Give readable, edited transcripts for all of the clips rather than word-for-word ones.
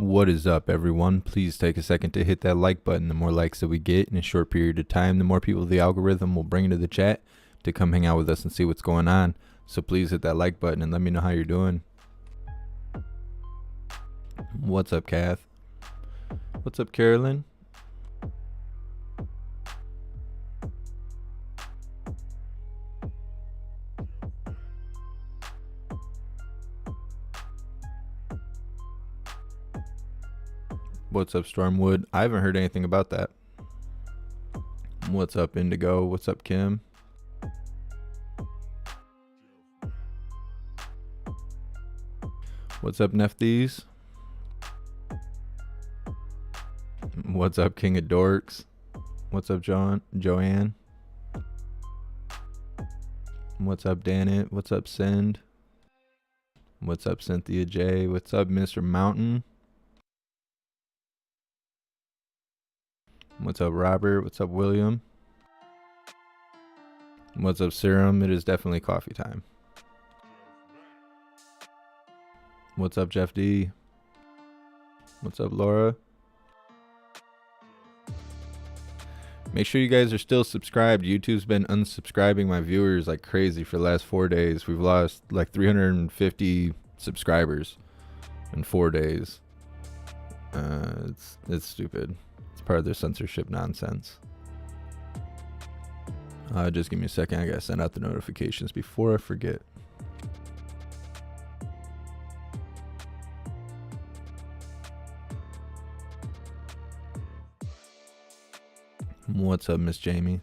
What is up, everyone? Please take a second to hit that like button. The more likes that we get in a short period of time, the more people the algorithm will bring into the chat to come hang out with us and see what's going on. So please hit that like button and let me know how you're doing. What's up, Kath? What's up, Carolyn? What's up, Stormwood? I haven't heard anything about that. What's up, Indigo? What's up, Kim? What's up, Nefties? What's up, King of Dorks? What's up, Joanne? What's up, Danit? What's up, Send? What's up, Cynthia J? What's up, Mr. Mountain? What's up, Robert? What's up, William? What's up, Serum? It is definitely coffee time. What's up, Jeff D? What's up, Laura? Make sure you guys are still subscribed. YouTube's been unsubscribing my viewers like crazy for the last 4 days. We've lost like 350 subscribers in 4 days. It's stupid. It's part of their censorship nonsense. Just give me a second. I gotta send out the notifications before I forget. What's up, Miss Jamie?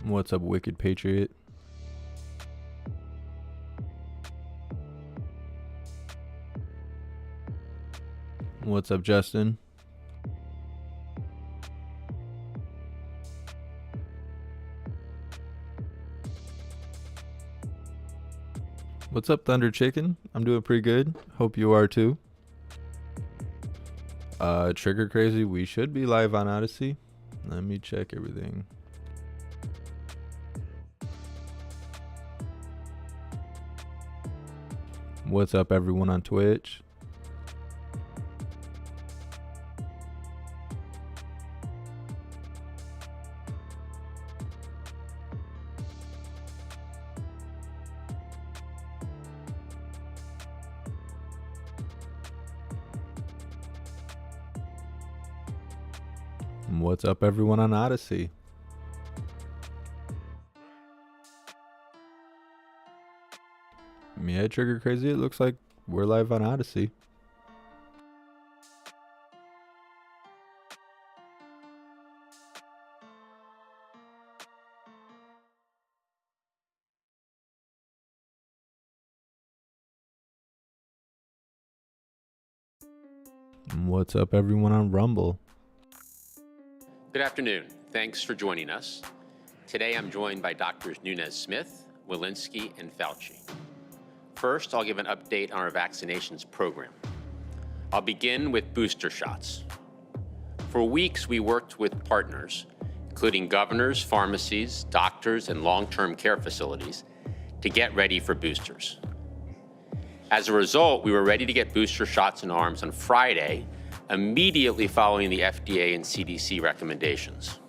What's up, Wicked Patriot? What's up, Justin? What's up, Thunder Chicken? I'm doing pretty good. Hope you are too. Trigger Crazy, we should be live on Odyssey. Let me check everything. What's up, everyone on Twitch? What's up, everyone on Odyssey? Yeah, Trigger Crazy, it looks like we're live on Odyssey. What's up, everyone on Rumble? Good afternoon. Thanks for joining us. Today I'm joined by Drs. Nunes-Smith, Walensky, and Fauci. First, I'll give an update on our vaccinations program. I'll begin with booster shots. For weeks, we worked with partners, including governors, pharmacies, doctors, and long-term care facilities, to get ready for boosters. As a result, we were ready to get booster shots in arms on Friday, immediately following the FDA and CDC recommendations.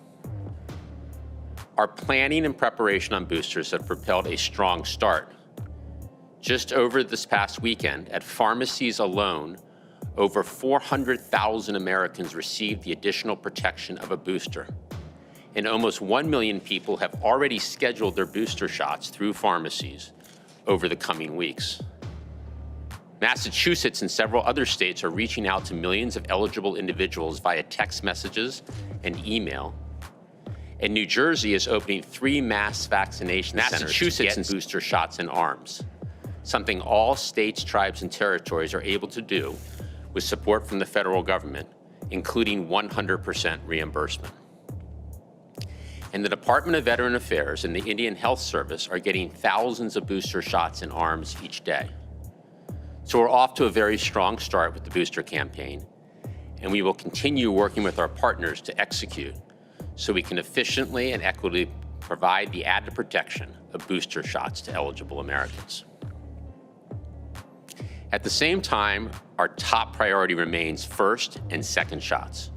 Our planning and preparation on boosters have propelled a strong start. Just over this past weekend, at pharmacies alone, over 400,000 Americans received the additional protection of a booster. And almost 1 million people have already scheduled their booster shots through pharmacies over the coming weeks. Massachusetts and several other states are reaching out to millions of eligible individuals via text messages and email. And New Jersey is opening 3 mass vaccination centers to get booster shots in arms, something all states, tribes, and territories are able to do with support from the federal government, including 100% reimbursement. And the Department of Veteran Affairs and the Indian Health Service are getting thousands of booster shots in arms each day. So we're off to a very strong start with the booster campaign, and we will continue working with our partners to execute so we can efficiently and equitably provide the added protection of booster shots to eligible Americans. At the same time, our top priority remains first and second shots.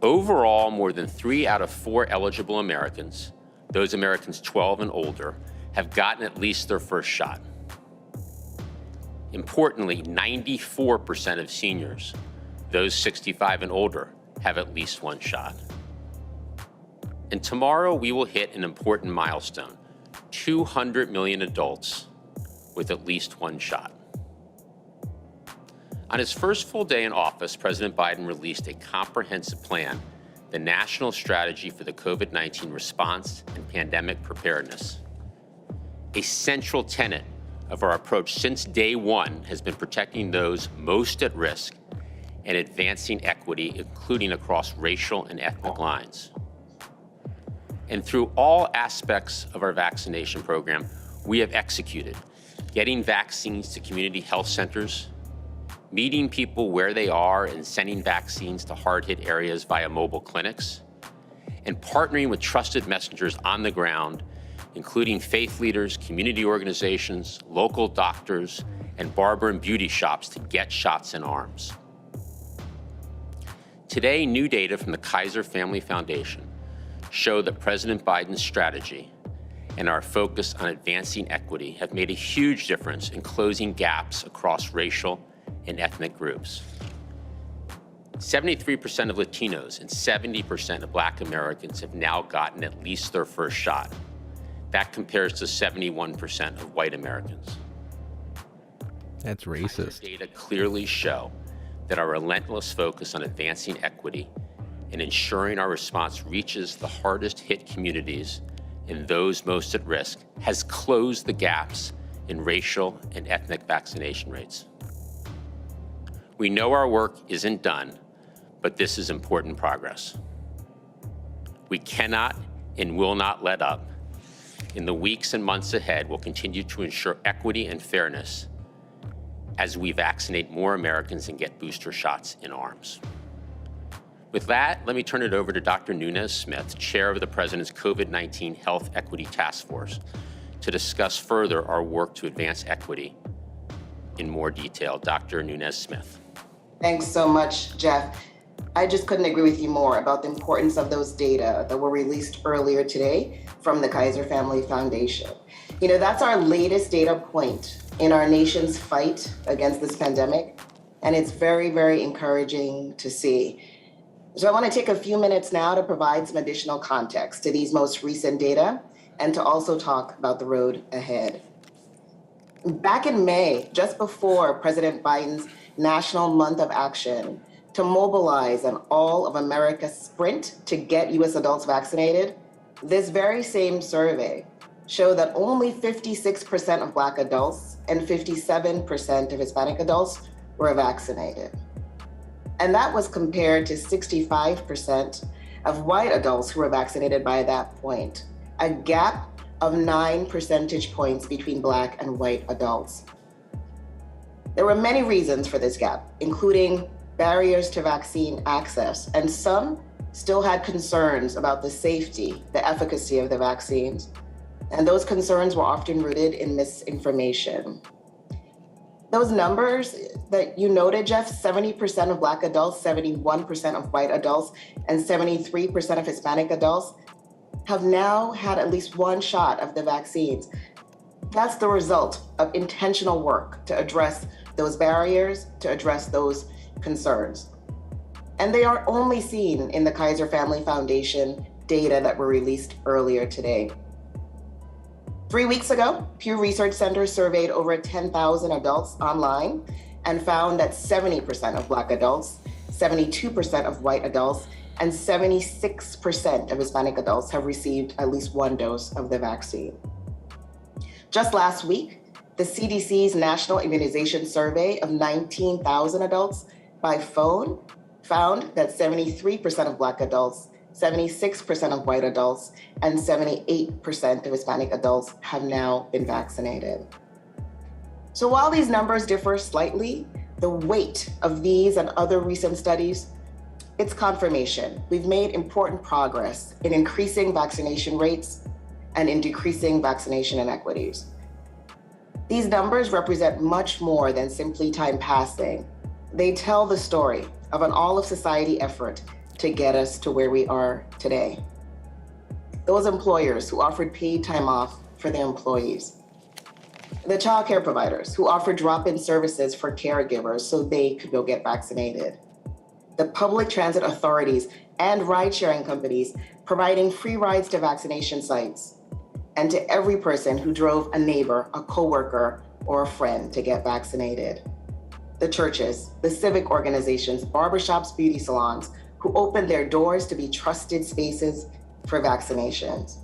Overall, more than 3 out of 4 eligible Americans, those Americans 12 and older, have gotten at least their first shot. Importantly, 94% of seniors, those 65 and older, have at least 1 shot. And tomorrow we will hit an important milestone, 200 million adults with at least 1 shot. On his first full day in office, President Biden released a comprehensive plan, the National Strategy for the COVID-19 Response and Pandemic Preparedness. A central tenet of our approach since day one has been protecting those most at risk and advancing equity, including across racial and ethnic lines. And through all aspects of our vaccination program, we have executed, getting vaccines to community health centers, meeting people where they are and sending vaccines to hard-hit areas via mobile clinics, and partnering with trusted messengers on the ground, including faith leaders, community organizations, local doctors, and barber and beauty shops to get shots in arms. Today, new data from the Kaiser Family Foundation show that President Biden's strategy and our focus on advancing equity have made a huge difference in closing gaps across racial and ethnic groups. 73% of Latinos and 70% of Black Americans have now gotten at least their first shot. That compares to 71% of white Americans. That's racist. Data clearly show that our relentless focus on advancing equity and ensuring our response reaches the hardest hit communities and those most at risk has closed the gaps in racial and ethnic vaccination rates. We know our work isn't done, but this is important progress. We cannot and will not let up. In the weeks and months ahead, we'll continue to ensure equity and fairness as we vaccinate more Americans and get booster shots in arms. With that, let me turn it over to Dr. Nunes-Smith, chair of the President's COVID-19 Health Equity Task Force, to discuss further our work to advance equity in more detail. Dr. Nunes-Smith. Thanks so much, Jeff. I just couldn't agree with you more about the importance of those data that were released earlier today from the Kaiser Family Foundation. You know, that's our latest data point in our nation's fight against this pandemic, and it's very, very encouraging to see. So I want to take a few minutes now to provide some additional context to these most recent data and to also talk about the road ahead. Back in May, just before President Biden's National Month of Action to mobilize an all of America sprint to get US adults vaccinated, this very same survey showed that only 56% of Black adults and 57% of Hispanic adults were vaccinated. And that was compared to 65% of white adults who were vaccinated by that point, a gap of 9 percentage points between Black and white adults. There were many reasons for this gap, including barriers to vaccine access, and some still had concerns about the safety, the efficacy of the vaccines. And those concerns were often rooted in misinformation. Those numbers that you noted, Jeff, 70% of Black adults, 71% of white adults, and 73% of Hispanic adults have now had at least one shot of the vaccines. That's the result of intentional work to address those barriers, to address those concerns. And they are only seen in the Kaiser Family Foundation data that were released earlier today. 3 weeks ago, Pew Research Center surveyed over 10,000 adults online and found that 70% of Black adults, 72% of white adults, and 76% of Hispanic adults have received at least one dose of the vaccine. Just last week, the CDC's National Immunization Survey of 19,000 adults by phone found that 73% of Black adults, 76% of white adults, and 78% of Hispanic adults have now been vaccinated. So while these numbers differ slightly, the weight of these and other recent studies, it's confirmation. We've made important progress in increasing vaccination rates and in decreasing vaccination inequities. These numbers represent much more than simply time passing. They tell the story of an all-of-society effort to get us to where we are today. Those employers who offered paid time off for their employees. The childcare providers who offered drop-in services for caregivers so they could go get vaccinated. The public transit authorities and ride-sharing companies providing free rides to vaccination sites. And to every person who drove a neighbor, a coworker, or a friend to get vaccinated. The churches, the civic organizations, barbershops, beauty salons, who opened their doors to be trusted spaces for vaccinations.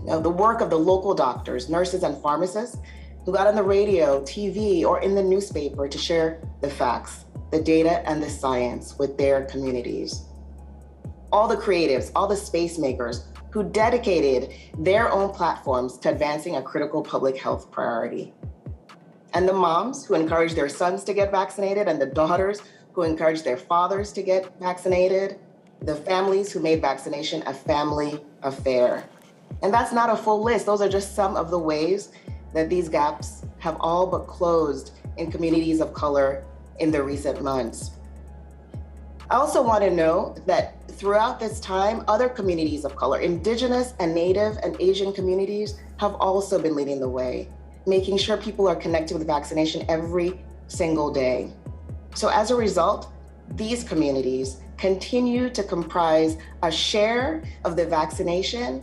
Now, the work of the local doctors, nurses, and pharmacists who got on the radio, TV, or in the newspaper to share the facts, the data, and the science with their communities. All the creatives, all the space makers who dedicated their own platforms to advancing a critical public health priority. And the moms who encouraged their sons to get vaccinated, and the daughters who encouraged their fathers to get vaccinated, the families who made vaccination a family affair. And that's not a full list. Those are just some of the ways that these gaps have all but closed in communities of color in the recent months. I also want to know that throughout this time, other communities of color, Indigenous and Native and Asian communities, have also been leading the way, making sure people are connected with vaccination every single day. So as a result, these communities continue to comprise a share of the vaccination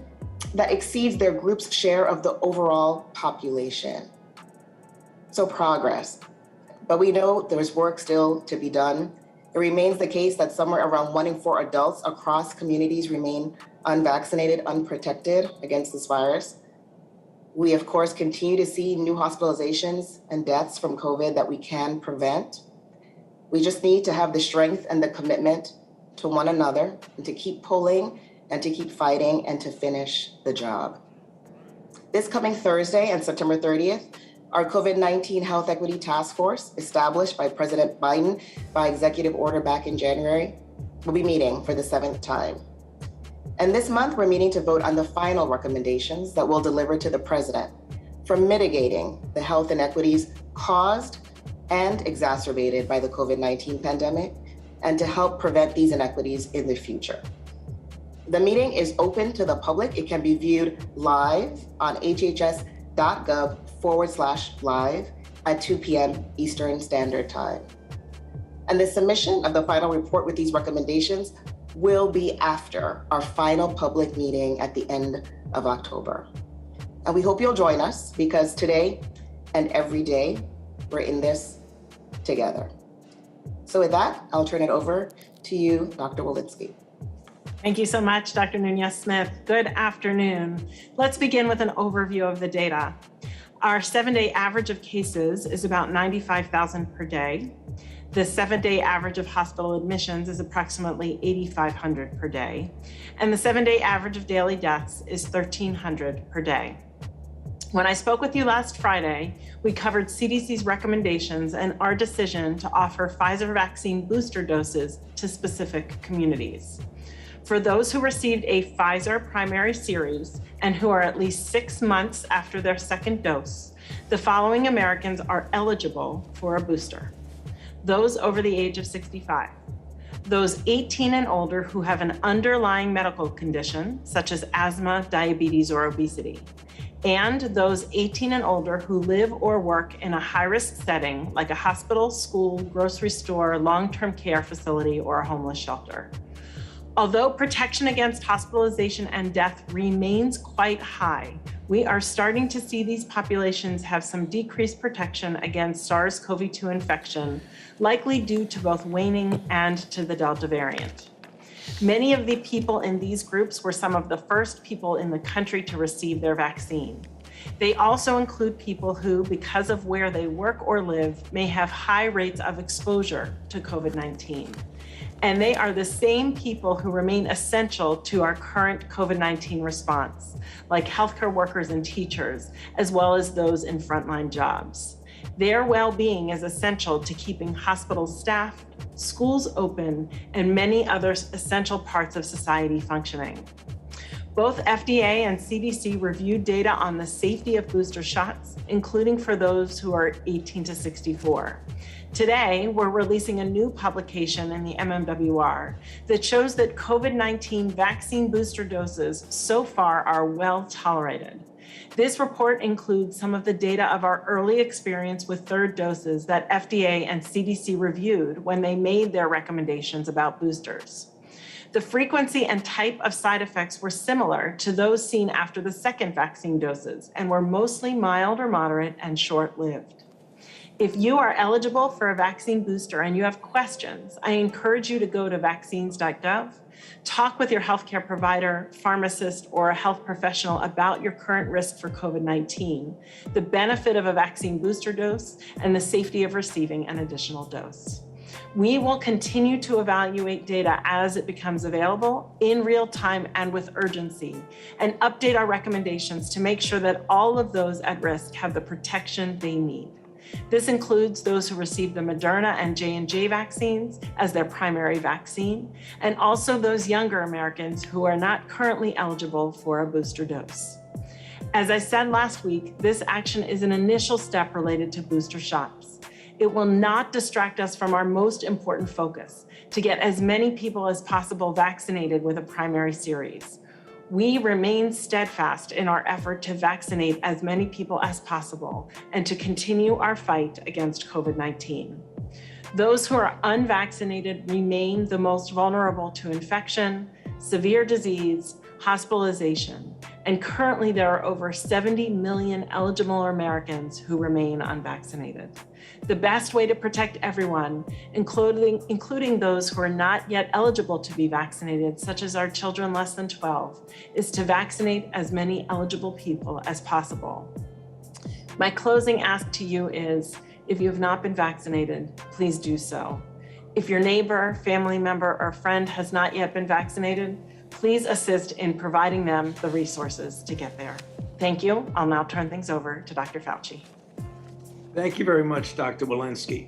that exceeds their group's share of the overall population. So progress, but we know there's work still to be done. It remains the case that somewhere around 1 in 4 adults across communities remain unvaccinated, unprotected against this virus. We, of course, continue to see new hospitalizations and deaths from COVID that we can prevent. We just need to have the strength and the commitment to one another and to keep pulling and to keep fighting and to finish the job. This coming Thursday and September 30th, our COVID-19 Health Equity Task Force, established by President Biden by executive order back in January, will be meeting for the 7th time. And this month, we're meeting to vote on the final recommendations that we'll deliver to the president for mitigating the health inequities caused and exacerbated by the COVID-19 pandemic, and to help prevent these inequities in the future. The meeting is open to the public. It can be viewed live on hhs.gov/live at 2 p.m. Eastern Standard Time. And the submission of the final report with these recommendations will be after our final public meeting at the end of October. And we hope you'll join us, because today and every day, we're in this together. So with that, I'll turn it over to you, Dr. Walensky. Thank you so much, Dr. Nunez-Smith. Good afternoon. Let's begin with an overview of the data. Our 7-day average of cases is about 95,000 per day. The 7-day average of hospital admissions is approximately 8,500 per day, and the 7-day average of daily deaths is 1,300 per day. When I spoke with you last Friday, we covered CDC's recommendations and our decision to offer Pfizer vaccine booster doses to specific communities. For those who received a Pfizer primary series and who are at least 6 months after their second dose, the following Americans are eligible for a booster. Those over the age of 65, those 18 and older who have an underlying medical condition, such as asthma, diabetes, or obesity, and those 18 and older who live or work in a high-risk setting like a hospital, school, grocery store, long-term care facility, or a homeless shelter. Although protection against hospitalization and death remains quite high, we are starting to see these populations have some decreased protection against SARS-CoV-2 infection, likely due to both waning and to the Delta variant. Many of the people in these groups were some of the first people in the country to receive their vaccine. They also include people who, because of where they work or live, may have high rates of exposure to COVID-19. And they are the same people who remain essential to our current COVID-19 response, like healthcare workers and teachers, as well as those in frontline jobs. Their well-being is essential to keeping hospitals staffed, schools open, and many other essential parts of society functioning. Both FDA and CDC reviewed data on the safety of booster shots, including for those who are 18 to 64. Today, we're releasing a new publication in the MMWR that shows that COVID-19 vaccine booster doses so far are well tolerated. This report includes some of the data of our early experience with third doses that FDA and CDC reviewed when they made their recommendations about boosters. The frequency and type of side effects were similar to those seen after the second vaccine doses and were mostly mild or moderate and short-lived. If you are eligible for a vaccine booster and you have questions, I encourage you to go to vaccines.gov, talk with your healthcare provider, pharmacist, or a health professional about your current risk for COVID-19, the benefit of a vaccine booster dose, and the safety of receiving an additional dose. We will continue to evaluate data as it becomes available in real time and with urgency, and update our recommendations to make sure that all of those at risk have the protection they need. This includes those who received the Moderna and J&J vaccines as their primary vaccine, and also those younger Americans who are not currently eligible for a booster dose. As I said last week, this action is an initial step related to booster shots. It will not distract us from our most important focus, to get as many people as possible vaccinated with a primary series. We remain steadfast in our effort to vaccinate as many people as possible and to continue our fight against COVID-19. Those who are unvaccinated remain the most vulnerable to infection, severe disease, hospitalization, and currently there are over 70 million eligible Americans who remain unvaccinated. The best way to protect everyone, including those who are not yet eligible to be vaccinated, such as our children less than 12, is to vaccinate as many eligible people as possible. My closing ask to you is, if you have not been vaccinated, please do so. If your neighbor, family member, or friend has not yet been vaccinated, please assist in providing them the resources to get there. Thank you. I'll now turn things over to Dr. Fauci. Thank you very much, Dr. Walensky.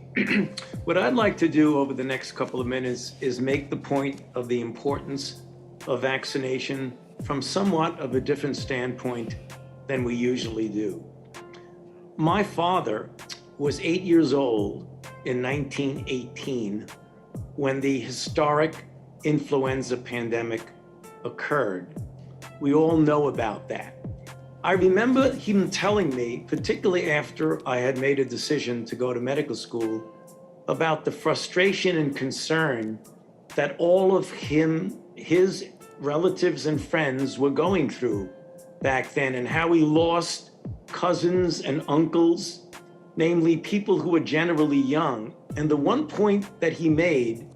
What I'd like to do over the next couple of minutes is make the point of the importance of vaccination from somewhat of a different standpoint than we usually do. My father was 8 years old in 1918 when the historic influenza pandemic occurred. We all know about that. I remember him telling me, particularly after I had made a decision to go to medical school, about the frustration and concern that all of his relatives and friends were going through back then, and how he lost cousins and uncles, namely people who were generally young. And the one point that he made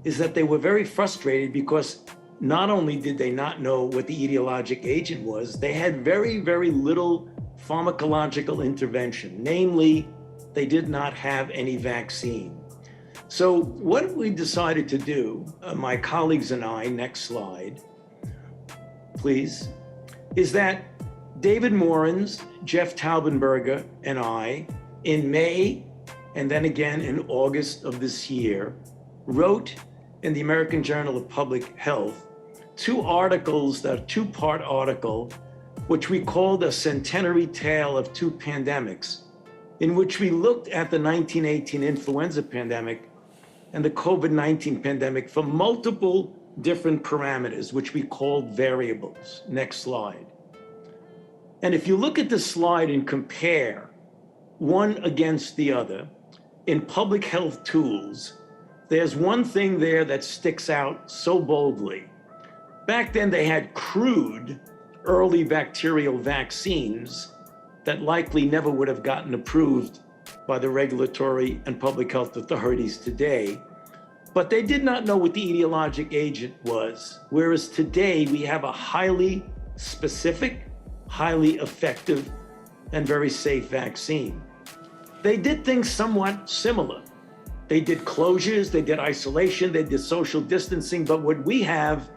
is that they were very frustrated because not only did they not know what the etiologic agent was, they had very, very little pharmacological intervention. Namely, they did not have any vaccine. So what we decided to do, my colleagues and I, next slide, please, is that David Morans, Jeff Taubenberger, and I, in May, and then again in August of this year, wrote in the American Journal of Public Health 2 articles, that two-part article, which we called a Centenary Tale of 2 Pandemics, in which we looked at the 1918 influenza pandemic and the COVID-19 pandemic from multiple different parameters, which we called variables. Next slide. And if you look at this slide and compare one against the other, in public health tools, there's one thing there that sticks out so boldly. Back then they had crude early bacterial vaccines that likely never would have gotten approved by the regulatory and public health authorities today, but they did not know what the etiologic agent was. Whereas today we have a highly specific, highly effective, and very safe vaccine. They did things somewhat similar. They did closures, they did isolation, they did social distancing, but what we have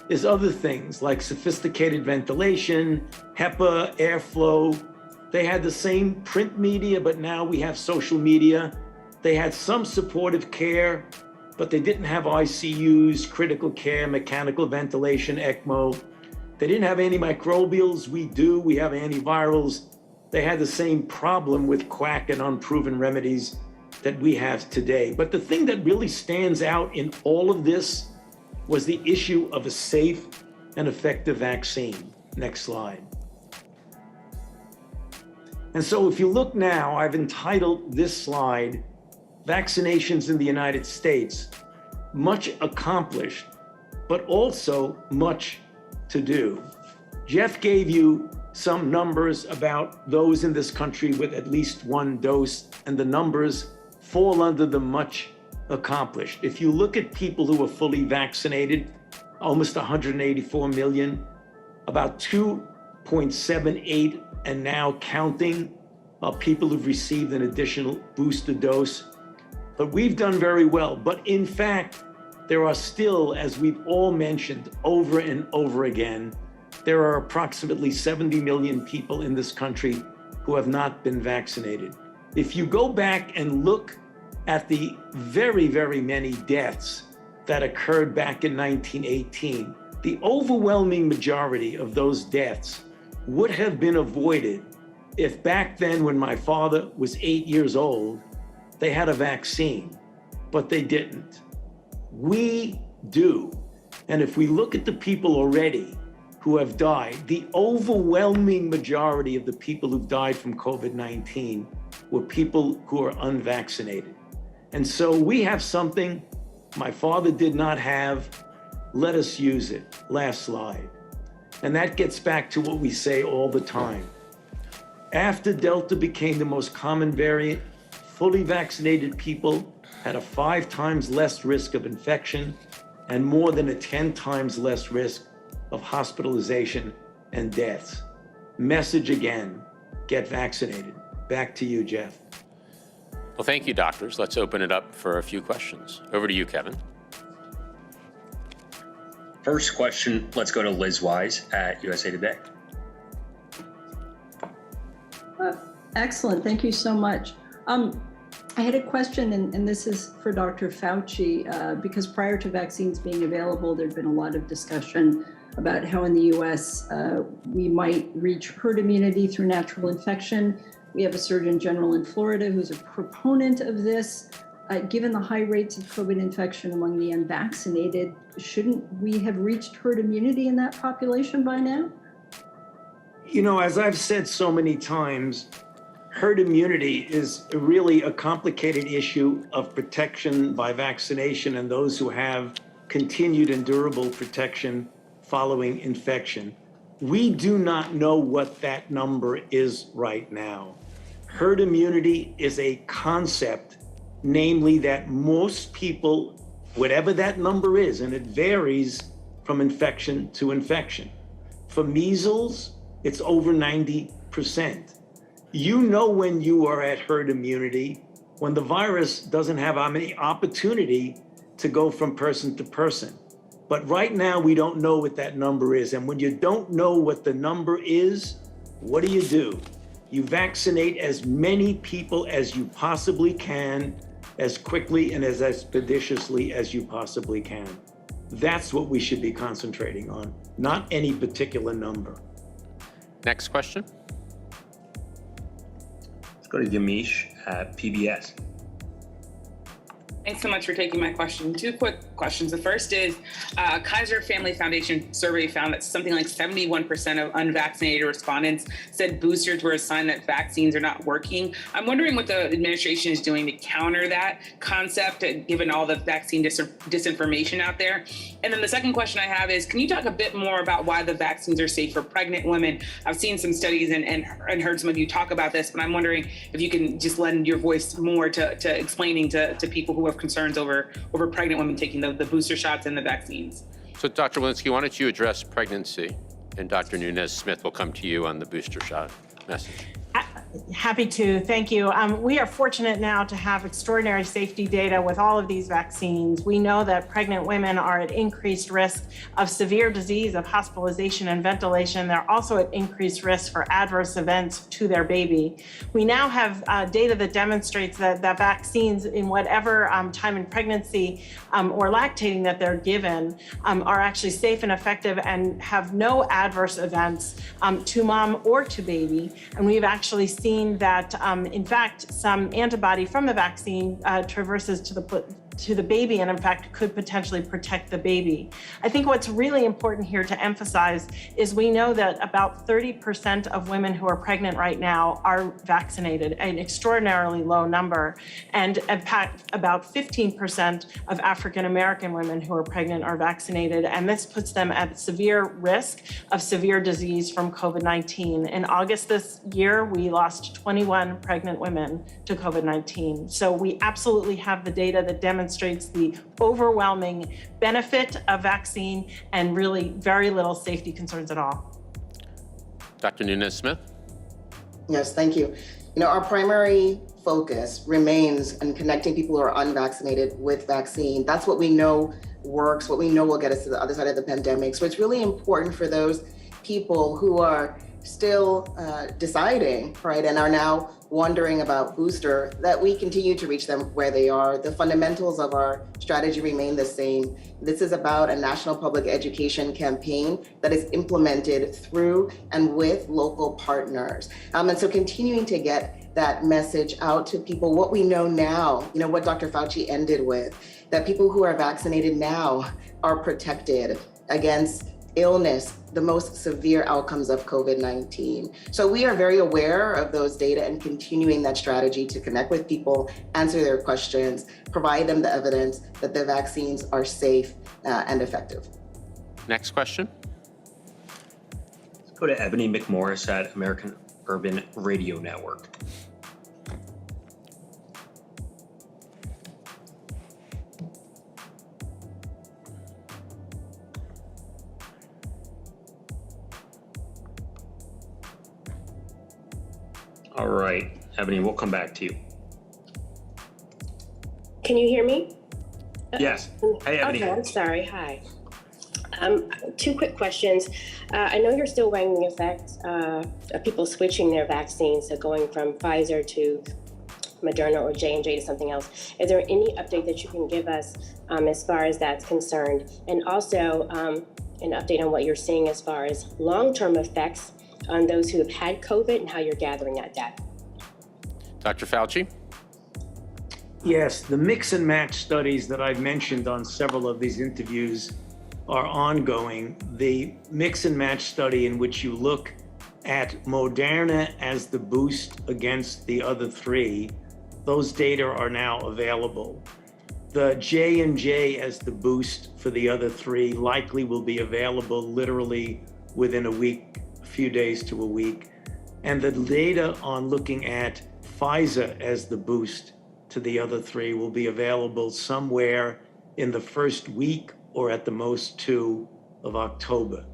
is other things like sophisticated ventilation, HEPA, airflow. They had the same print media, but now we have social media. They had some supportive care, but they didn't have ICUs, critical care, mechanical ventilation, ECMO. They didn't have antimicrobials. We do. We have antivirals. They had the same problem with quack and unproven remedies that we have today. But the thing that really stands out in all of this was the issue of a safe and effective vaccine. Next slide. And so if you look now, I've entitled this slide, Vaccinations in the United States, Much Accomplished, but also much to do. Jeff gave you some numbers about those in this country with at least 1 dose, and the numbers fall under the much accomplished. If you look at people who are fully vaccinated, almost 184 million, about 2.78 and now counting people who've received an additional booster dose. But we've done very well. But in fact, there are still, as we've all mentioned over and over again, there are approximately 70 million people in this country who have not been vaccinated. If you go back and look at the very, very many deaths that occurred back in 1918, the overwhelming majority of those deaths would have been avoided if back then, when my father was 8 years old, they had a vaccine, but they didn't. We do. And if we look at the people already who have died, the overwhelming majority of the people who've died from COVID-19 were people who are unvaccinated. And so we have something my father did not have. Let us use it. Last slide. And that gets back to what we say all the time. After Delta became the most common variant, fully vaccinated people had a 5 times less risk of infection and more than a 10 times less risk of hospitalization and deaths. Message again, get vaccinated. Back to you, Jeff. Well, thank you, doctors. Let's open it up for a few questions. Over to you, Kevin. First question, let's go to Liz Wise at USA Today. Excellent. Thank you so much. I had a question, and this is for Dr. Fauci, because prior to vaccines being available, there'd been a lot of discussion about how in the US we might reach herd immunity through natural infection. We have a Surgeon General in Florida who's a proponent of this. Given the high rates of COVID infection among the unvaccinated, shouldn't we have reached herd immunity in that population by now? You know, as I've said so many times, herd immunity is really a complicated issue of protection by vaccination and those who have continued and durable protection following infection. We do not know what that number is right now. Herd immunity is a concept, namely that most people, whatever that number is, and it varies from infection to infection. For measles, it's over 90%. You know when you are at herd immunity when the virus doesn't have any opportunity to go from person to person. But right now, we don't know what that number is. And when you don't know what the number is, what do? You vaccinate as many people as you possibly can, as quickly and as expeditiously as you possibly can. That's what we should be concentrating on, not any particular number. Next question. Let's go to Yamish at PBS. Thanks so much for taking my question. Two quick questions. The first is Kaiser Family Foundation survey found that something like 71% of unvaccinated respondents said boosters were a sign that vaccines are not working. I'm wondering what the administration is doing to counter that concept, given all the vaccine disinformation out there. And then the second question I have is, can you talk a bit more about why the vaccines are safe for pregnant women? I've seen some studies and heard some of you talk about this, but I'm wondering if you can just lend your voice more to explaining to people who have concerns over pregnant women taking the booster shots and the vaccines. So Dr. Walensky, why don't you address pregnancy, and Dr. Nunez-Smith will come to you on the booster shot message. Happy to, thank you. We are fortunate now to have extraordinary safety data with all of these vaccines. We know that pregnant women are at increased risk of severe disease, of hospitalization and ventilation. They're also at increased risk for adverse events to their baby. We now have data that demonstrates that vaccines in whatever time in pregnancy or lactating that they're given are actually safe and effective and have no adverse events to mom or to baby. And we've actually seen that, in fact, some antibody from the vaccine traverses to the baby and, in fact, could potentially protect the baby. I think what's really important here to emphasize is we know that about 30% of women who are pregnant right now are vaccinated, an extraordinarily low number. And in fact, about 15% of African-American women who are pregnant are vaccinated. And this puts them at severe risk of severe disease from COVID-19. In August this year, we lost 21 pregnant women to COVID-19. So we absolutely have the data that demonstrates the overwhelming benefit of vaccine and really very little safety concerns at all. Dr. Nunez-Smith? Yes, thank you. Our primary focus remains on connecting people who are unvaccinated with vaccine. That's what we know works, what we know will get us to the other side of the pandemic. So it's really important for those people who are still deciding, right, and are now wondering about booster, that we continue to reach them where they are. The fundamentals of our strategy remain the same. This is about a national public education campaign that is implemented through and with local partners. And so continuing to get that message out to people, what we know now, what Dr. Fauci ended with, that people who are vaccinated now are protected against illness, the most severe outcomes of COVID-19. So we are very aware of those data and continuing that strategy to connect with people, answer their questions, provide them the evidence that the vaccines are safe and effective. Next question. Let's go to Ebony McMorris at American Urban Radio Network. All right, Ebony, we'll come back to you. Can you hear me? Yes. Hey, Ebony. Okay, I'm sorry. Hi. Two quick questions. I know you're still weighing the effect of people switching their vaccines, so going from Pfizer to Moderna or J&J to something else. Is there any update that you can give us as far as that's concerned? And also an update on what you're seeing as far as long-term effects on those who have had COVID and how you're gathering that data. Dr. Fauci? Yes, the mix and match studies that I've mentioned on several of these interviews are ongoing. The mix and match study in which you look at Moderna as the boost against the other three, those data are now available. The J&J as the boost for the other three likely will be available literally within a week, a few days to a week. And the data on looking at Pfizer as the boost to the other three will be available somewhere in the first week or at the most 2 of October.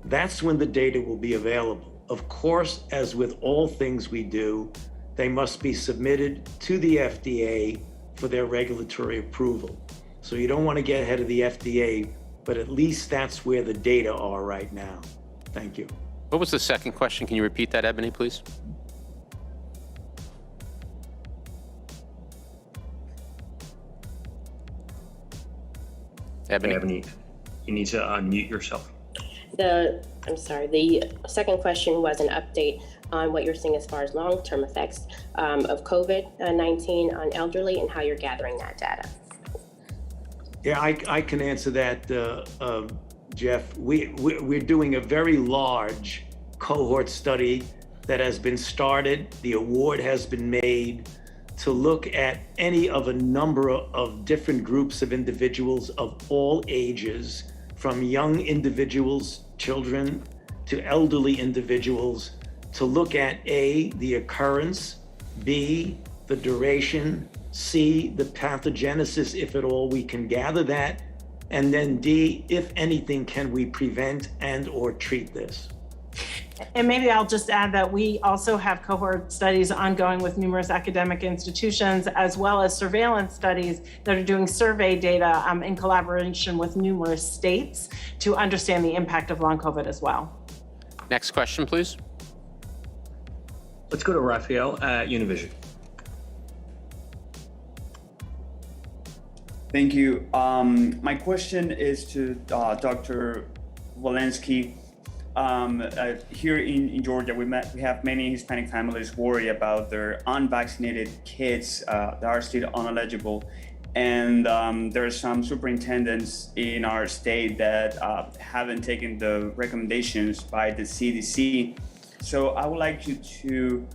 That's when the data will be available. Of course, as with all things we do, they must be submitted to the FDA for their regulatory approval. So you don't want to get ahead of the FDA, but at least that's where the data are right now. Thank you. What was the second question? Can you repeat that, Ebony, please? Ebony, you need to unmute yourself. The second question was an update on what you're seeing as far as long-term effects of COVID-19 on elderly and how you're gathering that data. Yeah, I can answer that, Jeff. We're doing a very large cohort study that has been started. The award has been made to look at any of a number of different groups of individuals of all ages, from young individuals, children, to elderly individuals, to look at A, the occurrence, B, the duration, C, the pathogenesis, if at all we can gather that, and then D, if anything, can we prevent and or treat this? And maybe I'll just add that we also have cohort studies ongoing with numerous academic institutions, as well as surveillance studies that are doing survey data in collaboration with numerous states to understand the impact of long COVID as well. Next question, please. Let's go to Raphael at Univision. Thank you. My question is to Dr. Walensky. Here in Georgia, we have many Hispanic families worry about their unvaccinated kids that are still ineligible. And there are some superintendents in our state that haven't taken the recommendations by the CDC. So I would like you to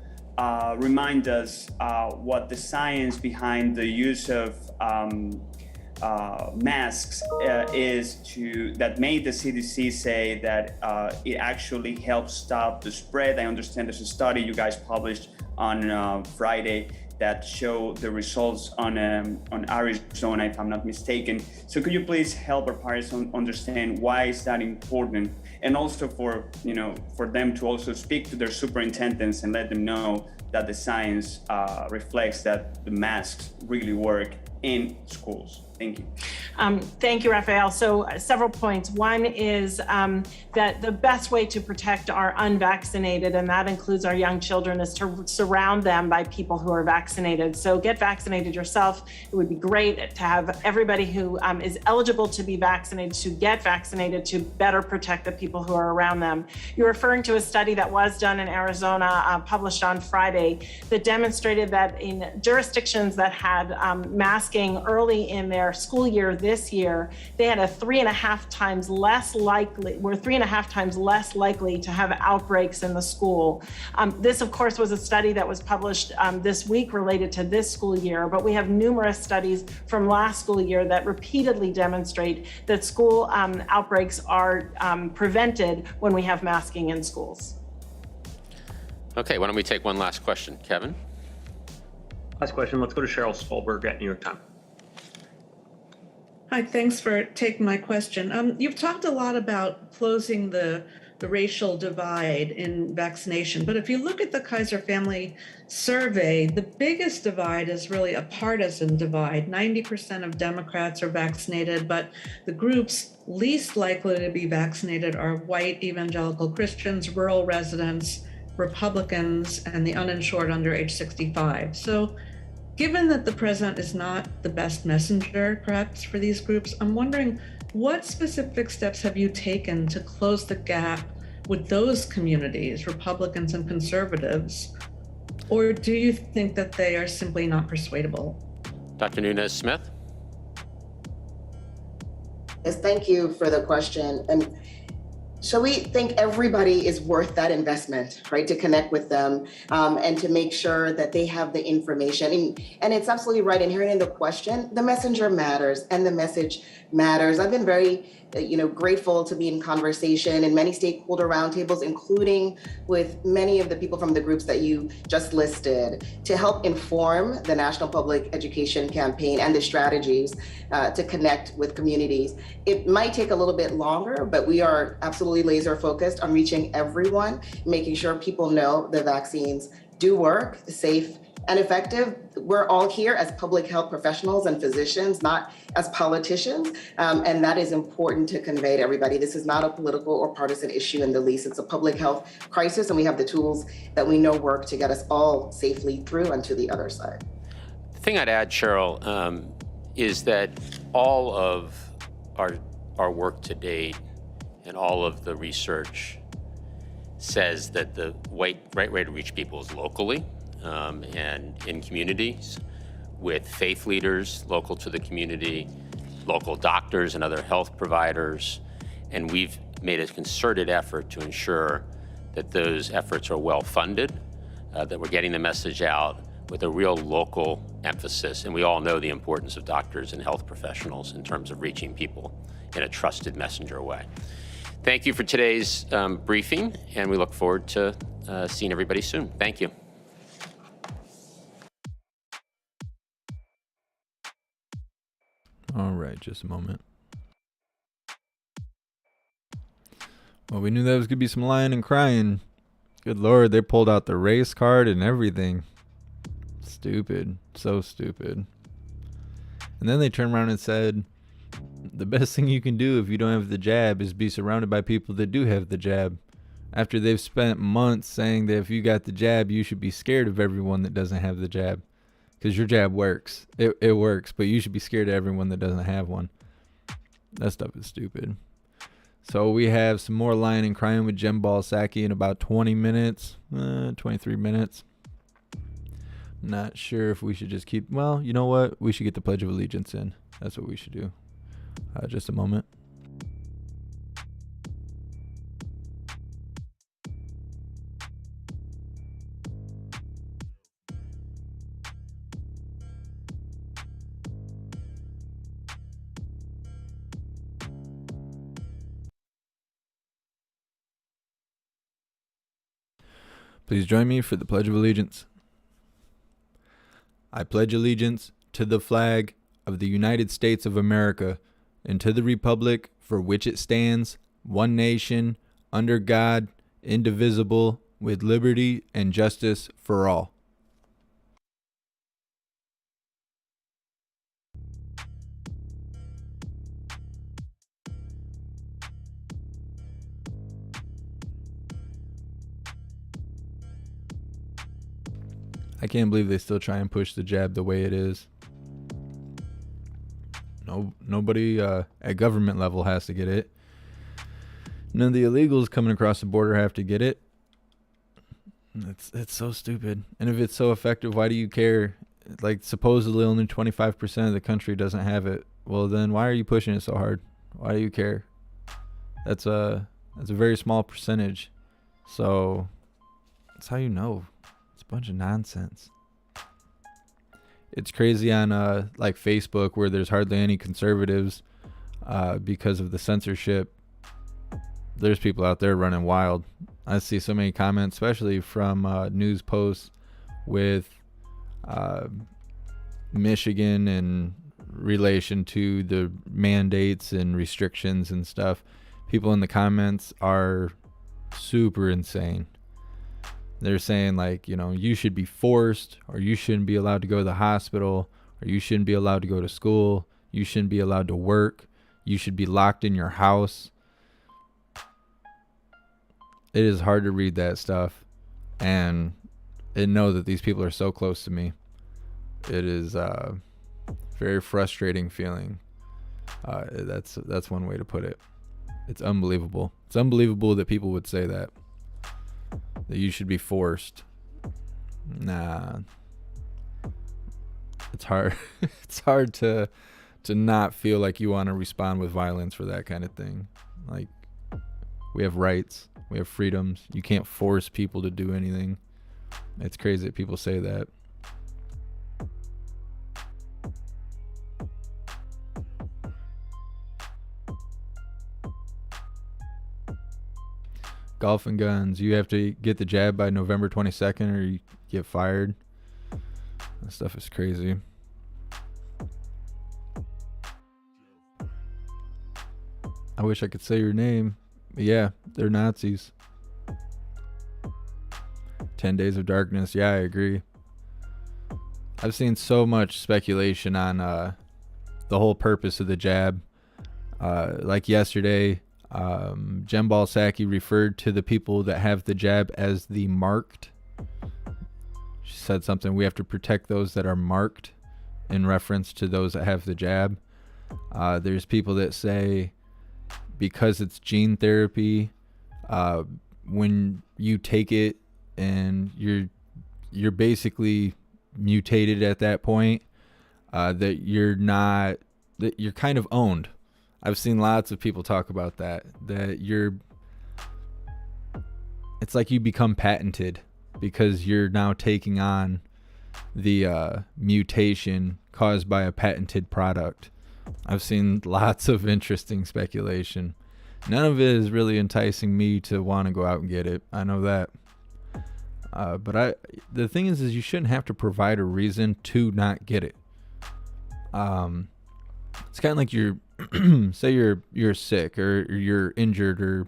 remind us what the science behind the use of masks that made the CDC say that it actually helps stop the spread. I understand there's a study you guys published on Friday that show the results on Arizona, if I'm not mistaken. So could you please help our parents understand why is that important, and also for them to also speak to their superintendents and let them know that the science reflects that the masks really work in schools. Thank you. Thank you, Raphael. So several points. One is that the best way to protect our unvaccinated, and that includes our young children, is to surround them by people who are vaccinated. So get vaccinated yourself. It would be great to have everybody who is eligible to be vaccinated to get vaccinated to better protect the people who are around them. You're referring to a study that was done in Arizona, published on Friday, that demonstrated that in jurisdictions that had masking early in their school year this year, they had were 3.5 times less likely to have outbreaks in the school. This, of course, was a study that was published this week related to this school year, but we have numerous studies from last school year that repeatedly demonstrate that school outbreaks are prevented when we have masking in schools. Okay, why don't we take one last question, Kevin? Last question, let's go to Cheryl Stolberg at New York Times. Hi, thanks for taking my question. You've talked a lot about closing the racial divide in vaccination, but if you look at the Kaiser family survey, the biggest divide is really a partisan divide. 90% of Democrats are vaccinated, but the groups least likely to be vaccinated are white evangelical Christians, rural residents, Republicans, and the uninsured under age 65. So given that the president is not the best messenger, perhaps, for these groups, I'm wondering what specific steps have you taken to close the gap with those communities, Republicans and conservatives? Or do you think that they are simply not persuadable? Dr. Nunez-Smith? Yes, thank you for the question. And so we think everybody is worth that investment, right? To connect with them and to make sure that they have the information. And it's absolutely right. Inherent in the question, the messenger matters and the message matters. I've been very grateful to be in conversation in many stakeholder roundtables, including with many of the people from the groups that you just listed, to help inform the National Public Education Campaign and the strategies to connect with communities. It might take a little bit longer, but we are absolutely laser focused on reaching everyone, making sure people know the vaccines do work, safe and effective. We're all here as public health professionals and physicians, not as politicians. And that is important to convey to everybody. This is not a political or partisan issue in the least. It's a public health crisis, and we have the tools that we know work to get us all safely through and to the other side. The thing I'd add, Cheryl, is that all of our work to date and all of the research says that the right way to reach people is locally and in communities with faith leaders local to the community, local doctors and other health providers. And we've made a concerted effort to ensure that those efforts are well funded, that we're getting the message out with a real local emphasis. And we all know the importance of doctors and health professionals in terms of reaching people in a trusted messenger way. Thank you for today's briefing, and we look forward to seeing everybody soon. Thank you. All right, just a moment. Well, we knew that was going to be some lying and crying. Good Lord, they pulled out the race card and everything. Stupid. So stupid. And then they turned around and said, the best thing you can do if you don't have the jab is be surrounded by people that do have the jab. After they've spent months saying that if you got the jab, you should be scared of everyone that doesn't have the jab. Because your jab works. It works, but you should be scared of everyone that doesn't have one. That stuff is stupid. So we have some more lying and crying with General Psaki in about 20 minutes, 23 minutes. Not sure if we should just keep, well, you know what? We should get the Pledge of Allegiance in. That's what we should do. Just a moment. Please join me for the Pledge of Allegiance. I pledge allegiance to the flag of the United States of America and to the republic for which it stands, one nation, under God, indivisible, with liberty and justice for all. I can't believe they still try and push the jab the way it is. Nobody at government level has to get it. None of the illegals coming across the border have to get it. It's so stupid. And if it's so effective, why do you care? Like, supposedly only 25% of the country doesn't have it. Well, then why are you pushing it so hard? Why do you care? That's a very small percentage. So that's how you know. It's a bunch of nonsense. It's crazy on like Facebook, where there's hardly any conservatives because of the censorship. There's people out there running wild. I see so many comments, especially from news posts with Michigan in relation to the mandates and restrictions and stuff. People in the comments are super insane. They're saying, like, you should be forced, or you shouldn't be allowed to go to the hospital, or you shouldn't be allowed to go to school, you shouldn't be allowed to work, you should be locked in your house. It is hard to read that stuff and know that these people are so close to me. It is a very frustrating feeling. That's one way to put it. It's unbelievable. It's unbelievable that people would say that you should be forced. Nah. It's hard. It's hard to not feel like you want to respond with violence for that kind of thing. Like, we have rights. We have freedoms. You can't force people to do anything. It's crazy that people say that. Golf and guns. You have to get the jab by November 22nd or you get fired. That stuff is crazy. I wish I could say your name. But yeah, they're Nazis. 10 days of darkness. Yeah, I agree. I've seen so much speculation on the whole purpose of the jab. Like yesterday, General Psaki referred to the people that have the jab as the marked. She said something, we have to protect those that are marked, in reference to those that have the jab. There's people that say because it's gene therapy, when you take it and you're basically mutated at that point, that you're kind of owned. I've seen lots of people talk about that it's like you become patented because you're now taking on the mutation caused by a patented product. I've seen lots of interesting speculation. None of it is really enticing me to want to go out and get it. I know that. But the thing is you shouldn't have to provide a reason to not get it. It's kind of like say you're sick or you're injured or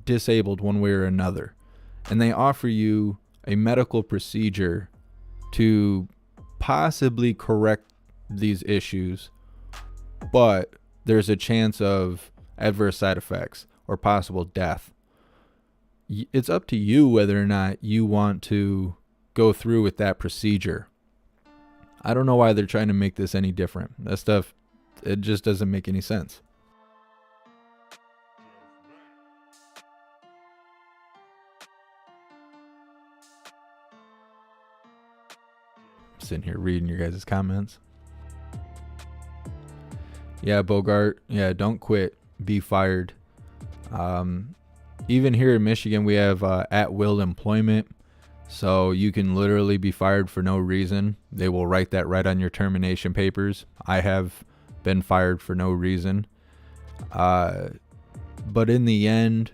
disabled one way or another, and they offer you a medical procedure to possibly correct these issues, but there's a chance of adverse side effects or possible death. It's up to you whether or not you want to go through with that procedure. I don't know why they're trying to make this any different. That stuff, it just doesn't make any sense. I'm sitting here reading your guys' comments. Yeah, Bogart. Yeah, don't quit. Be fired. Even here in Michigan, we have at-will employment. So you can literally be fired for no reason. They will write that right on your termination papers. I have been fired for no reason. But in the end,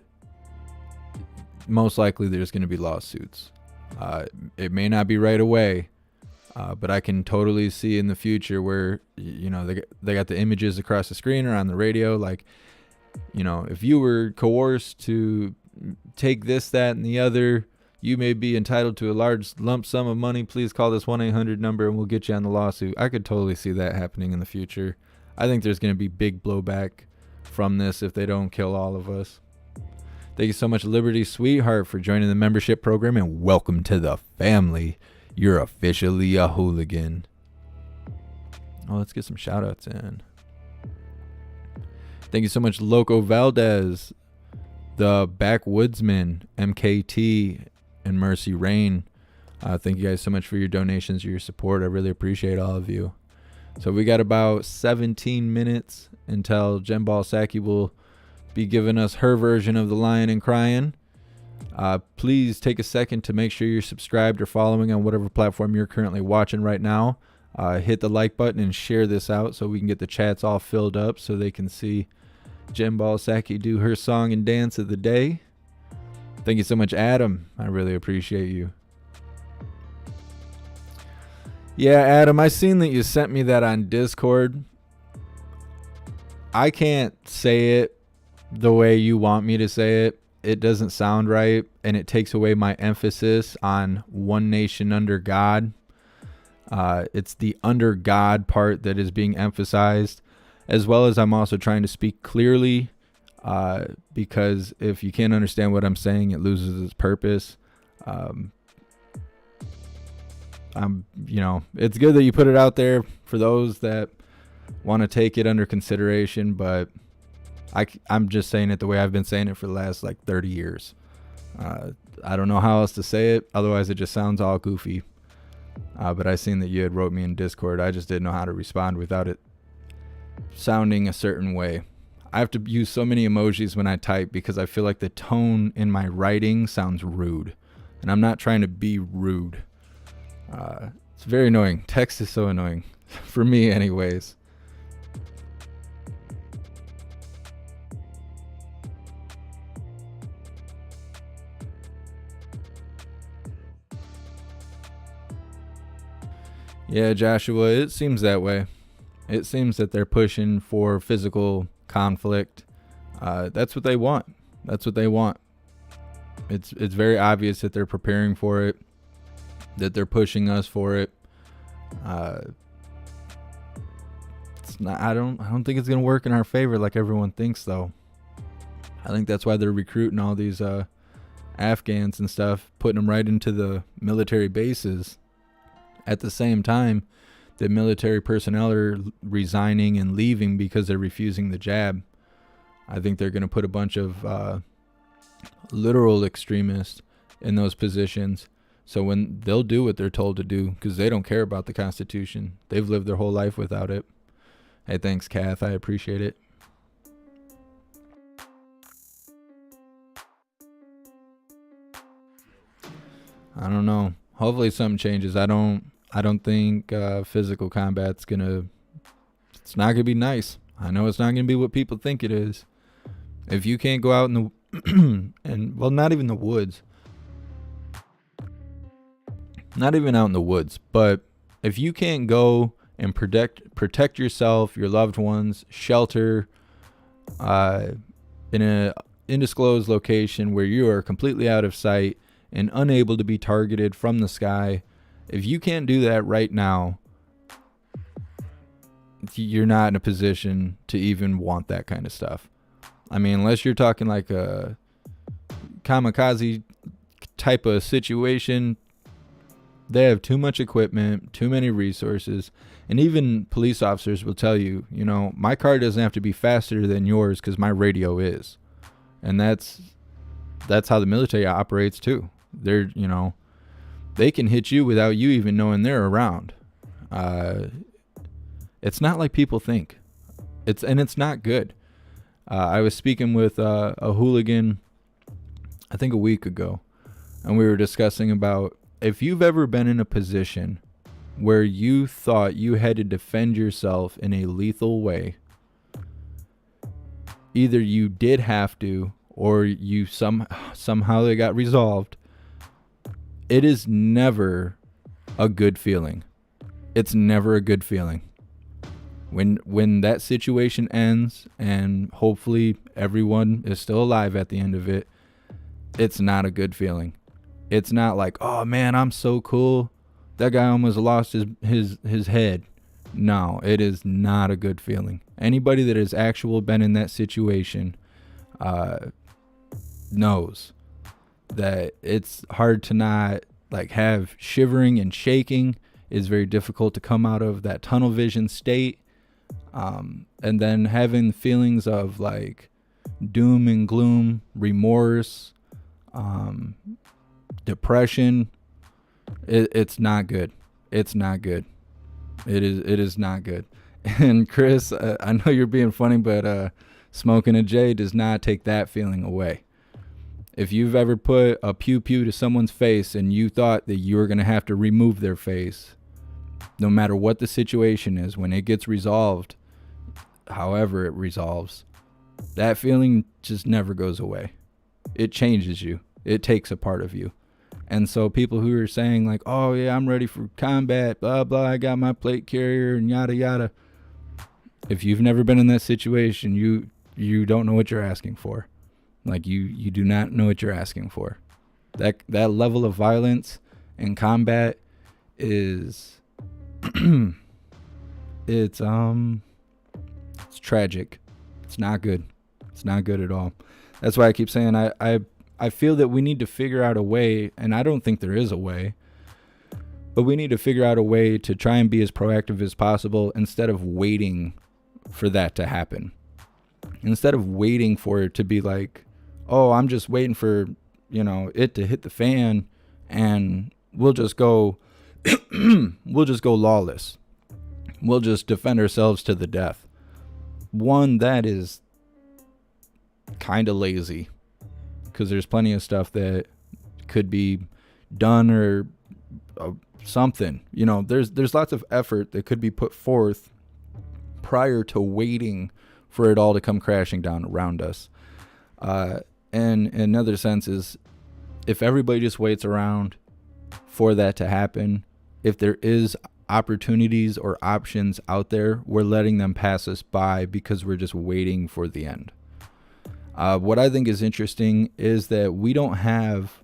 most likely there's going to be lawsuits. It may not be right away, but I can totally see in the future where, they got the images across the screen or on the radio. Like, if you were coerced to take this, that, and the other, you may be entitled to a large lump sum of money. Please call this 1-800 number and we'll get you on the lawsuit. I could totally see that happening in the future. I think there's going to be big blowback from this if they don't kill all of us. Thank you so much, Liberty Sweetheart, for joining the membership program, and welcome to the family. You're officially a hooligan. Oh, let's get some shout outs in. Thank you so much, Loco Valdez, the Backwoodsman, MKT, and Mercy Rain. Thank you guys so much for your donations, your support. I really appreciate all of you. So we got about 17 minutes until General Psaki will be giving us her version of the Lion and Crying. Please take a second to make sure you're subscribed or following on whatever platform you're currently watching right now. Hit the like button and share this out so we can get the chats all filled up so they can see General Psaki do her song and dance of the day. Thank you so much, Adam. I really appreciate you. Yeah, Adam, I seen that you sent me that on Discord. I can't say it the way you want me to say it. It doesn't sound right, and it takes away my emphasis on one nation under God. It's the under God part that is being emphasized, as well as I'm also trying to speak clearly, because if you can't understand what I'm saying, it loses its purpose. It's good that you put it out there for those that want to take it under consideration, but I'm just saying it the way I've been saying it for the last 30 years. I don't know how else to say it. Otherwise, it just sounds all goofy. But I seen that you had wrote me in Discord. I just didn't know how to respond without it sounding a certain way. I have to use so many emojis when I type because I feel like the tone in my writing sounds rude. And I'm not trying to be rude. It's very annoying. Text is so annoying. For me anyways. Yeah, Joshua, it seems that way. It seems that they're pushing for physical conflict. That's what they want. That's what they want. It's very obvious that they're preparing for it, that they're pushing us for it. It's not. I don't think it's gonna work in our favor like everyone thinks, though. I think that's why they're recruiting all these Afghans and stuff, putting them right into the military bases. At the same time, the military personnel are resigning and leaving because they're refusing the jab. I think they're going to put a bunch of literal extremists in those positions. So when they'll do what they're told to do, because they don't care about the Constitution. They've lived their whole life without it. Hey, thanks, Kath. I appreciate it. I don't know. Hopefully something changes. I don't think physical combat's it's not gonna be nice. I know it's not gonna be what people think it is. If you can't go out in the and well, not even the woods. Not even out in the woods, but if you can't go and protect yourself, your loved ones, shelter in an undisclosed location where you are completely out of sight and unable to be targeted from the sky, if you can't do that right now, you're not in a position to even want that kind of stuff. I mean, unless you're talking like a kamikaze type of situation, they have too much equipment, too many resources, and even police officers will tell you, my car doesn't have to be faster than yours because my radio is. And that's how the military operates too. They're, they can hit you without you even knowing they're around. It's not like people think. It's not good. I was speaking with a hooligan, I think a week ago, and we were discussing about if you've ever been in a position where you thought you had to defend yourself in a lethal way, either you did have to or you somehow they got resolved. It is never a good feeling. It's never a good feeling. When that situation ends and hopefully everyone is still alive at the end of it, it's not a good feeling. It's not like, oh man, I'm so cool. That guy almost lost his head. No, it is not a good feeling. Anybody that has actually been in that situation knows that it's hard to not have shivering and shaking. Is very difficult to come out of that tunnel vision state. And then having feelings of doom and gloom, remorse, depression. It's not good. It's not good. It is not good. And Chris, I know you're being funny, but smoking a J does not take that feeling away. If you've ever put a pew-pew to someone's face and you thought that you were going to have to remove their face, no matter what the situation is, when it gets resolved, however it resolves, that feeling just never goes away. It changes you. It takes a part of you. And so people who are saying oh yeah, I'm ready for combat, blah, blah, I got my plate carrier and yada, yada. If you've never been in that situation, you don't know what you're asking for. You do not know what you're asking for. That level of violence and combat is it's tragic. It's not good. It's not good at all. That's why I keep saying I feel that we need to figure out a way, and I don't think there is a way, but we need to figure out a way to try and be as proactive as possible instead of waiting for that to happen. Instead of waiting for it to be oh, I'm just waiting for, it to hit the fan and we'll just go lawless. We'll just defend ourselves to the death. One, that is kind of lazy because there's plenty of stuff that could be done or something. There's lots of effort that could be put forth prior to waiting for it all to come crashing down around us. And another sense is if everybody just waits around for that to happen, if there is opportunities or options out there, we're letting them pass us by because we're just waiting for the end. What I think is interesting is that we don't have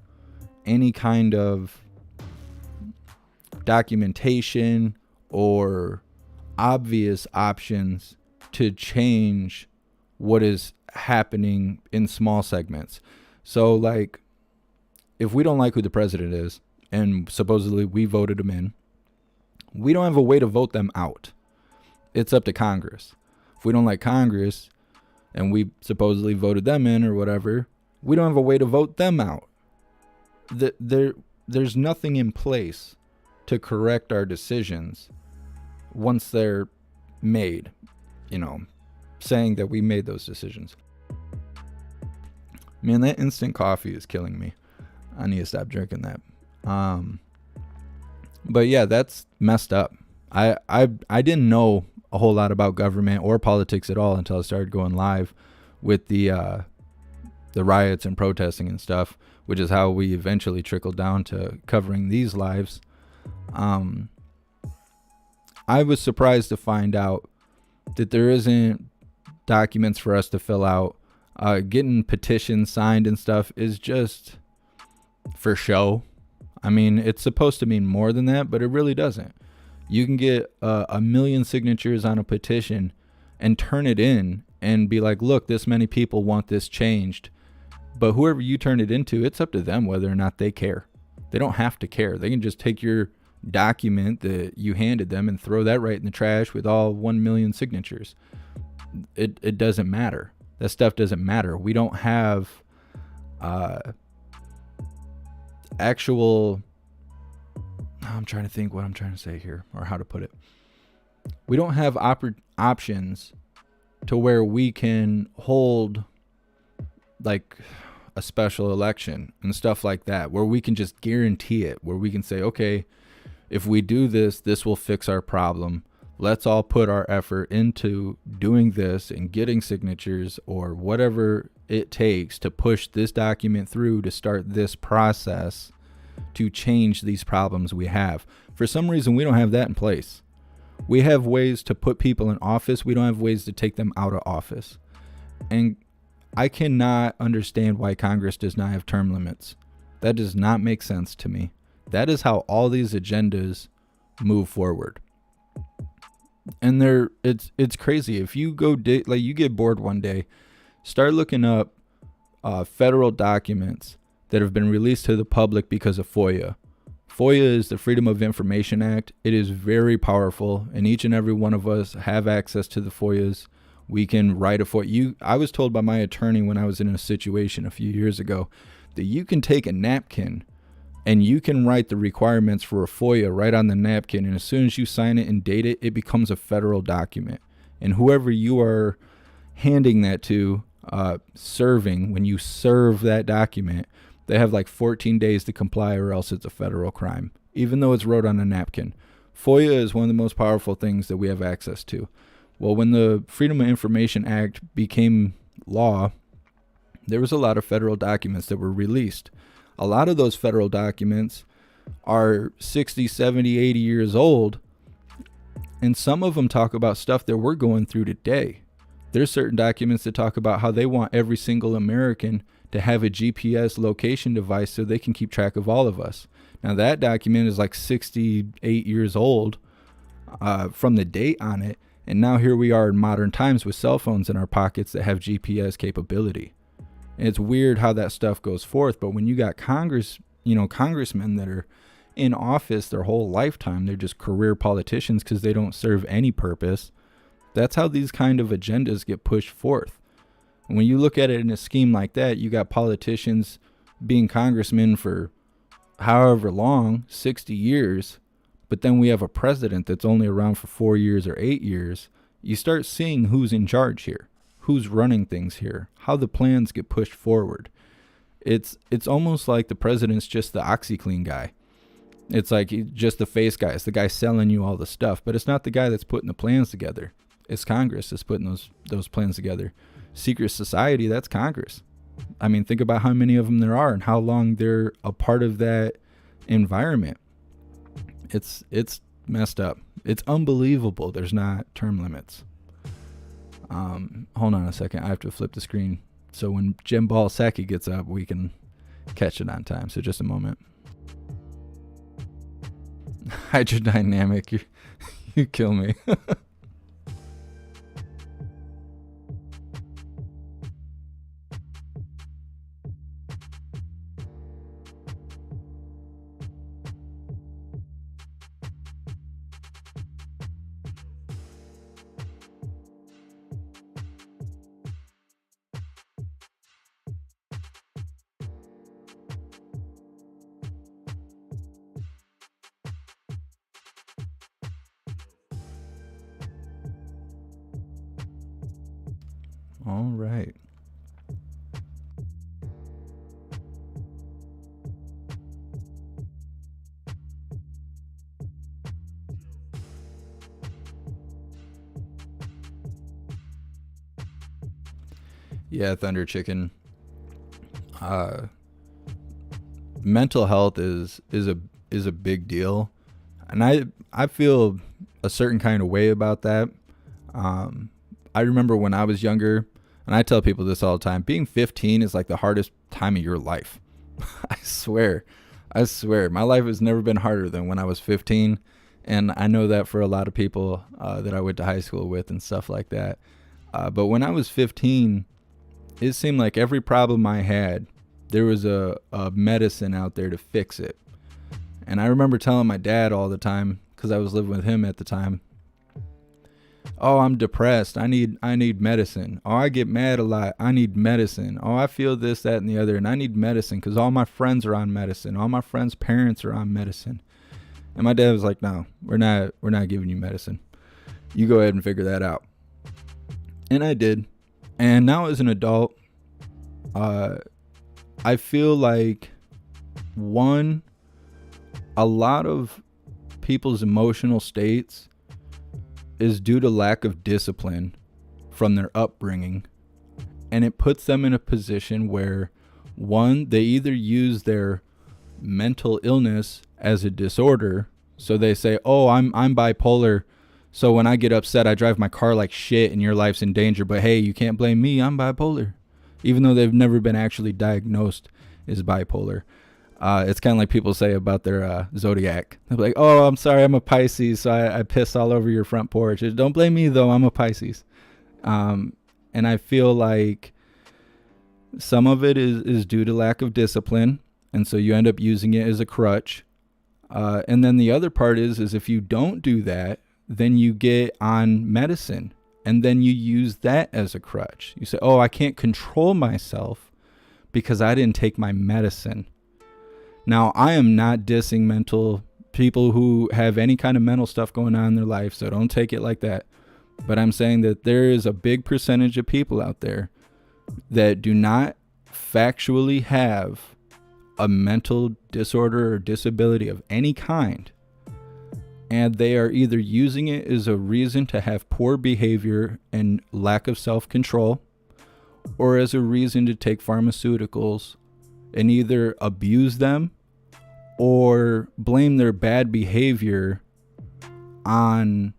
any kind of documentation or obvious options to change what is happening in small segments. So, like, if we don't like who the president is, and supposedly we voted him in, we don't have a way to vote them out. It's up to Congress. If we don't like Congress and we supposedly voted them in or whatever, we don't have a way to vote them out. There's nothing in place to correct our decisions once they're made, saying that we made those decisions. Man, that instant coffee is killing me. I need to stop drinking that. But yeah, that's messed up. I didn't know a whole lot about government or politics at all until I started going live with the riots and protesting and stuff, which is how we eventually trickled down to covering these lives. I was surprised to find out that there isn't documents for us to fill out. Getting petitions signed and stuff is just for show. I mean, it's supposed to mean more than that, but it really doesn't. You can get 1 million signatures on a petition and turn it in and be like, look, this many people want this changed. But whoever you turn it into, it's up to them whether or not they care. They don't have to care. They can just take your document that you handed them and throw that right in the trash with all 1 million signatures. It doesn't matter. That stuff doesn't matter. We don't have actual... I'm trying to think what I'm trying to say here, or how to put it. We don't have options to where we can hold like a special election and stuff like that, where we can just guarantee it, where we can say, okay, if we do this, this will fix our problem. Let's all put our effort into doing this and getting signatures or whatever it takes to push this document through to start this process to change these problems we have. For some reason, we don't have that in place. We have ways to put people in office. We don't have ways to take them out of office. And I cannot understand why Congress does not have term limits. That does not make sense to me. That is how all these agendas move forward. And it's crazy. If you go you get bored one day, start looking up federal documents that have been released to the public because of FOIA. FOIA is the Freedom of Information Act. It is very powerful, and each and every one of us have access to the FOIAs. We can write a FOIA. I was told by my attorney when I was in a situation a few years ago that you can take a napkin and you can write the requirements for a FOIA right on the napkin, and as soon as you sign it and date it, it becomes a federal document. And whoever you are handing that to, when you serve that document, they have like 14 days to comply or else it's a federal crime, even though it's wrote on a napkin. FOIA is one of the most powerful things that we have access to. Well, when the Freedom of Information Act became law, there was a lot of federal documents that were released. A lot of those federal documents are 60, 70, 80 years old, and some of them talk about stuff that we're going through today. There's certain documents that talk about how they want every single American to have a GPS location device so they can keep track of all of us. Now that document is like 68 years old from the date on it. And now here we are in modern times with cell phones in our pockets that have GPS capability. And it's weird how that stuff goes forth. But when you got congressmen that are in office their whole lifetime, they're just career politicians because they don't serve any purpose. That's how these kind of agendas get pushed forth. When you look at it in a scheme like that, you got politicians being congressmen for however long, 60 years, but then we have a president that's only around for 4 years or 8 years. You start seeing who's in charge here, who's running things here, how the plans get pushed forward. It's almost like the president's just the OxyClean guy. It's like just the face guy. It's the guy selling you all the stuff, but it's not the guy that's putting the plans together. It's Congress that's putting those plans together. Secret society, that's Congress. I mean, think about how many of them there are and how long they're a part of that environment. It's messed up. It's unbelievable there's not term limits. Hold on a second. I have to flip the screen So when Jim Ball Psaki gets up, we can catch it on time. So just a moment. Hydrodynamic, you kill me. All right. Yeah, Thunder Chicken. Mental health is a big deal, and I feel a certain kind of way about that. I remember when I was younger, and I tell people this all the time, being 15 is like the hardest time of your life. I swear, my life has never been harder than when I was 15, and I know that for a lot of people that I went to high school with and stuff like that. But when I was 15, it seemed like every problem I had, there was a medicine out there to fix it. And I remember telling my dad all the time, because I was living with him at the time, oh, I'm depressed, I need medicine. Oh, I get mad a lot, I need medicine. Oh, I feel this, that, and the other, and I need medicine because all my friends are on medicine. All my friends' parents are on medicine. And my dad was like, no, we're not giving you medicine. You go ahead and figure that out. And I did. And now as an adult, I feel like, one, a lot of people's emotional states is due to lack of discipline from their upbringing. And it puts them in a position where, one, they either use their mental illness as a disorder. So they say, oh, I'm bipolar, so when I get upset, I drive my car like shit and your life's in danger. But hey, you can't blame me, I'm bipolar. Even though they've never been actually diagnosed as bipolar. It's kind of like people say about their zodiac. They're like, oh, I'm sorry, I'm a Pisces, so I piss all over your front porch. Don't blame me, though, I'm a Pisces. And I feel like some of it is due to lack of discipline, and so you end up using it as a crutch. And then the other part is if you don't do that, then you get on medicine, and then you use that as a crutch. You say, oh, I can't control myself because I didn't take my medicine. Now, I am not dissing people who have any kind of mental stuff going on in their life, so don't take it like that. But I'm saying that there is a big percentage of people out there that do not factually have a mental disorder or disability of any kind, and they are either using it as a reason to have poor behavior and lack of self-control, or as a reason to take pharmaceuticals and either abuse them or blame their bad behavior on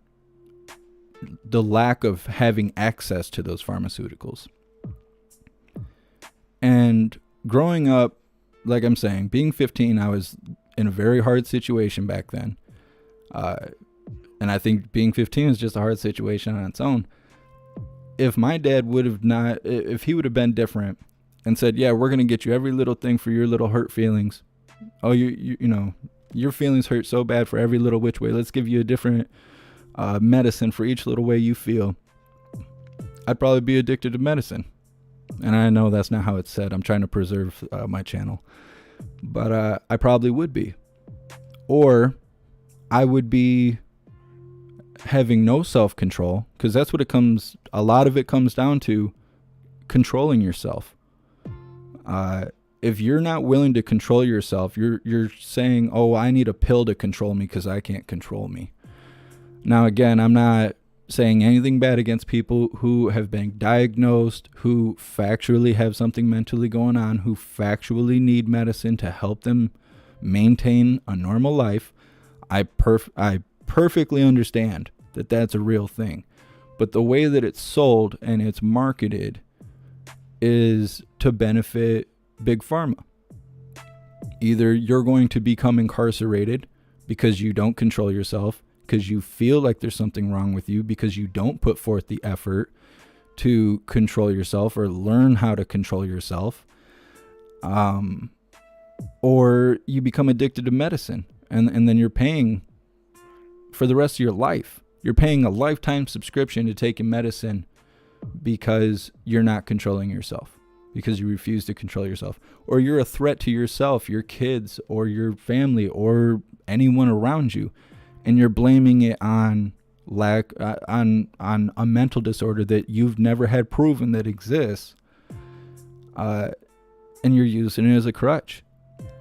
the lack of having access to those pharmaceuticals. And growing up, like I'm saying, being 15, I was in a very hard situation back then. And I think being 15 is just a hard situation on its own. If my dad if he would have been different and said, yeah, we're going to get you every little thing for your little hurt feelings. Oh, you know, your feelings hurt so bad for every little which way. Let's give you a different medicine for each little way you feel. I'd probably be addicted to medicine. And I know that's not how it's said. I'm trying to preserve my channel. But I probably would be. Or I would be having no self-control, because that's what a lot of it comes down to, controlling yourself. If you're not willing to control yourself, you're saying, oh, I need a pill to control me because I can't control me. Now, again, I'm not saying anything bad against people who have been diagnosed, who factually have something mentally going on, who factually need medicine to help them maintain a normal life. I perfectly understand that that's a real thing. But the way that it's sold and it's marketed, is to benefit big pharma. Either you're going to become incarcerated because you don't control yourself, because you feel like there's something wrong with you, because you don't put forth the effort to control yourself or learn how to control yourself, or you become addicted to medicine, and then you're paying for the rest of your life. You're paying a lifetime subscription to taking medicine because you're not controlling yourself, because you refuse to control yourself, or you're a threat to yourself, your kids, or your family, or anyone around you, and you're blaming it on on a mental disorder that you've never had proven that exists, and you're using it as a crutch.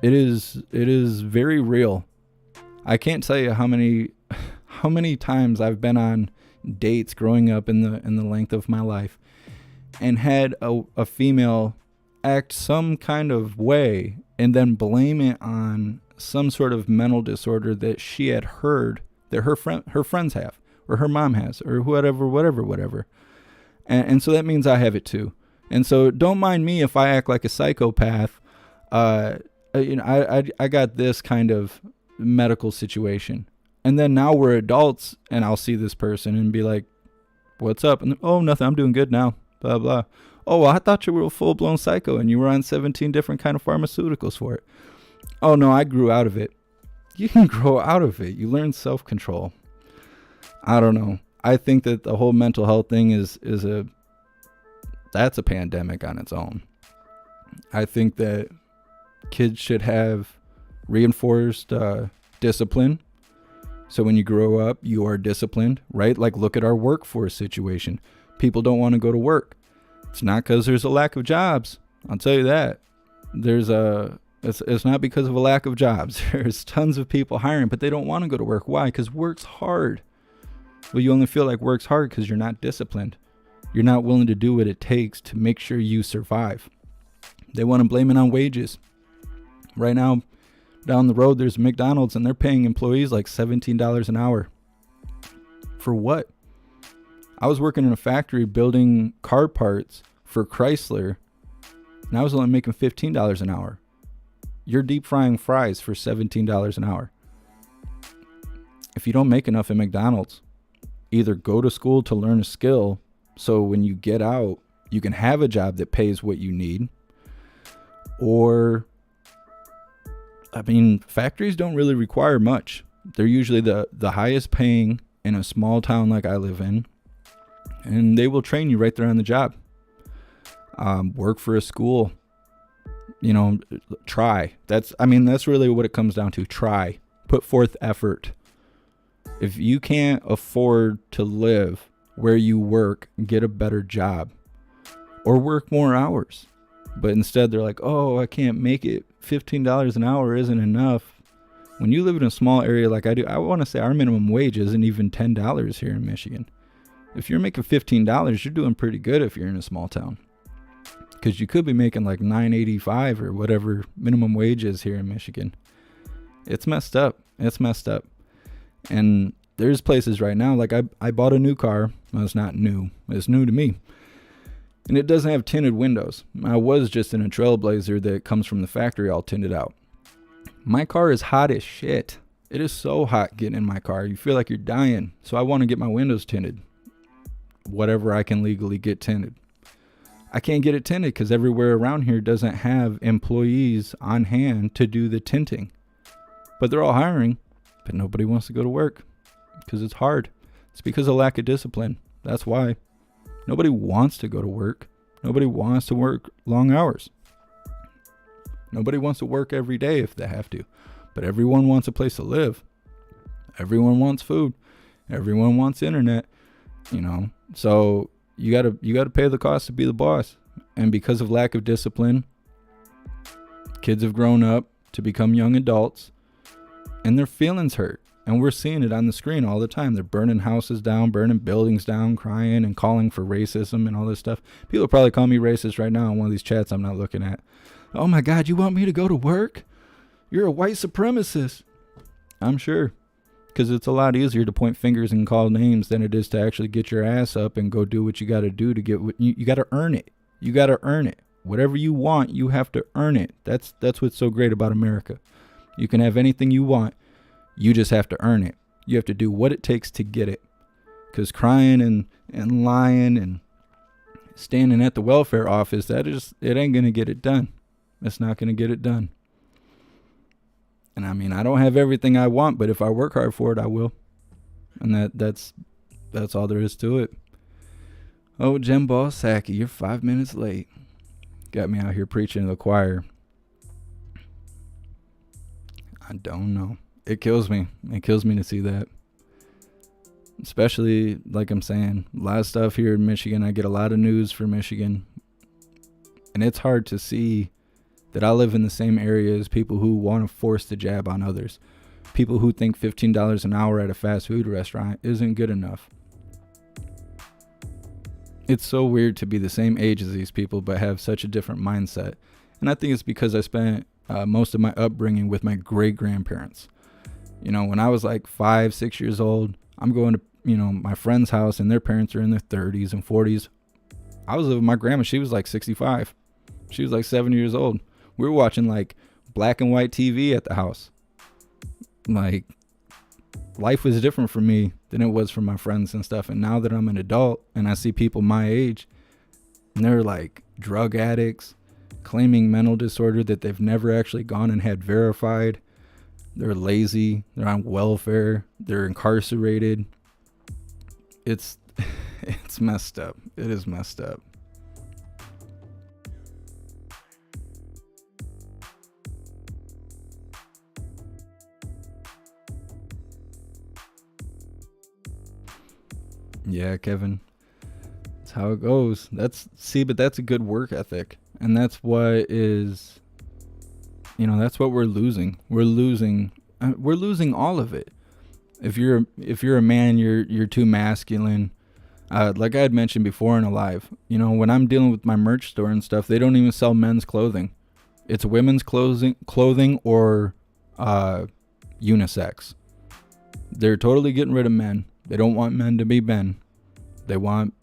It is very real. I can't tell you how many times I've been on dates growing up in the length of my life and had a female act some kind of way and then blame it on some sort of mental disorder that she had heard that her friends have, or her mom has, or whatever. And so that means I have it too. And so don't mind me if I act like a psychopath. I got this kind of medical situation. And then now we're adults, and I'll see this person and be like, what's up? And oh, nothing, I'm doing good now, blah, blah. Oh, well, I thought you were a full-blown psycho and you were on 17 different kind of pharmaceuticals for it. Oh, no, I grew out of it. You can grow out of it. You learn self-control. I don't know. I think that the whole mental health thing that's a pandemic on its own. I think that kids should have reinforced discipline. So when you grow up, you are disciplined, right? Like, look at our workforce situation. People don't want to go to work. It's not because there's a lack of jobs. I'll tell you that. It's not because of a lack of jobs. There's tons of people hiring, but they don't want to go to work. Why? Because work's hard. Well, you only feel like work's hard because you're not disciplined. You're not willing to do what it takes to make sure you survive. They want to blame it on wages. Right now, down the road, there's McDonald's, and they're paying employees like $17 an hour. For what? I was working in a factory building car parts for Chrysler, and I was only making $15 an hour. You're deep frying fries for $17 an hour. If you don't make enough at McDonald's, either go to school to learn a skill so when you get out, you can have a job that pays what you need, or factories don't really require much. They're usually the highest paying in a small town like I live in, and they will train you right there on the job. Work for a school, try. That's really what it comes down to. Try, put forth effort. If you can't afford to live where you work, get a better job or work more hours. But instead they're like, oh, I can't make it. $15 an hour isn't enough. When you live in a small area like I do, I want to say our minimum wage isn't even $10 here in Michigan. If you're making $15, you're doing pretty good if you're in a small town. Because you could be making like $9.85 or whatever minimum wage is here in Michigan. It's messed up. And there's places right now, like I bought a new car. Well, it's not new. It's new to me. And it doesn't have tinted windows. I was just in a Trailblazer that comes from the factory all tinted out. My car is hot as shit. It is so hot getting in my car. You feel like you're dying. So I want to get my windows tinted. Whatever I can legally get tinted. I can't get it tinted because everywhere around here doesn't have employees on hand to do the tinting. But they're all hiring. But nobody wants to go to work because it's hard. It's because of lack of discipline. That's why. Nobody wants to go to work. Nobody wants to work long hours. Nobody wants to work every day if they have to. But everyone wants a place to live. Everyone wants food. Everyone wants internet. So you gotta pay the cost to be the boss. And because of lack of discipline, kids have grown up to become young adults and their feelings hurt. And we're seeing it on the screen all the time. They're burning houses down, burning buildings down, crying and calling for racism and all this stuff. People probably call me racist right now in one of these chats I'm not looking at. Oh my God, you want me to go to work? You're a white supremacist. I'm sure. Because it's a lot easier to point fingers and call names than it is to actually get your ass up and go do what you got to do to get what you got to earn it. You got to earn it. Whatever you want, you have to earn it. That's what's so great about America. You can have anything you want. You just have to earn it. You have to do what it takes to get it. Because crying and lying and standing at the welfare office, it ain't going to get it done. It's not going to get it done. And I mean, I don't have everything I want, but if I work hard for it, I will. And that's all there is to it. Oh, General Psaki, you're 5 minutes late. Got me out here preaching to the choir. I don't know. It kills me. It kills me to see that. Especially, like I'm saying, a lot of stuff here in Michigan. I get a lot of news from Michigan. And it's hard to see that I live in the same area as people who want to force the jab on others. People who think $15 an hour at a fast food restaurant isn't good enough. It's so weird to be the same age as these people but have such a different mindset. And I think it's because I spent most of my upbringing with my great-grandparents. You know, when I was like 5, 6 years old, I'm going to, my friend's house and their parents are in their 30s and 40s. I was living with my grandma. She was like 65. She was like 70 years old. We were watching like black and white TV at the house. Like, life was different for me than it was for my friends and stuff. And now that I'm an adult and I see people my age and they're like drug addicts claiming mental disorder that they've never actually gone and had verified. They're lazy. They're on welfare. They're incarcerated. It's messed up. It is messed up. Yeah, Kevin. That's how it goes. But that's a good work ethic. And that's what is, that's what we're losing. We're losing all of it. If you're a man, you're too masculine. Like I had mentioned before in a live, when I'm dealing with my merch store and stuff, they don't even sell men's clothing. It's women's clothing or unisex. They're totally getting rid of men. They don't want men to be men. They want,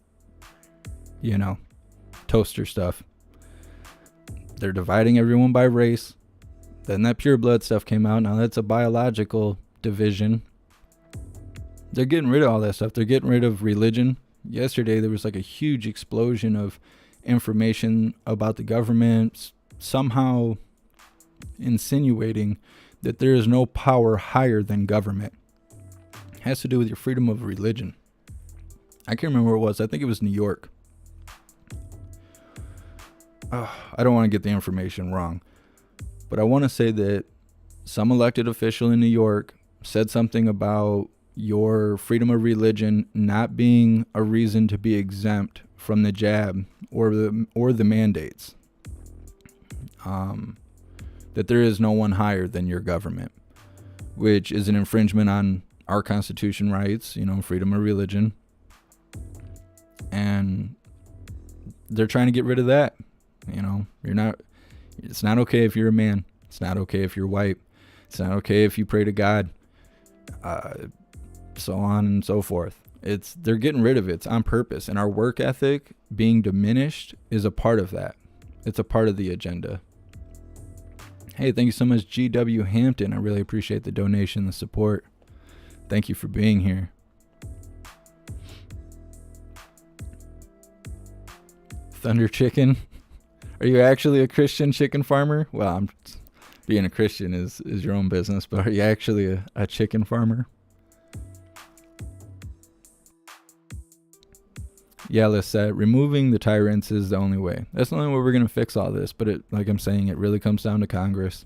toaster stuff. They're dividing everyone by race. Then that pure blood stuff came out. Now that's a biological division. They're getting rid of all that stuff. They're getting rid of religion. Yesterday, there was like a huge explosion of information about the government somehow insinuating that there is no power higher than government. It has to do with your freedom of religion. I can't remember where it was. I think it was New York. I don't want to get the information wrong, but I want to say that some elected official in New York said something about your freedom of religion not being a reason to be exempt from the jab or the mandates. That there is no one higher than your government, which is an infringement on our Constitution rights, freedom of religion. And they're trying to get rid of that. It's not okay if you're a man. It's not okay if you're white. It's not okay if you pray to God. So on and so forth. They're getting rid of it. It's on purpose. And our work ethic being diminished is a part of that. It's a part of the agenda. Hey, thank you so much, GW Hampton. I really appreciate the donation, the support. Thank you for being here. Thunder Chicken. Are you actually a Christian chicken farmer? Well, being a Christian is your own business, but are you actually a chicken farmer? Yeah, Lisette, removing the tyrants is the only way. That's the only way we're going to fix all this. But like I'm saying, it really comes down to Congress.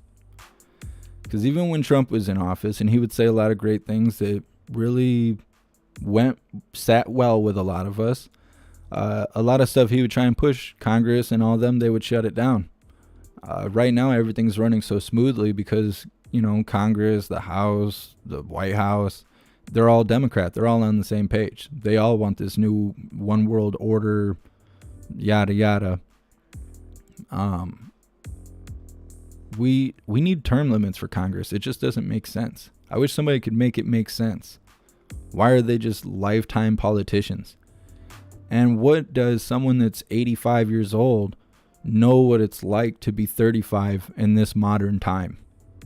Because even when Trump was in office, and he would say a lot of great things that really sat well with a lot of us, a lot of stuff he would try and push Congress and all of them, they would shut it down. Right now, everything's running so smoothly because, Congress, the House, the White House, they're all Democrat. They're all on the same page. They all want this new one world order, yada, yada. We need term limits for Congress. It just doesn't make sense. I wish somebody could make it make sense. Why are they just lifetime politicians? And what does someone that's 85 years old know what it's like to be 35 in this modern time?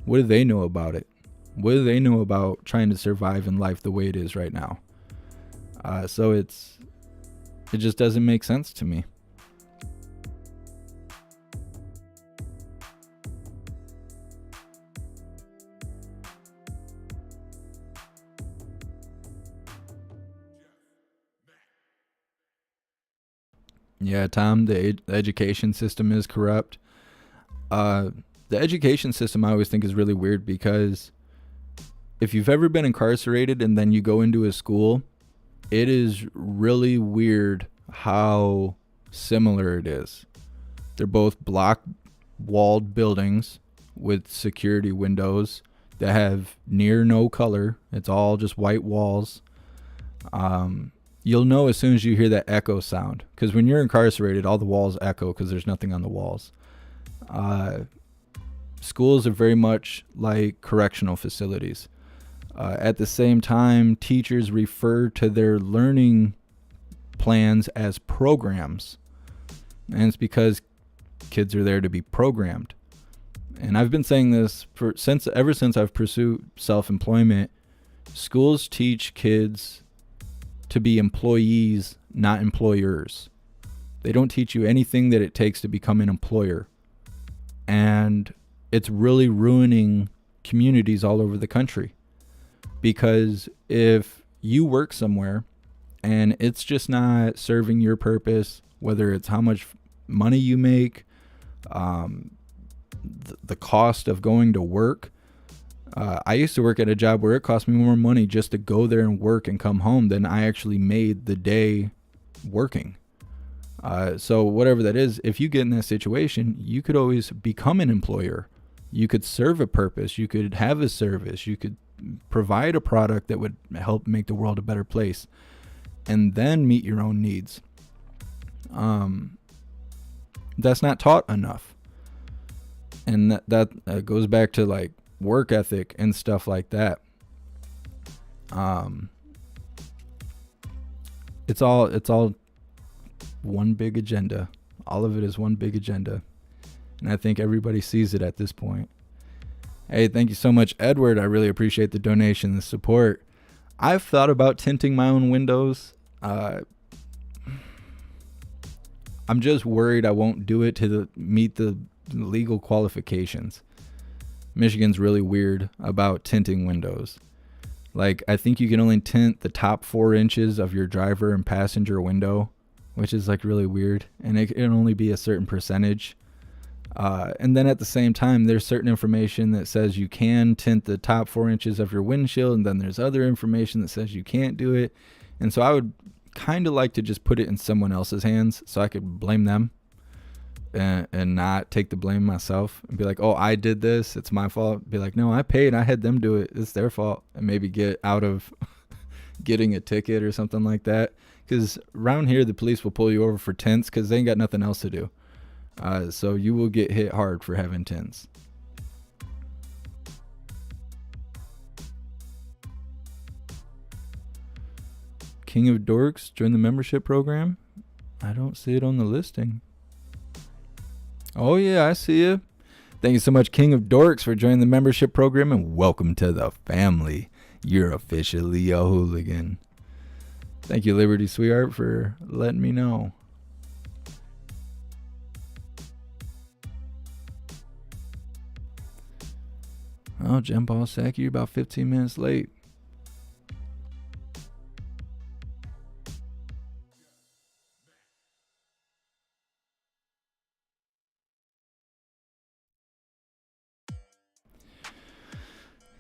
What do they know about it? What do they know about trying to survive in life the way it is right now? So it just doesn't make sense to me. Yeah, Tom, the education system is corrupt. The education system I always think is really weird, because if you've ever been incarcerated and then you go into a school, it is really weird how similar it is. They're both block-walled buildings with security windows that have near no color. It's all just white walls. You'll know as soon as you hear that echo sound, because when you're incarcerated, all the walls echo because there's nothing on the walls. Schools are very much like correctional facilities. At the same time, teachers refer to their learning plans as programs. And it's because kids are there to be programmed. And I've been saying this ever since I've pursued self-employment. Schools teach kids to be employees, not employers. They don't teach you anything that it takes to become an employer. And it's really ruining communities all over the country. Because if you work somewhere and it's just not serving your purpose, whether it's how much money you make, the cost of going to work. I used to work at a job where it cost me more money just to go there and work and come home than I actually made the day working. So whatever that is, if you get in that situation, you could always become an employer. You could serve a purpose. You could have a service. You could provide a product that would help make the world a better place, and then meet your own needs. That's not taught enough. And that goes back to like work ethic and stuff like that. It's all one big agenda. All of it is one big agenda. And I think everybody sees it at this point. Hey, thank you so much, Edward. I really appreciate the donation and the support. I've thought about tinting my own windows. I'm just worried I won't do it to meet the legal qualifications. Michigan's really weird about tinting windows. Like, I think you can only tint the top 4 inches of your driver and passenger window, which is like really weird. And it can only be a certain percentage. And then at the same time, there's certain information that says you can tint the top 4 inches of your windshield, and then there's other information that says you can't do it. And so I would kind of like to just put it in someone else's hands so I could blame them and not take the blame myself and be like, oh, I did this, it's my fault. Be like, no, I paid, I had them do it, it's their fault. And maybe get out of getting a ticket or something like that. Because around here, the police will pull you over for tints because they ain't got nothing else to do. So you will get hit hard for having tints. King of Dorks, join the membership program. I don't see it on the listing. Oh yeah, I see you. Thank you so much, King of Dorks, for joining the membership program, and welcome to the family. You're officially a hooligan. Thank you, Liberty Sweetheart, for letting me know. Oh, General Psaki, you're about 15 minutes late.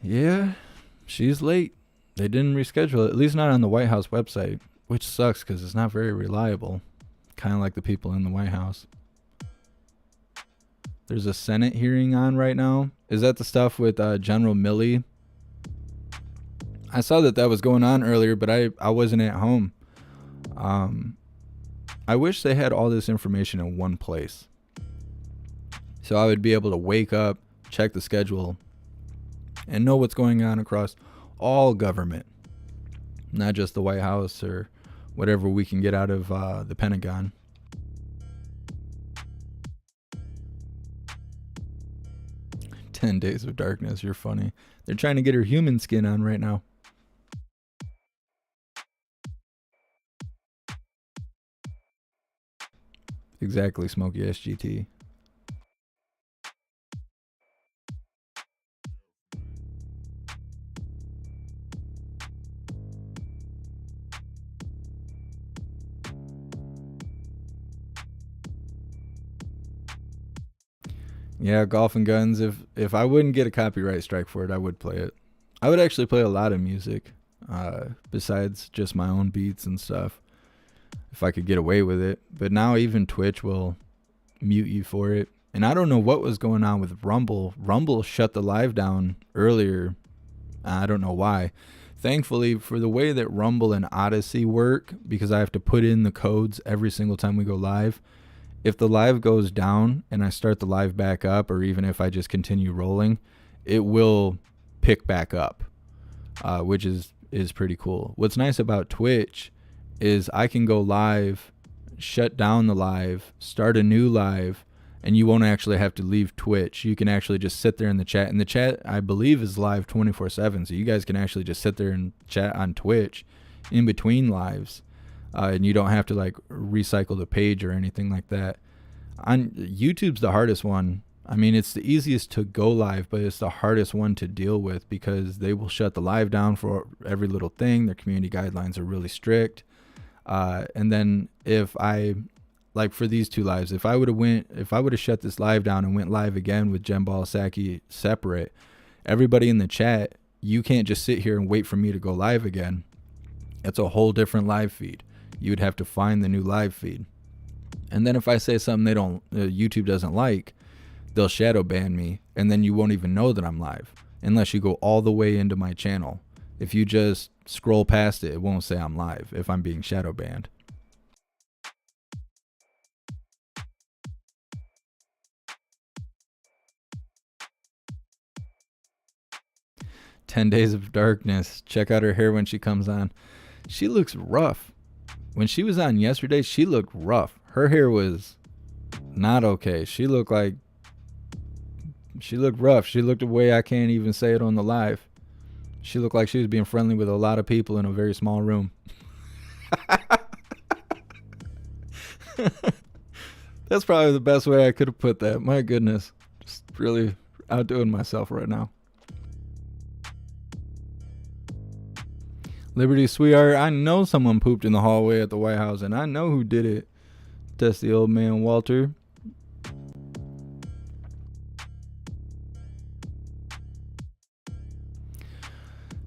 Yeah, she's late. They didn't reschedule it, at least not on the White House website, which sucks because it's not very reliable. Kind of like the people in the White House. There's a Senate hearing on right now. Is that the stuff with General Milley? I saw that was going on earlier, but I wasn't at home. I wish they had all this information in one place, so I would be able to wake up, check the schedule, and know what's going on across all government, not just the White House or whatever we can get out of the Pentagon. "10 Days of Darkness," you're funny. They're trying to get her human skin on right now. Exactly, Smokey SGT. Yeah, Golf and Guns. If I wouldn't get a copyright strike for it, I would play it. I would actually play a lot of music, besides just my own beats and stuff, if I could get away with it. But now even Twitch will mute you for it. And I don't know what was going on with Rumble. Rumble shut the live down earlier. I don't know why. Thankfully, for the way that Rumble and Odyssey work, because I have to put in the codes every single time we go live, if the live goes down and I start the live back up, or even if I just continue rolling, it will pick back up, which is pretty cool. What's nice about Twitch is I can go live, shut down the live, start a new live, and you won't actually have to leave Twitch. You can actually just sit there in the chat. And the chat, I believe, is live 24/7, so you guys can actually just sit there and chat on Twitch in between lives. And you don't have to like recycle the page or anything like that. On YouTube's the hardest one. I mean, it's the easiest to go live, but it's the hardest one to deal with because they will shut the live down for every little thing. Their community guidelines are really strict. And then if I, like for these two lives, if I would have shut this live down and went live again with Jembal Psaki separate, everybody in the chat, you can't just sit here and wait for me to go live again. It's a whole different live feed. You would have to find the new live feed. And then if I say something YouTube doesn't like, they'll shadow ban me, and then you won't even know that I'm live unless you go all the way into my channel. If you just scroll past it, it won't say I'm live if I'm being shadow banned. "10 Days of Darkness." Check out her hair when she comes on. She looks rough. When she was on yesterday, she looked rough. Her hair was not okay. She looked rough. She looked a way I can't even say it on the live. She looked like she was being friendly with a lot of people in a very small room. That's probably the best way I could have put that. My goodness. Just really outdoing myself right now. Liberty Sweetheart, I know someone pooped in the hallway at the White House, and I know who did it. That's the old man, Walter.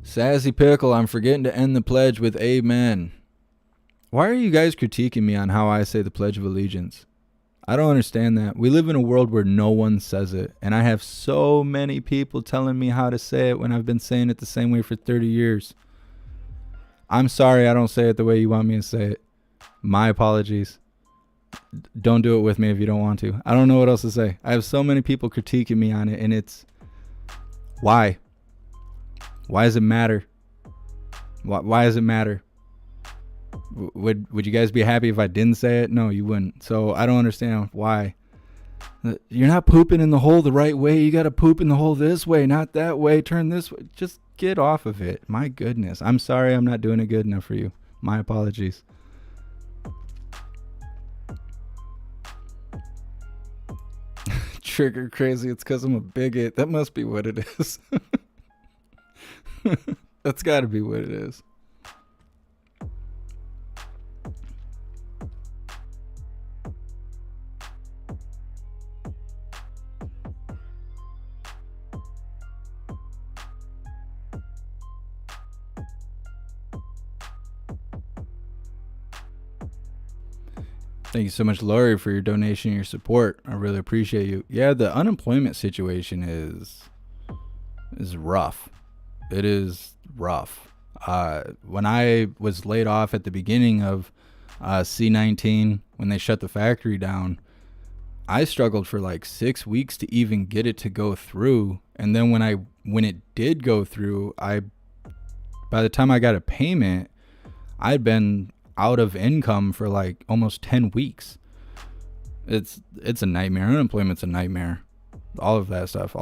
Sassy Pickle, I'm forgetting to end the pledge with amen. Why are you guys critiquing me on how I say the Pledge of Allegiance? I don't understand that. We live in a world where no one says it, and I have so many people telling me how to say it when I've been saying it the same way for 30 years. I'm sorry I don't say it the way you want me to say it. My apologies. Don't do it with me if you don't want to. I don't know what else to say. I have so many people critiquing me on it, and it's... Why? Why does it matter? Why does it matter? Would you guys be happy if I didn't say it? No, you wouldn't. So I don't understand why. You're not pooping in the hole the right way. You got to poop in the hole this way, not that way. Turn this way. Just get off of it. My goodness. I'm sorry I'm not doing it good enough for you. My apologies. Trigger crazy. It's because I'm a bigot. That must be what it is. That's got to be what it is. Thank you so much, Lori, for your donation and your support. I really appreciate you. Yeah, the unemployment situation is rough. It is rough. When I was laid off at the beginning of C-19, when they shut the factory down, I struggled for like 6 weeks to even get it to go through. And then when it did go through, by the time I got a payment, I'd been out of income for like almost 10 weeks. It's a nightmare. Unemployment's a nightmare. All of that stuff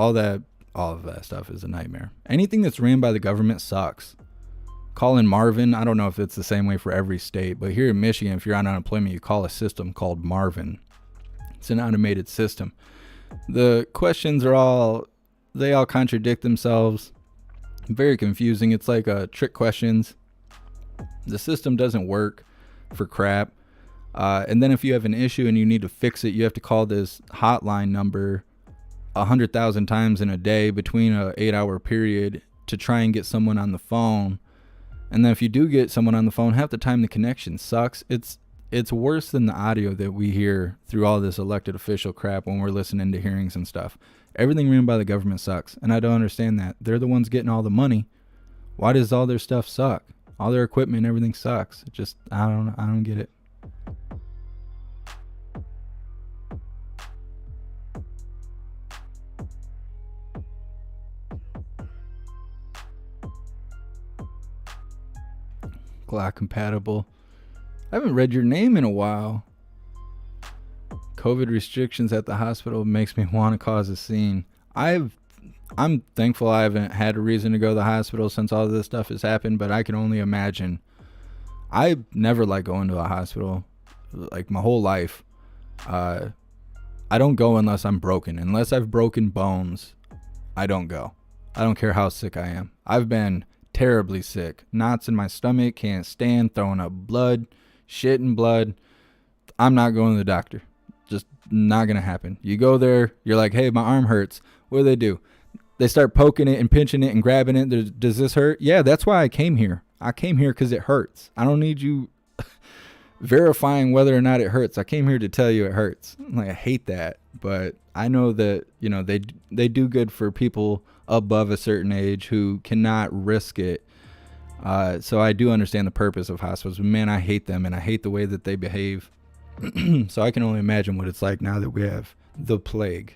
is a nightmare. Anything that's ran by the government sucks. Call in Marvin. I don't know if it's the same way for every state, but here in Michigan, if you're on unemployment, you call a system called Marvin. It's an automated system. The questions they all contradict themselves. Very confusing. It's like trick questions. The system doesn't work for crap. And then if you have an issue and you need to fix it, you have to call this hotline number 100,000 times in a day between a 8-hour period to try and get someone on the phone. And then if you do get someone on the phone, half the time the connection sucks. It's worse than the audio that we hear through all this elected official crap when we're listening to hearings and stuff. Everything ran by the government sucks, and I don't understand that. They're the ones getting all the money. Why does all their stuff suck? All their equipment, everything sucks. I don't get it. Glock compatible. I haven't read your name in a while. COVID restrictions at the hospital makes me want to cause a scene. I'm thankful I haven't had a reason to go to the hospital since all of this stuff has happened, but I can only imagine. I never like going to a hospital, like my whole life. I don't go unless I'm broken. Unless I've broken bones, I don't go. I don't care how sick I am. I've been terribly sick. Knots in my stomach, can't stand, throwing up blood, shit and blood. I'm not going to the doctor. Just not going to happen. You go there, you're like, hey, my arm hurts. What do? They start poking it and pinching it and grabbing it. Does this hurt? Yeah, that's why I came here. I came here because it hurts. I don't need you verifying whether or not it hurts. I came here to tell you it hurts. Like, I hate that. But I know that, they do good for people above a certain age who cannot risk it. So I do understand the purpose of hospitals. But man, I hate them, and I hate the way that they behave. So I can only imagine what it's like now that we have the plague.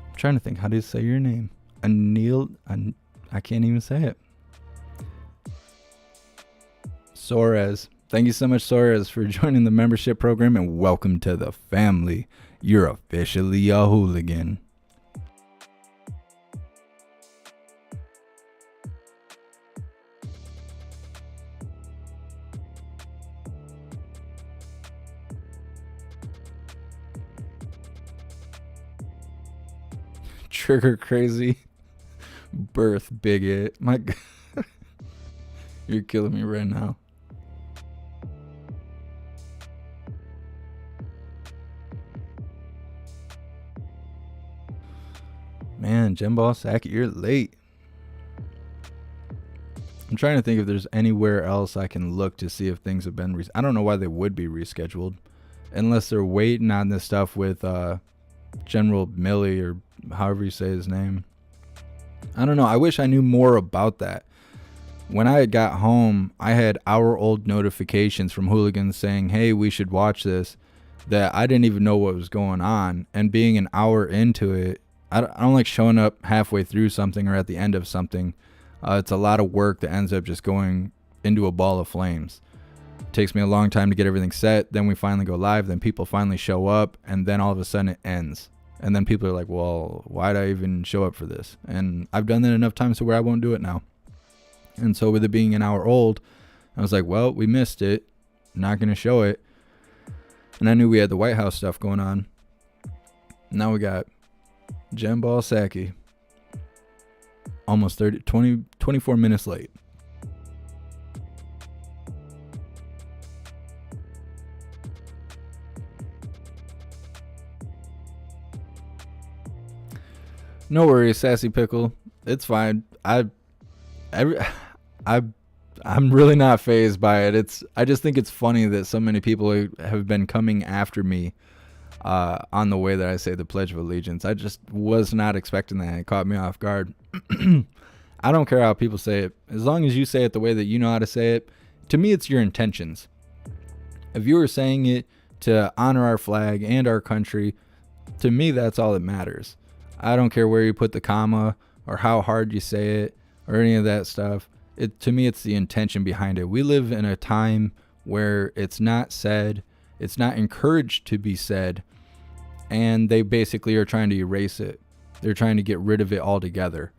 I'm trying to think, how do you say your name? Anil, I can't even say it. Soares. Thank you so much, Soares, for joining the membership program, and welcome to the family. You're officially a hooligan. Trigger crazy. Birth bigot. My God. You're killing me right now. Man, General Psaki, you're late. I'm trying to think if there's anywhere else I can look to see if things have been I don't know why they would be rescheduled unless they're waiting on this stuff with General Milley, or however you say his name. I don't know. I wish I knew more about that. When I got home, I had hour-old notifications from hooligans saying, hey, we should watch this, that I didn't even know what was going on. And being an hour into it, I don't like showing up halfway through something or at the end of something. It's a lot of work that ends up just going into a ball of flames. It takes me a long time to get everything set. Then we finally go live. Then people finally show up. And then all of a sudden it ends. And then people are like, well, why'd I even show up for this? And I've done that enough times to where I won't do it now. And so with it being an hour old, I was like, well, we missed it. Not going to show it. And I knew we had the White House stuff going on. Now we got General Psaki. Almost 24 minutes late. No worries, Sassy Pickle. It's fine. I'm really not fazed by it. I just think it's funny that so many people have been coming after me on the way that I say the Pledge of Allegiance. I just was not expecting that. It caught me off guard. I don't care how people say it. As long as you say it the way that you know how to say it, to me, it's your intentions. If you were saying it to honor our flag and our country, to me, that's all that matters. I don't care where you put the comma, or how hard you say it or any of that stuff. To me, it's the intention behind it. We live in a time where it's not said, it's not encouraged to be said, and they basically are trying to erase it. They're trying to get rid of it altogether.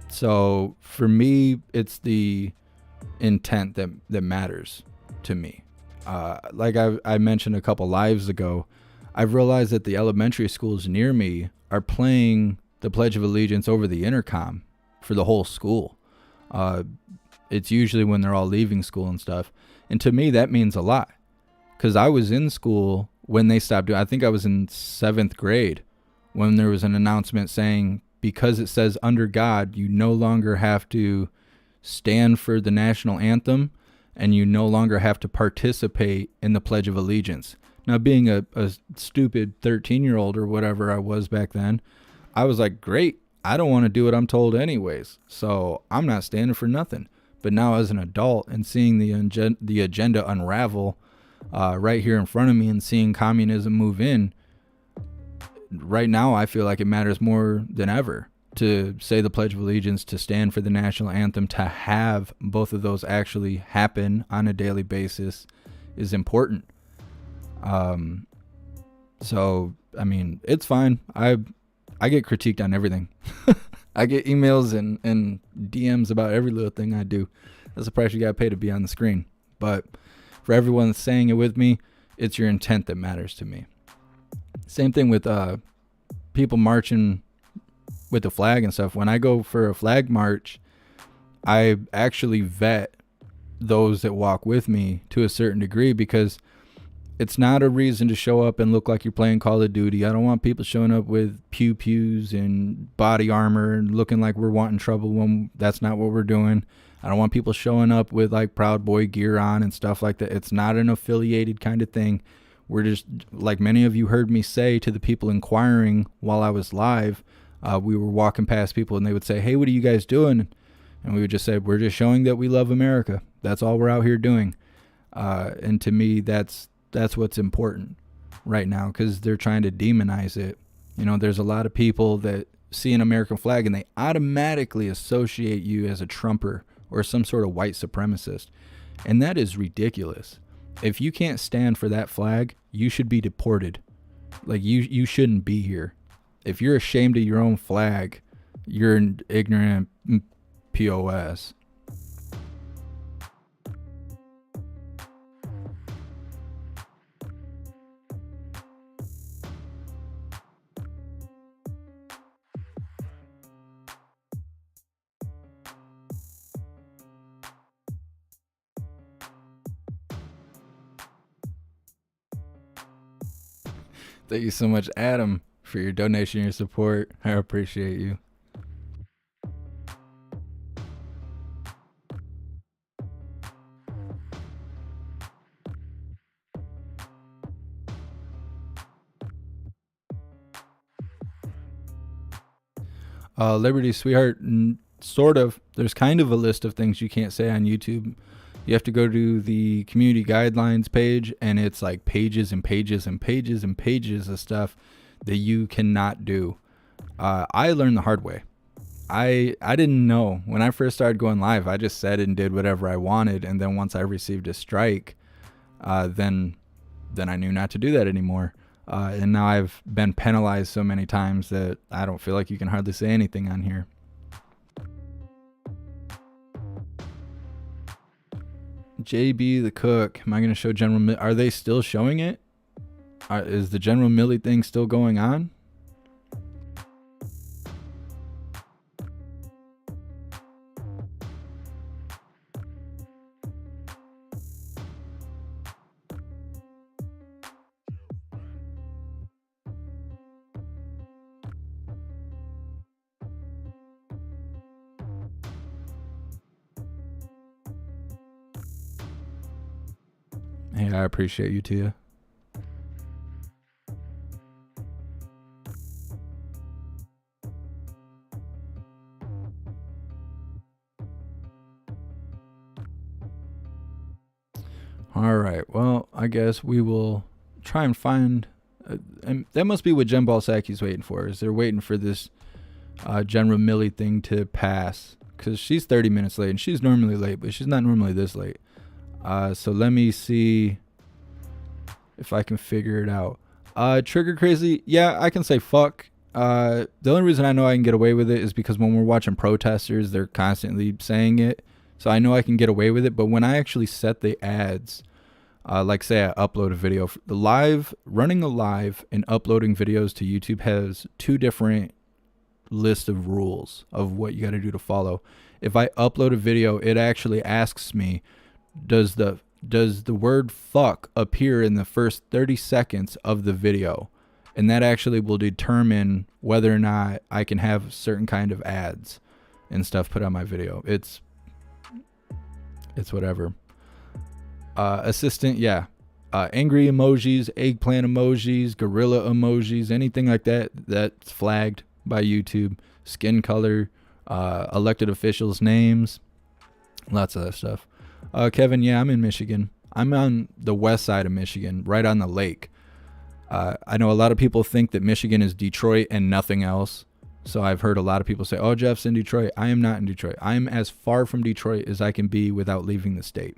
So for me, it's the intent that matters to me. Like I mentioned a couple lives ago, I've realized that the elementary schools near me are playing the Pledge of Allegiance over the intercom for the whole school. It's usually when they're all leaving school and stuff. And to me, that means a lot, because I was in school when they stopped doing. I think I was in 7th grade when there was an announcement saying, because it says under God, you no longer have to stand for the national anthem, and you no longer have to participate in the Pledge of Allegiance. Now, being a stupid 13-year-old or whatever I was back then, I was like, great, I don't want to do what I'm told anyways, so I'm not standing for nothing. But now as an adult and seeing the agenda unravel right here in front of me and seeing communism move in, right now I feel like it matters more than ever to say the Pledge of Allegiance, to stand for the national anthem, to have both of those actually happen on a daily basis is important. So, I mean, it's fine. I get critiqued on everything. I get emails and DMs about every little thing I do. That's the price you got to pay to be on the screen. But for everyone that's saying it with me, it's your intent that matters to me. Same thing with people marching with the flag and stuff. When I go for a flag march, I actually vet those that walk with me to a certain degree, because it's not a reason to show up and look like you're playing Call of Duty. I don't want people showing up with pew-pews and body armor and looking like we're wanting trouble when that's not what we're doing. I don't want people showing up with like Proud Boy gear on and stuff like that. It's not an affiliated kind of thing. We're just, like many of you heard me say to the people inquiring while I was live, we were walking past people and they would say, hey, what are you guys doing? And we would just say, we're just showing that we love America. That's all we're out here doing. And to me, that's what's important right now, because they're trying to demonize it. You know, there's a lot of people that see an American flag and they automatically associate you as a Trumper or some sort of white supremacist. And that is ridiculous. If you can't stand for that flag, you should be deported. Like, you shouldn't be here. If you're ashamed of your own flag, you're an ignorant POS. Thank you so much, Adam, for your donation and your support. I appreciate you. Liberty Sweetheart, sort of. There's kind of a list of things you can't say on YouTube. You have to go to the community guidelines page, and it's like pages and pages and pages and pages of stuff that you cannot do. I learned the hard way. I didn't know. When I first started going live, I just said and did whatever I wanted, and then once I received a strike, then I knew not to do that anymore. And now I've been penalized so many times that I don't feel like you can hardly say anything on here. JB the Cook, am I going to show General Milley? Are they still showing it? Is the General Milley thing still going on? Hey, I appreciate you, Tia. All right, well, I guess we will try and find And that must be what Jen Psaki's waiting for, is they're waiting for this General Milley thing to pass, because she's 30 minutes late, and she's normally late, but she's not normally this late. So let me see if I can figure it out. Trigger crazy, yeah, I can say fuck. The only reason I know I can get away with it is because when we're watching protesters, they're constantly saying it. So I know I can get away with it. But when I actually set the ads, like say I upload a video, running a live and uploading videos to YouTube has two different lists of rules of what you got to do to follow. If I upload a video, it actually asks me, does the word fuck appear in the first 30 seconds of the video? And that actually will determine whether or not I can have certain kind of ads and stuff put on my video. It's whatever. Assistant, yeah. Angry emojis, eggplant emojis, gorilla emojis, anything like that, that's flagged by YouTube. Skin color, elected officials' names, lots of that stuff. Kevin, yeah, I'm in Michigan. I'm on the west side of Michigan, right on the lake. I know a lot of people think that Michigan is Detroit and nothing else. So I've heard a lot of people say, oh, Jeff's in Detroit. I am not in Detroit. I am as far from Detroit as I can be without leaving the state.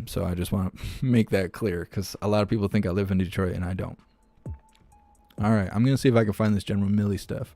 So I just want to make that clear, because a lot of people think I live in Detroit and I don't. All right, I'm going to see if I can find this General Milley stuff.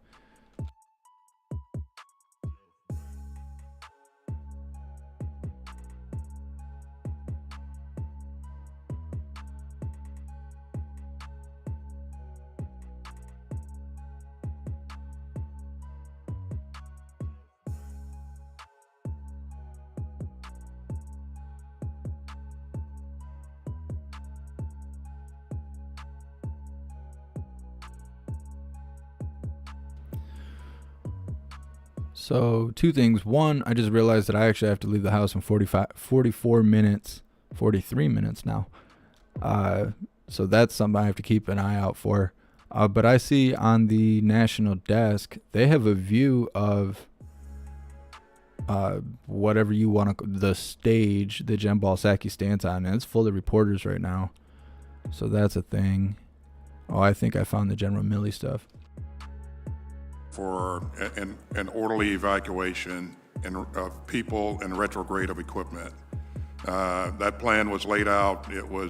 So two things. One, I just realized that I actually have to leave the house in 43 minutes now. So that's something I have to keep an eye out for. But I see on the national desk, they have a view of whatever you want to, the stage that Jen Psaki stands on. And it's full of reporters right now. So that's a thing. Oh, I think I found the General Milley stuff. For an orderly evacuation of people and retrograde of equipment. That plan was laid out. It was,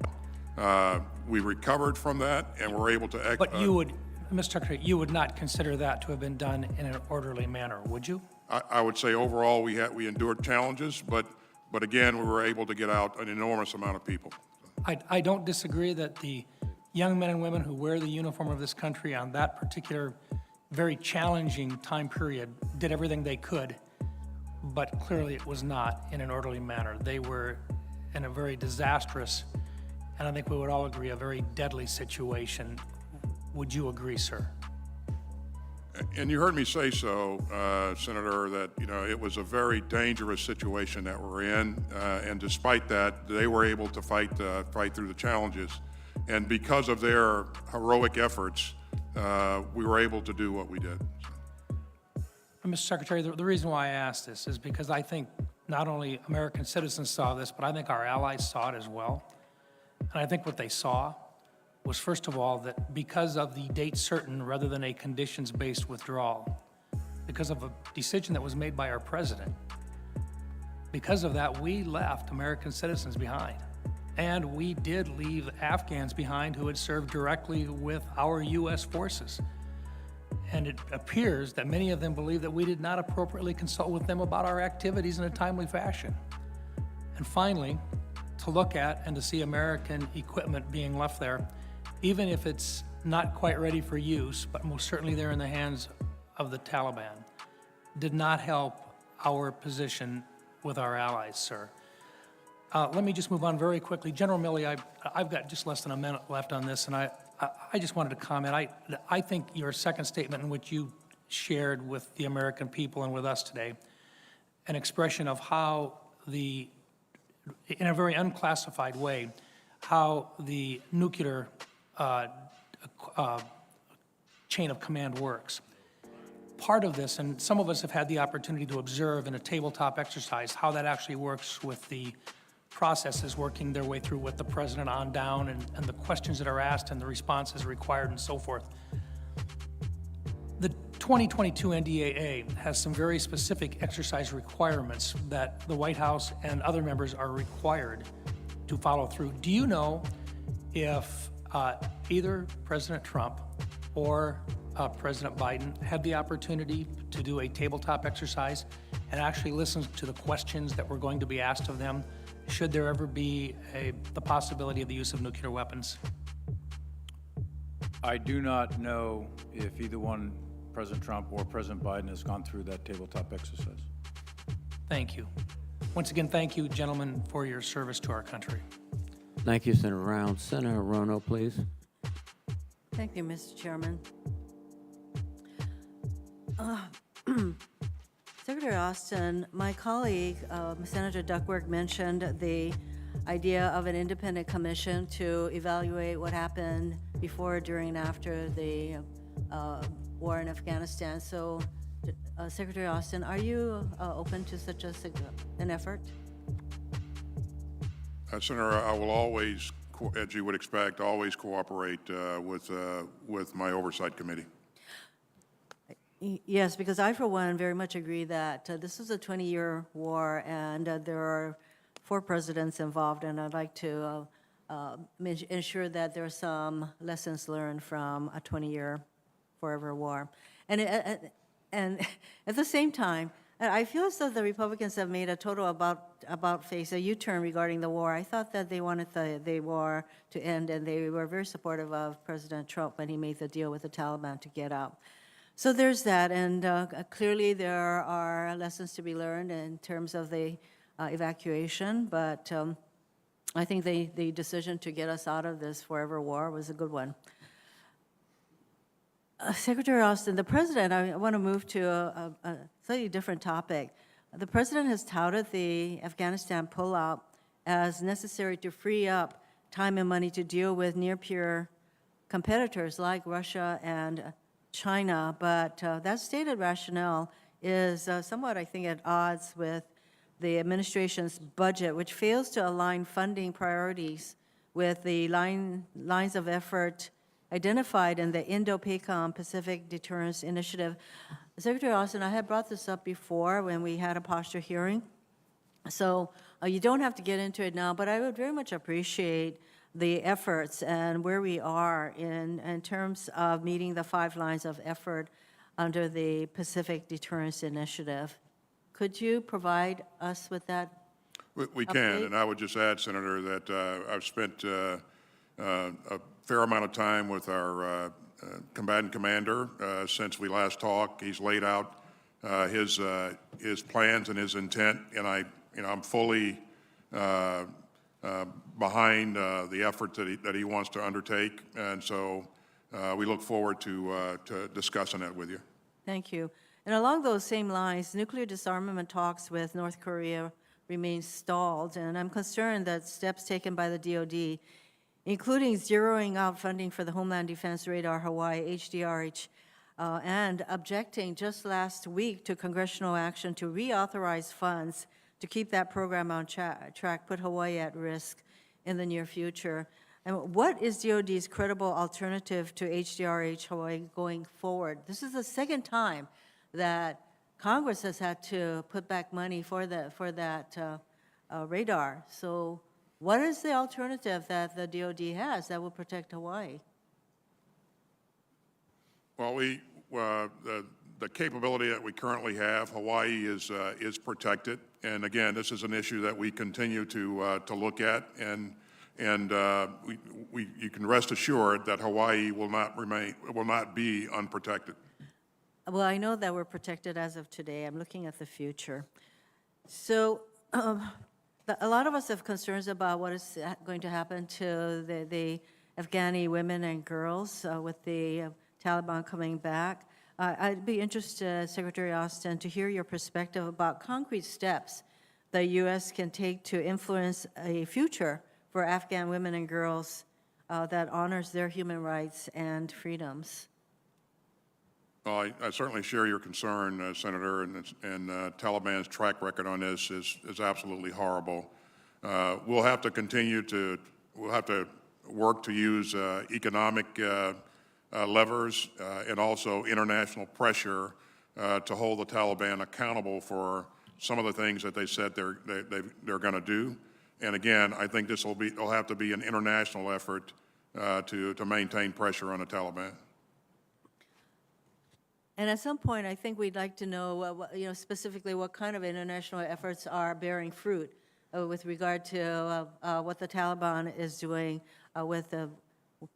we recovered from that and were able to... But you would, Mr. Secretary, you would not consider that to have been done in an orderly manner, would you? I would say overall we endured challenges, but again, we were able to get out an enormous amount of people. I don't disagree that the young men and women who wear the uniform of this country on that particular very challenging time period did everything they could, but clearly it was not in an orderly manner. They were in a very disastrous, and I think we would all agree, a very deadly situation. Would you agree, sir? And you heard me say so, Senator, that it was a very dangerous situation that we're in, and despite that, they were able to fight through the challenges. And because of their heroic efforts, we were able to do what we did. Mr. Secretary, the reason why I asked this is because I think not only American citizens saw this, but I think our allies saw it as well. And I think what they saw was, first of all, that because of the date certain rather than a conditions-based withdrawal, because of a decision that was made by our president, because of that, we left American citizens behind. And we did leave Afghans behind who had served directly with our U.S. forces. And it appears that many of them believe that we did not appropriately consult with them about our activities in a timely fashion. And finally, to look at and to see American equipment being left there, even if it's not quite ready for use, but most certainly there in the hands of the Taliban, did not help our position with our allies, sir. Let me just move on very quickly. General Milley, I've got just less than a minute left on this, and I just wanted to comment. I think your second statement in which you shared with the American people and with us today, an expression of how in a very unclassified way, how the nuclear chain of command works. Part of this, and some of us have had the opportunity to observe in a tabletop exercise how that actually works with the processes working their way through with the president on down and the questions that are asked and the responses required and so forth. The 2022 NDAA has some very specific exercise requirements that the White House and other members are required to follow through. Do you know if either President Trump or President Biden had the opportunity to do a tabletop exercise and actually listen to the questions that were going to be asked of them, should there ever be the possibility of the use of nuclear weapons? I do not know if either one, President Trump or President Biden, has gone through that tabletop exercise. Thank you. Once again, thank you, gentlemen, for your service to our country. Thank you, Senator Round. Senator Rono, please. Thank you, Mr. Chairman. Secretary Austin, my colleague, Senator Duckworth, mentioned the idea of an independent commission to evaluate what happened before, during, and after the war in Afghanistan. So, Secretary Austin, are you open to such an effort? Senator, I will always, as you would expect, always cooperate with my oversight committee. Yes, because I, for one, very much agree that this is a 20-year war, and there are 4 presidents involved, and I'd like to ensure that there are some lessons learned from a 20-year forever war. And at the same time, I feel as though the Republicans have made a total about-face, a U-turn regarding the war. I thought that they wanted the war to end, and they were very supportive of President Trump when he made the deal with the Taliban to get out. So there's that, and clearly there are lessons to be learned in terms of the evacuation, but I think the decision to get us out of this forever war was a good one. Secretary Austin, the President, I want to move to a slightly different topic. The President has touted the Afghanistan pullout as necessary to free up time and money to deal with near-peer competitors like Russia and China, but that stated rationale is somewhat, I think, at odds with the administration's budget, which fails to align funding priorities with the lines of effort identified in the Indo-PACOM Pacific Deterrence Initiative. Secretary Austin, I had brought this up before when we had a posture hearing, so you don't have to get into it now, but I would very much appreciate the efforts and where we are in terms of meeting the 5 lines of effort under the Pacific Deterrence Initiative. Could you provide us with that? We can, and I would just add, Senator, that I've spent a fair amount of time with our combatant commander since we last talked. He's laid out his plans and his intent, and I'm fully behind the effort that he wants to undertake, and so we look forward to discussing that with you. Thank you. And along those same lines, nuclear disarmament talks with North Korea remain stalled, and I'm concerned that steps taken by the DoD, including zeroing out funding for the Homeland Defense Radar Hawaii, HDRH, and objecting just last week to congressional action to reauthorize funds to keep that program on track, put Hawaii at risk in the near future. And what is DoD's credible alternative to HDRH Hawaii going forward? This is the second time that Congress has had to put back money for that radar. So what is the alternative that the DoD has that will protect Hawaii? Well, the capability that we currently have, Hawaii is protected, and again, this is an issue that we continue to look at, and you can rest assured that Hawaii will not be unprotected. Well, I know that we're protected as of today. I'm looking at the future. So a lot of us have concerns about what is going to happen to the Afghani women and girls with the Taliban coming back. I'd be interested, Secretary Austin, to hear your perspective about concrete steps the U.S. can take to influence a future for Afghan women and girls that honors their human rights and freedoms. Well, I certainly share your concern, Senator, and Taliban's track record on this is absolutely horrible. We'll have to continue to, we'll have to work to use economic levers and also international pressure to hold the Taliban accountable for some of the things that they said they're going to do. And again, I think this will have to be an international effort to maintain pressure on the Taliban. And at some point, I think we'd like to know, specifically what kind of international efforts are bearing fruit with regard to what the Taliban is doing with the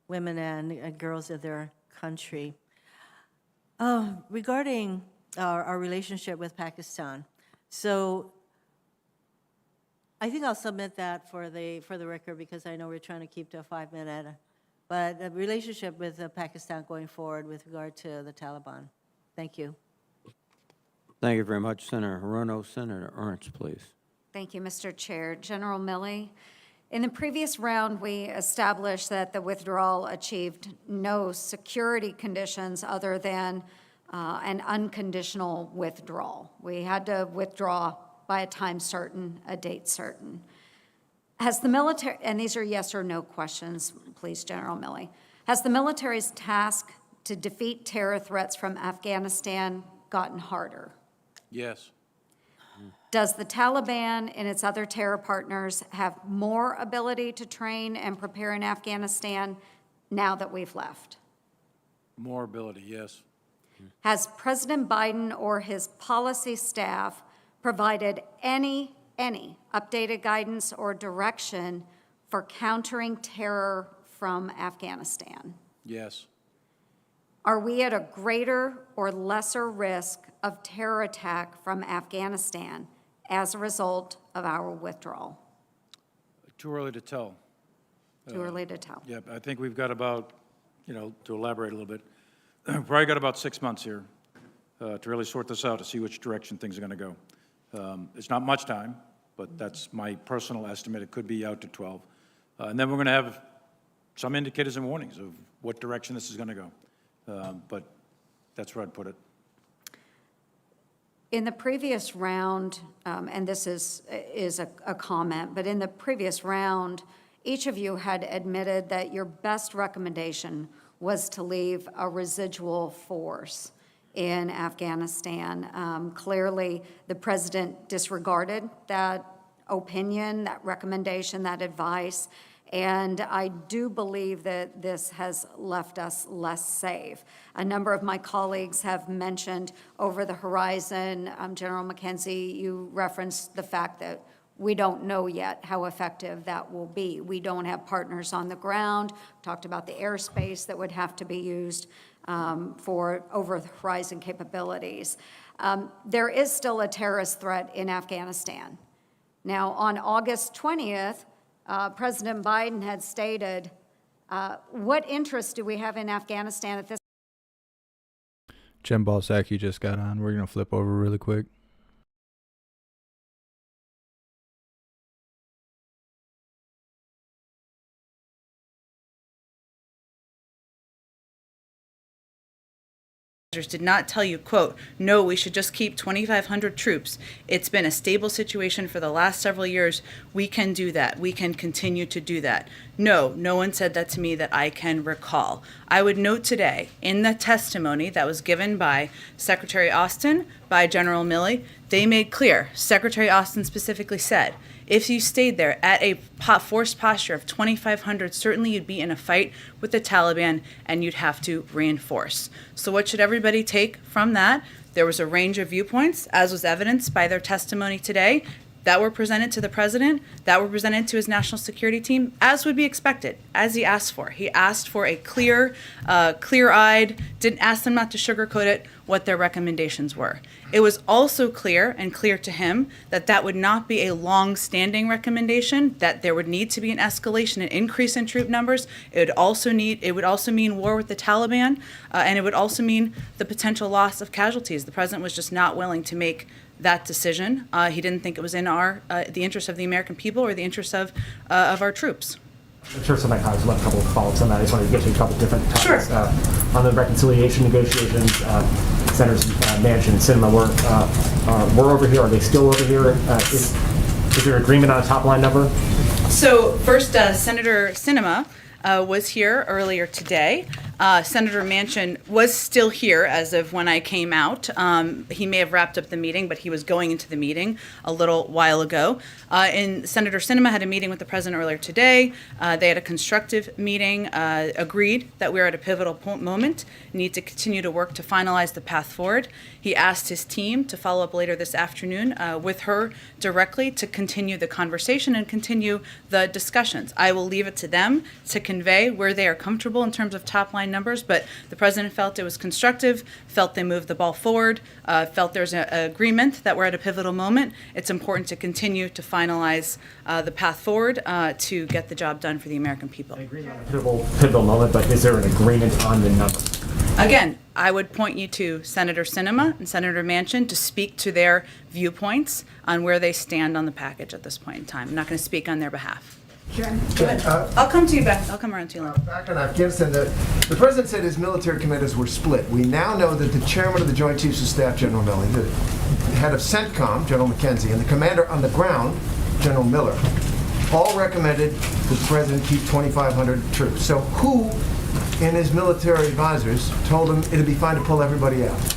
women and girls of their country. Regarding our relationship with Pakistan, so I think I'll submit that for the record because I know we're trying to keep to a 5-minute. But the relationship with Pakistan going forward with regard to the Taliban. Thank you. Thank you very much, Senator Hirono. Senator Ernst, please. Thank you, Mr. Chair. General Milley, in the previous round, we established that the withdrawal achieved no security conditions other than an unconditional withdrawal. We had to withdraw by a time certain, a date certain. Has the military, and these are yes or no questions, please, General Milley, has the military's task to defeat terror threats from Afghanistan gotten harder? Yes. Does the Taliban and its other terror partners have more ability to train and prepare in Afghanistan now that we've left? More ability, yes. Has President Biden or his policy staff provided any updated guidance or direction for countering terror from Afghanistan? Yes. Are we at a greater or lesser risk of terror attack from Afghanistan as a result of our withdrawal? Too early to tell. Too early to tell. Yeah, I think we've got about, to elaborate a little bit, probably got about 6 months here to really sort this out, to see which direction things are going to go. It's not much time, but that's my personal estimate. It could be out to 12. And then we're going to have some indicators and warnings of what direction this is going to go. But that's where I'd put it. In the previous round, and this is a comment, but in the previous round, each of you had admitted that your best recommendation was to leave a residual force in Afghanistan. Clearly, the president disregarded that opinion, that recommendation, that advice, and I do believe that this has left us less safe. A number of my colleagues have mentioned over the horizon. General McKenzie, you referenced the fact that we don't know yet how effective that will be. We don't have partners on the ground. Talked about the airspace that would have to be used for over-the-horizon capabilities. There is still a terrorist threat in Afghanistan. Now, on August 20th, President Biden had stated, what interest do we have in Afghanistan at this? General Psaki just got on. We're going to flip over really quick. Did not tell you, quote, no, we should just keep 2,500 troops. It's been a stable situation for the last several years. We can do that. We can continue to do that. No, no one said that to me that I can recall. I would note today in the testimony that was given by Secretary Austin, by General Milley, they made clear, Secretary Austin specifically said, if you stayed there at a forced posture of 2,500, certainly you'd be in a fight with the Taliban and you'd have to reinforce. So what should everybody take from that? There was a range of viewpoints, as was evidenced by their testimony today, that were presented to the president, that were presented to his national security team, as would be expected, as he asked for. He asked for a clear-eyed, didn't ask them not to sugarcoat it, what their recommendations were. It was also clear to him that that would not be a long-standing recommendation, that there would need to be an escalation, an increase in troop numbers. It would also mean war with the Taliban, and it would also mean the potential loss of casualties. The president was just not willing to make that decision. He didn't think it was in the interest of the American people or the interest of our troops. I'm sure some of my colleagues will have a couple of follow-ups on that. I just wanted to get to a couple of different topics. Sure. On the reconciliation negotiations, Senators Manchin and Sinema were over here. Are they still over here? Is there agreement on a top line number? So first, Senator Sinema was here earlier today. Senator Manchin was still here as of when I came out. He may have wrapped up the meeting, but he was going into the meeting a little while ago. And Senator Sinema had a meeting with the president earlier today. They had a constructive meeting, agreed that we're at a pivotal moment, need to continue to work to finalize the path forward. He asked his team to follow up later this afternoon with her directly to continue the conversation and continue the discussions. I will leave it to them to convey where they are comfortable in terms of top line numbers, but the president felt it was constructive, felt they moved the ball forward, felt there's an agreement that we're at a pivotal moment. It's important to continue to finalize the path forward to get the job done for the American people. Pivotal moment, but is there an agreement on the number? Again, I would point you to Senator Sinema and Senator Manchin to speak to their viewpoints on where they stand on the package at this point in time. I'm not going to speak on their behalf. Jen, I'll come to you, Beth. I'll come around to you. Back on Afghanistan, the president said his military commanders were split. We now know that the chairman of the Joint Chiefs of Staff, General Milley, the head of CENTCOM, General McKenzie, and the commander on the ground, General Miller, all recommended the president keep 2,500 troops. So who in his military advisors told him it'd be fine to pull everybody out?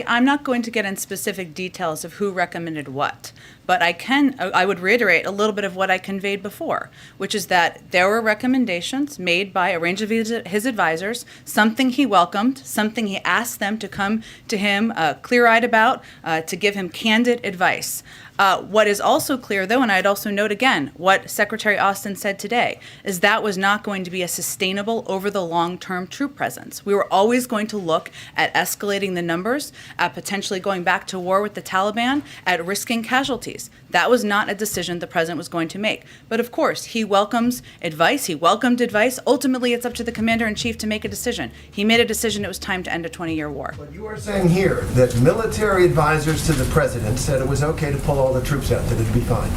I'm not going to get in specific details of who recommended what, but I would reiterate a little bit of what I conveyed before, which is that there were recommendations made by a range of his advisors, something he welcomed, something he asked them to come to him clear-eyed about, to give him candid advice. What is also clear, though, and I'd also note again what Secretary Austin said today, is that was not going to be a sustainable over the long-term troop presence. We were always going to look at escalating the numbers, at potentially going back to war with the Taliban, at risking casualties. That was not a decision the president was going to make. But of course, he welcomes advice. He welcomed advice. Ultimately, it's up to the commander-in-chief to make a decision. He made a decision it was time to end a 20-year war. But you are saying here that military advisors to the president said it was okay to pull all the troops out, that it'd be fine.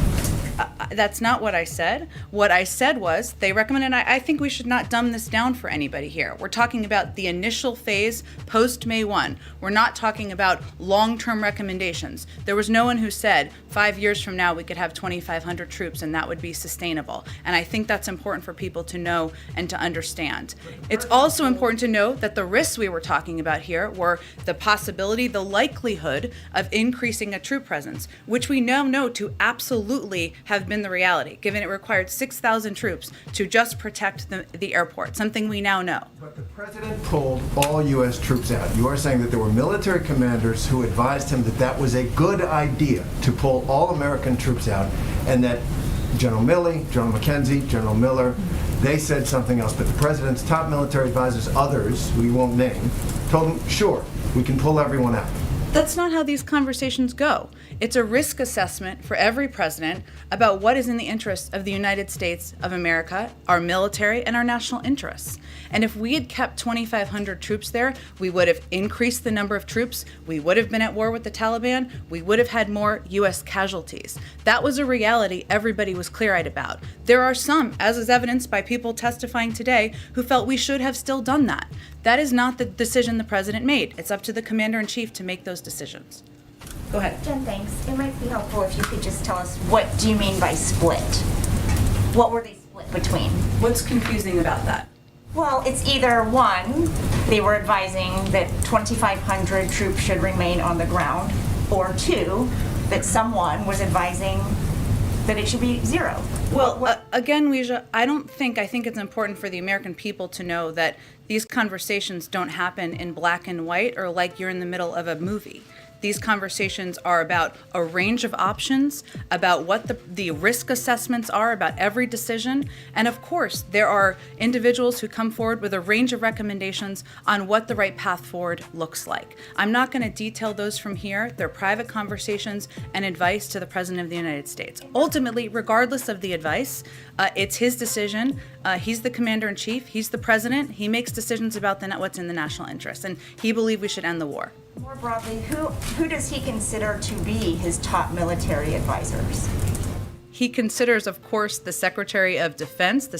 That's not what I said. What I said was they recommended, I think we should not dumb this down for anybody here. We're talking about the initial phase post-May 1. We're not talking about long-term recommendations. There was no one who said 5 years from now we could have 2,500 troops and that would be sustainable. And I think that's important for people to know and to understand. It's also important to know that the risks we were talking about here were the possibility, the likelihood of increasing a troop presence, which we now know to absolutely have been the reality, given it required 6,000 troops to just protect the airport, something we now know. But the president pulled all U.S. troops out. You are saying that there were military commanders who advised him that that was a good idea to pull all American troops out, and that General Milley, General McKenzie, General Miller, they said something else. But the president's top military advisors, others we won't name, told him, sure, we can pull everyone out. That's not how these conversations go. It's a risk assessment for every president about what is in the interest of the United States of America, our military, and our national interests. And if we had kept 2,500 troops there, we would have increased the number of troops, we would have been at war with the Taliban, we would have had more U.S. casualties. That was a reality everybody was clear-eyed about. There are some, as is evidenced by people testifying today, who felt we should have still done that. That is not the decision the president made. It's up to the commander-in-chief to make those decisions. Go ahead. Jen, thanks. It might be helpful if you could just tell us, what do you mean by split? What were they split between? What's confusing about that? Well, it's either one, they were advising that 2,500 troops should remain on the ground, or two, that someone was advising that it should be zero. Well, again, Weija, I think it's important for the American people to know that these conversations don't happen in black and white or like you're in the middle of a movie. These conversations are about a range of options, about what the risk assessments are about every decision. And of course, there are individuals who come forward with a range of recommendations on what the right path forward looks like. I'm not going to detail those from here. They're private conversations and advice to the President of the United States. Ultimately, regardless of the advice, it's his decision. He's the commander-in-chief. He's the president. He makes decisions about what's in the national interest. And he believed we should end the war. More broadly, who does he consider to be his top military advisors? He considers, of course, the Secretary of Defense, the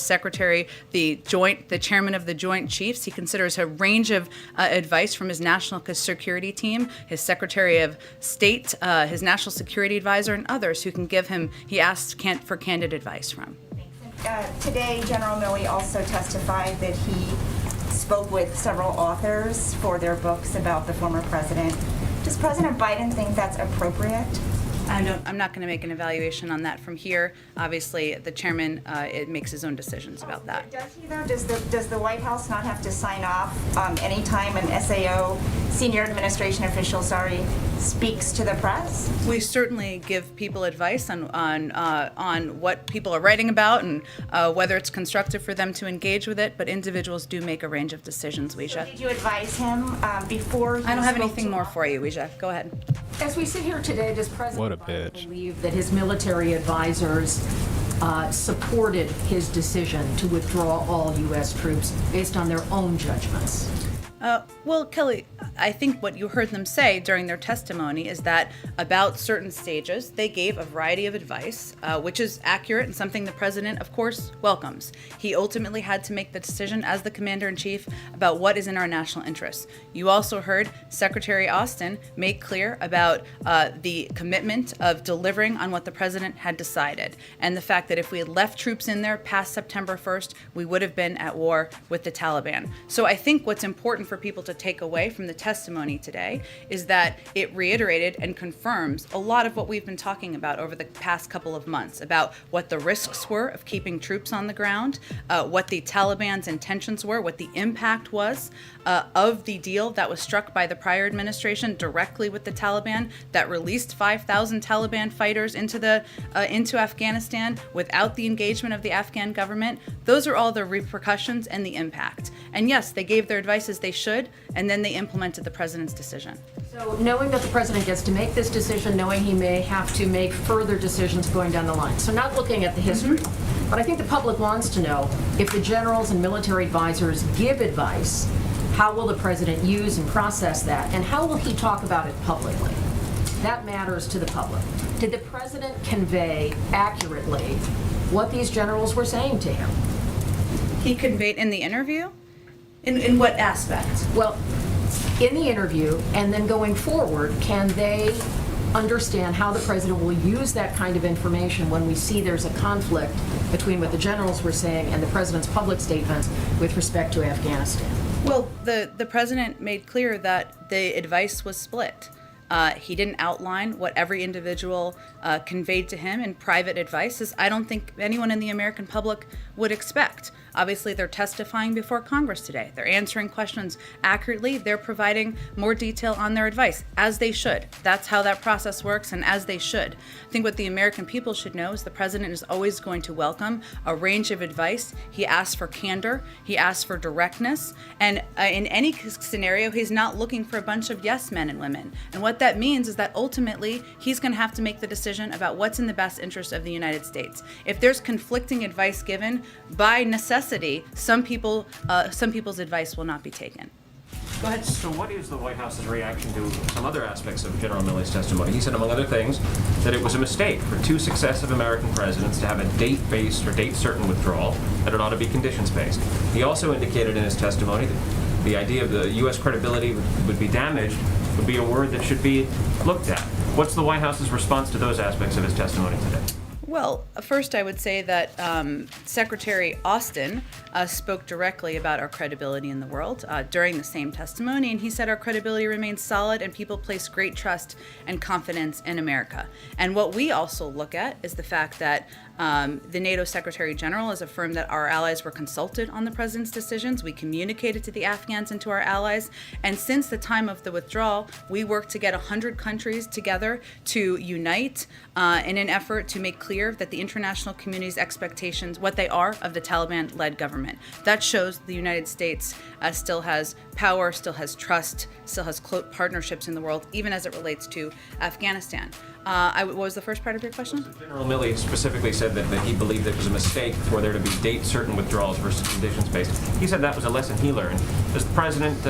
chairman of the Joint Chiefs. He considers a range of advice from his national security team, his Secretary of State, his national security advisor, and others who can give him, he asks for candid advice from. Today, General Milley also testified that he spoke with several authors for their books about the former president. Does President Biden think that's appropriate? I'm not going to make an evaluation on that from here. Obviously, the chairman makes his own decisions about that. Does he though? Does the White House not have to sign off anytime an SAO, senior administration official, speaks to the press? We certainly give people advice on what people are writing about and whether it's constructive for them to engage with it. But individuals do make a range of decisions. Weijia. Did you advise him before? I don't have anything more for you, Weijia. Go ahead. As we sit here today, does President Biden believe that his military advisors supported his decision to withdraw all U.S. troops based on their own judgments? Well, Kelly, I think what you heard them say during their testimony is that about certain stages, they gave a variety of advice, which is accurate and something the president, of course, welcomes. He ultimately had to make the decision as the commander-in-chief about what is in our national interests. You also heard Secretary Austin make clear about the commitment of delivering on what the president had decided, and the fact that if we had left troops in there past September 1st, we would have been at war with the Taliban. So I think what's important for people to take away from the testimony today is that it reiterated and confirms a lot of what we've been talking about over the past couple of months about what the risks were of keeping troops on the ground, what the Taliban's intentions were, what the impact was of the deal that was struck by the prior administration directly with the Taliban that released 5,000 Taliban fighters into Afghanistan without the engagement of the Afghan government. Those are all the repercussions and the impact. And yes, they gave their advice as they should, and then they implemented the president's decision. So knowing that the president gets to make this decision, knowing he may have to make further decisions going down the line. So not looking at the history, but I think the public wants to know if the generals and military advisors give advice, how will the president use and process that, and how will he talk about it publicly? That matters to the public. Did the president convey accurately what these generals were saying to him? He conveyed in the interview? In what aspect? Well, in the interview, and then going forward, can they understand how the president will use that kind of information when we see there's a conflict between what the generals were saying and the president's public statements with respect to Afghanistan? Well, the president made clear that the advice was split. He didn't outline what every individual conveyed to him in private advice, as I don't think anyone in the American public would expect. Obviously, they're testifying before Congress today. They're answering questions accurately. They're providing more detail on their advice, as they should. That's how that process works, and as they should. I think what the American people should know is the president is always going to welcome a range of advice. He asks for candor. He asks for directness. And in any scenario, he's not looking for a bunch of yes men and women. And what that means is that ultimately, he's going to have to make the decision about what's in the best interest of the United States. If there's conflicting advice given, by necessity, some people's advice will not be taken. Go ahead. So what is the White House's reaction to some other aspects of General Milley's testimony? He said, among other things, that it was a mistake for two successive American presidents to have a date-based or date-certain withdrawal, that it ought to be conditions-based. He also indicated in his testimony that the idea of the U.S. credibility would be damaged would be a word that should be looked at. What's the White House's response to those aspects of his testimony today? Well, first I would say that Secretary Austin spoke directly about our credibility in the world during the same testimony, and he said our credibility remains solid and people place great trust and confidence in America. And what we also look at is the fact that the NATO Secretary General has affirmed that our allies were consulted on the president's decisions. We communicated to the Afghans and to our allies. And since the time of the withdrawal, we worked to get 100 countries together to unite in an effort to make clear that the international community's expectations, what they are, of the Taliban-led government. That shows the United States still has power, still has trust, still has close partnerships in the world, even as it relates to Afghanistan. What was the first part of your question? General Milley specifically said that he believed it was a mistake for there to be date-certain withdrawals versus conditions-based. He said that was a lesson he learned. Does the president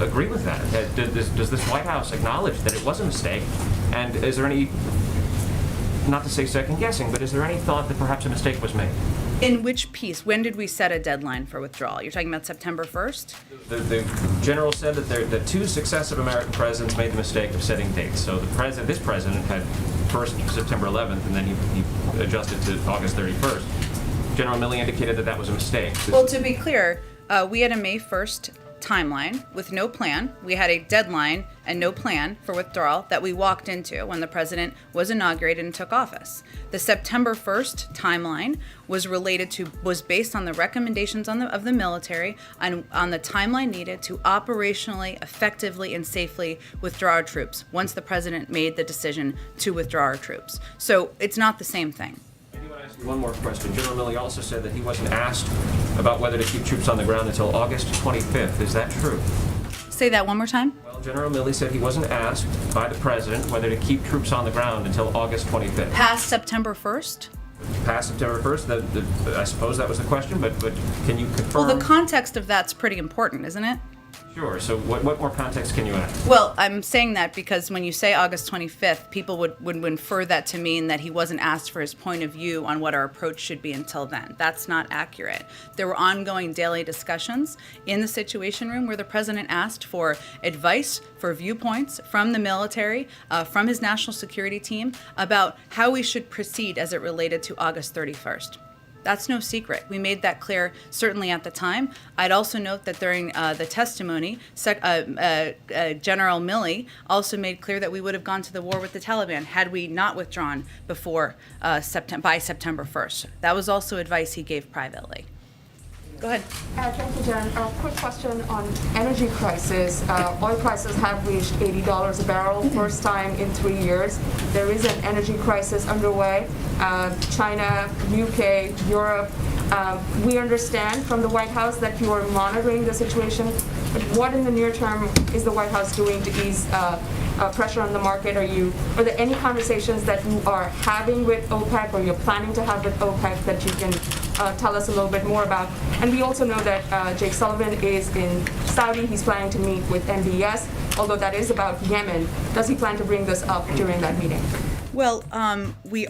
agree with that? Does this White House acknowledge that it was a mistake? And is there any not to say second guessing, but is there any thought that perhaps a mistake was made? In which piece? When did we set a deadline for withdrawal? You're talking about September 1st? The general said that the two successive American presidents made the mistake of setting dates. So this president had first September 11th, and then he adjusted to August 31st. General Milley indicated that that was a mistake. Well, to be clear, we had a May 1st timeline with no plan. We had a deadline and no plan for withdrawal that we walked into when the president was inaugurated and took office. The September 1st timeline was based on the recommendations of the military on the timeline needed to operationally, effectively, and safely withdraw our troops once the president made the decision to withdraw our troops. So it's not the same thing. One more question. General Milley also said that he wasn't asked about whether to keep troops on the ground until August 25th. Is that true? Say that one more time. Well, General Milley said he wasn't asked by the president whether to keep troops on the ground until August 25th. Past September 1st? Past September 1st? I suppose that was the question, but can you confirm? Well, the context of that's pretty important, isn't it? Sure. So what more context can you add? Well, I'm saying that because when you say August 25th, people would infer that to mean that he wasn't asked for his point of view on what our approach should be until then. That's not accurate. There were ongoing daily discussions in the Situation Room where the president asked for advice, for viewpoints from the military, from his national security team about how we should proceed as it related to August 31st. That's no secret. We made that clear certainly at the time. I'd also note that during the testimony, General Milley also made clear that we would have gone to the war with the Taliban had we not withdrawn before by September 1st. That was also advice he gave privately. Go ahead. Thank you, Jen. Quick question on energy crisis. Oil prices have reached $80 a barrel, first time in 3 years. There is an energy crisis underway. China, UK, Europe. We understand from the White House that you are monitoring the situation, but what in the near term is the White House doing to ease pressure on the market? Are there any conversations that you are having with OPEC or you're planning to have with OPEC that you can tell us a little bit more about? And we also know that Jake Sullivan is in Saudi. He's planning to meet with MBS, although that is about Yemen. Does he plan to bring this up during that meeting? Well, we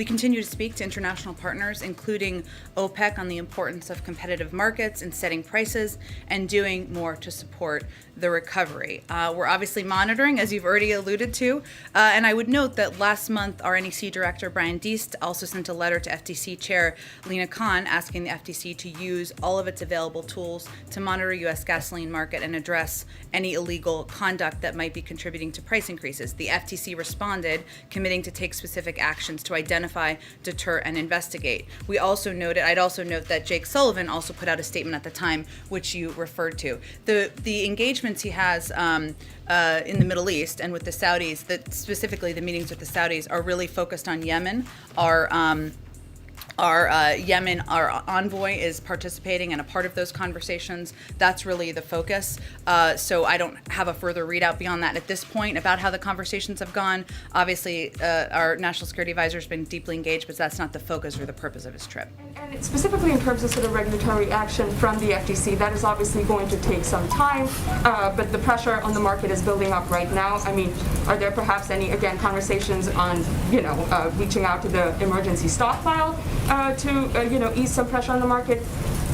continue to speak to international partners, including OPEC, on the importance of competitive markets and setting prices and doing more to support the recovery. We're obviously monitoring, as you've already alluded to, and I would note that last month our NEC Director Brian Deist also sent a letter to FTC Chair Lena Khan asking the FTC to use all of its available tools to monitor U.S. gasoline market and address any illegal conduct that might be contributing to price increases. The FTC responded, committing to take specific actions to identify, deter, and investigate. I'd also note that Jake Sullivan also put out a statement at the time, which you referred to. The engagements he has in the Middle East and with the Saudis, specifically the meetings with the Saudis, are really focused on Yemen. Our envoy is participating and a part of those conversations. That's really the focus. So I don't have a further readout beyond that at this point about how the conversations have gone. Obviously, our national security advisor has been deeply engaged, but that's not the focus or the purpose of his trip. And specifically in terms of sort of regulatory action from the FTC, that is obviously going to take some time, but the pressure on the market is building up right now. I mean, are there perhaps any, again, conversations on, reaching out to the emergency stockpile to ease some pressure on the market?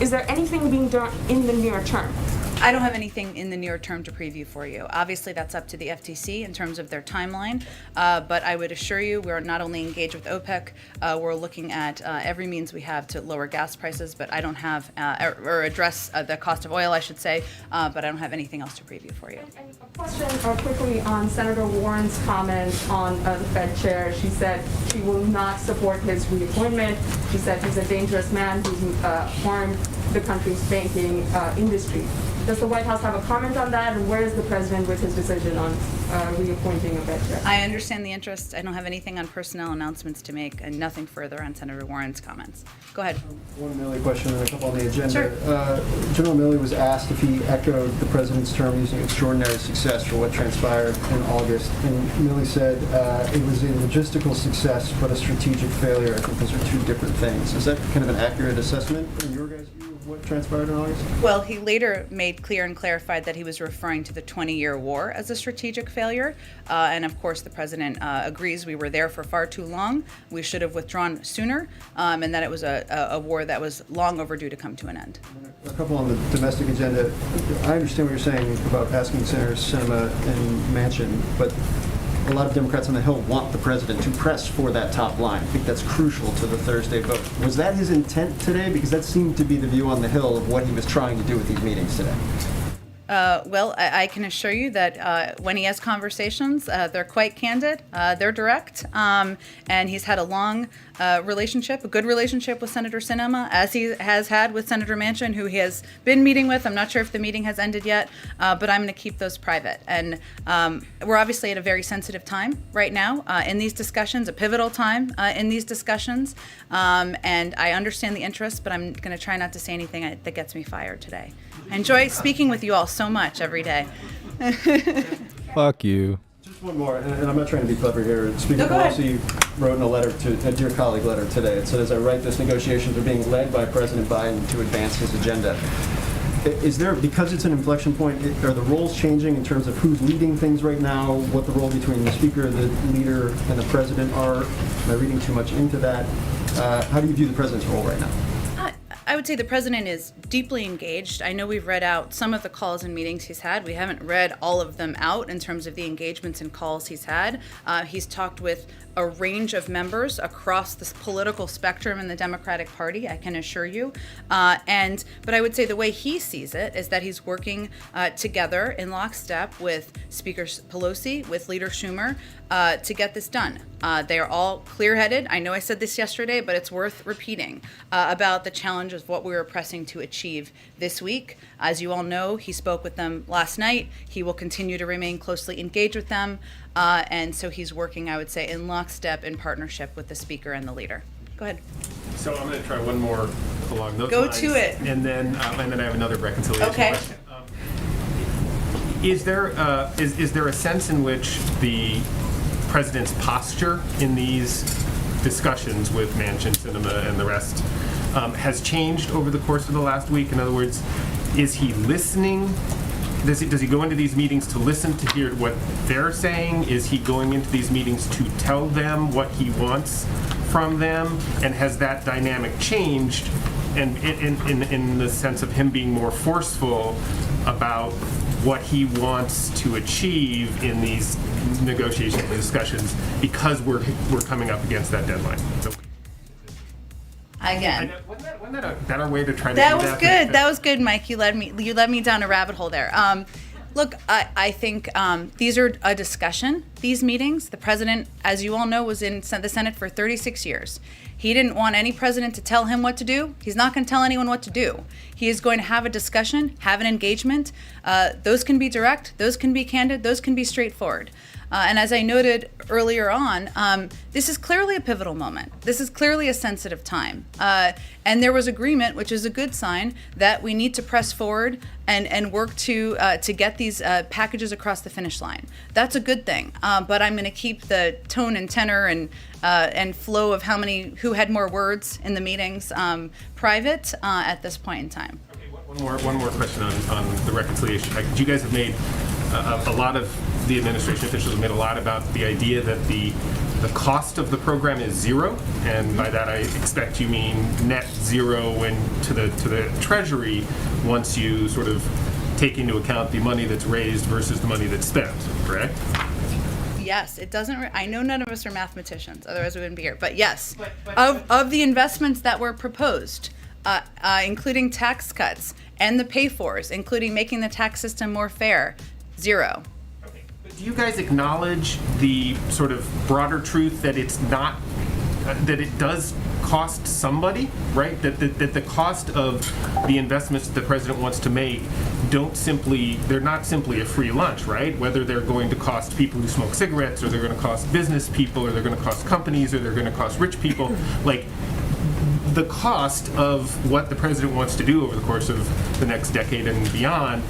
Is there anything being done in the near term? I don't have anything in the near term to preview for you. Obviously, that's up to the FTC in terms of their timeline, but I would assure you we're not only engaged with OPEC, we're looking at every means we have to lower gas prices, but I don't have, or address the cost of oil, I should say, but I don't have anything else to preview for you. And a question quickly on Senator Warren's comments on the Fed chair. She said she will not support his reappointment. She said he's a dangerous man who's harmed the country's banking industry. Does the White House have a comment on that, and where is the president with his decision on reappointing a Fed chair? I understand the interest. I don't have anything on personnel announcements to make, and nothing further on Senator Warren's comments. Go ahead. One Milley question and a couple on the agenda. Sure. General Milley was asked if he echoed the president's term using extraordinary success for what transpired in August, and Milley said it was a logistical success but a strategic failure. I think those are two different things. Is that kind of an accurate assessment in your guys' view? what transpired in August? Well, he later made clear and clarified that he was referring to the 20-year war as a strategic failure. And of course, the president agrees we were there for far too long. We should have withdrawn sooner, and that it was a war that was long overdue to come to an end. A couple on the domestic agenda. I understand what you're saying about asking Senators Sinema and Manchin, but a lot of Democrats on the Hill want the president to press for that top line. I think that's crucial to the Thursday vote. Was that his intent today? Because that seemed to be the view on the Hill of what he was trying to do with these meetings today. Well, I can assure you that when he has conversations, they're quite candid, they're direct, and he's had a long relationship, a good relationship with Senator Sinema, as he has had with Senator Manchin, who he has been meeting with. I'm not sure if the meeting has ended yet, but I'm going to keep those private. And we're obviously at a very sensitive time right now in these discussions, a pivotal time in these discussions, and I understand the interest, but I'm going to try not to say anything that gets me fired today. I enjoy speaking with you all so much every day. Fuck you. Just one more, and I'm not trying to be clever here. Speaker Pelosi wrote in a letter to a dear colleague letter today. It said, as I write this, negotiations are being led by President Biden to advance his agenda. Is there, because it's an inflection point, are the roles changing in terms of who's leading things right now, what the role between the speaker, the leader, and the president are? Am I reading too much into that? How do you view the president's role right now? I would say the president is deeply engaged. I know we've read out some of the calls and meetings he's had. We haven't read all of them out in terms of the engagements and calls he's had. He's talked with a range of members across the political spectrum in the Democratic Party, I can assure you. But I would say the way he sees it is that he's working together in lockstep with Speaker Pelosi, with Leader Schumer, to get this done. They are all clear-headed. I know I said this yesterday, but it's worth repeating about the challenge of what we were pressing to achieve this week. As you all know, he spoke with them last night. He will continue to remain closely engaged with them. And so he's working, I would say, in lockstep in partnership with the speaker and the leader. Go ahead. So I'm going to try one more along those lines. Go to it. And then I have another reconciliation question. Is there a sense in which the president's posture in these discussions with Manchin, Sinema, and the rest has changed over the course of the last week? In other words, is he listening? Does he go into these meetings to listen to hear what they're saying? Is he going into these meetings to tell them what he wants from them? And has that dynamic changed? And in the sense of him being more forceful about what he wants to achieve in these negotiation discussions because we're coming up against that deadline. So, again, wasn't that a better way to try to do that? That Was good. That was good, Mike. You led me down a rabbit hole there. Look, I think these are a discussion. These meetings, the president, as you all know, was in the Senate for 36 years. He didn't want any president to tell him what to do. He's not going to tell anyone what to do. He is going to have a discussion, have an engagement. Those can be direct, those can be candid, those can be straightforward. And as I noted earlier on, this is clearly a pivotal moment. This is clearly a sensitive time. And there was agreement, which is a good sign, that we need to press forward and work to get these packages across the finish line. That's a good thing. But I'm going to keep the tone and tenor and flow of who had more words in the meetings private at this point in time. Okay, one more question on the reconciliation. You guys have made a lot of the administration officials have made a lot about the idea that the cost of the program is zero, and by that I expect you mean net zero to the Treasury once you sort of take into account the money that's raised versus the money that's spent, correct? Yes, it doesn't. I know none of us are mathematicians, otherwise we wouldn't be here. But yes, of the investments that were proposed, including tax cuts and the pay-fors, including making the tax system more fair, zero. Okay. But do you guys acknowledge the sort of broader truth that it's not that it does cost somebody, right? That the cost of the investments that the president wants to make they're not simply a free lunch, right? Whether they're going to cost people who smoke cigarettes, or they're going to cost business people, or they're going to cost companies, or they're going to cost rich people. Like, the cost of what the president wants to do over the course of the next decade and beyond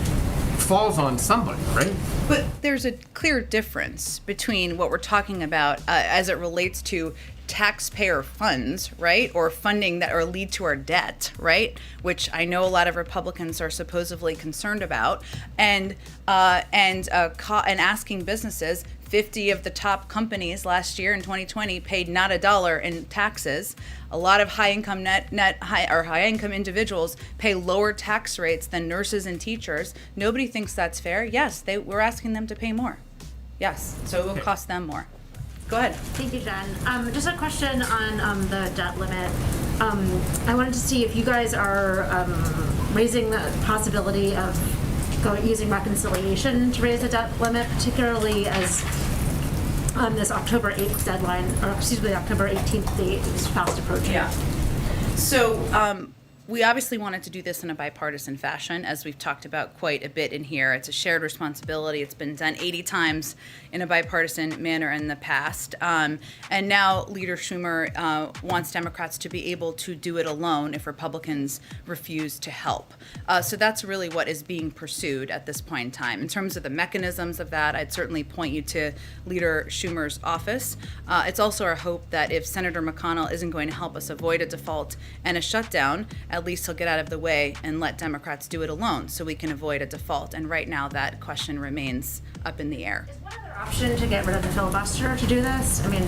falls on somebody, right? But there's a clear difference between what we're talking about as it relates to taxpayer funds, right, or funding that or lead to our debt, right, which I know a lot of Republicans are supposedly concerned about, and asking businesses. 50 of the top companies last year in 2020 paid not a dollar in taxes. A lot of high-income high-income individuals pay lower tax rates than nurses and teachers. Nobody thinks that's fair. Yes, we're asking them to pay more. Yes, so it will cost them more. Go ahead. Thank you, Jen. Just a question on the debt limit. I wanted to see if you guys are raising the possibility of using reconciliation to raise the debt limit, particularly as this October 8th deadline, or excuse me, the October 18th date is fast approaching. Yeah. So we obviously wanted to do this in a bipartisan fashion, as we've talked about quite a bit in here. It's a shared responsibility. It's been done 80 times in a bipartisan manner in the past. And now Leader Schumer wants Democrats to be able to do it alone if Republicans refuse to help. So that's really what is being pursued at this point in time. In terms of the mechanisms of that, I'd certainly point you to Leader Schumer's office. It's also our hope that if Senator McConnell isn't going to help us avoid a default and a shutdown, at least he'll get out of the way and let Democrats do it alone so we can avoid a default. And right now that question remains up in the air. Is one other option to get rid of the filibuster to do this? I mean,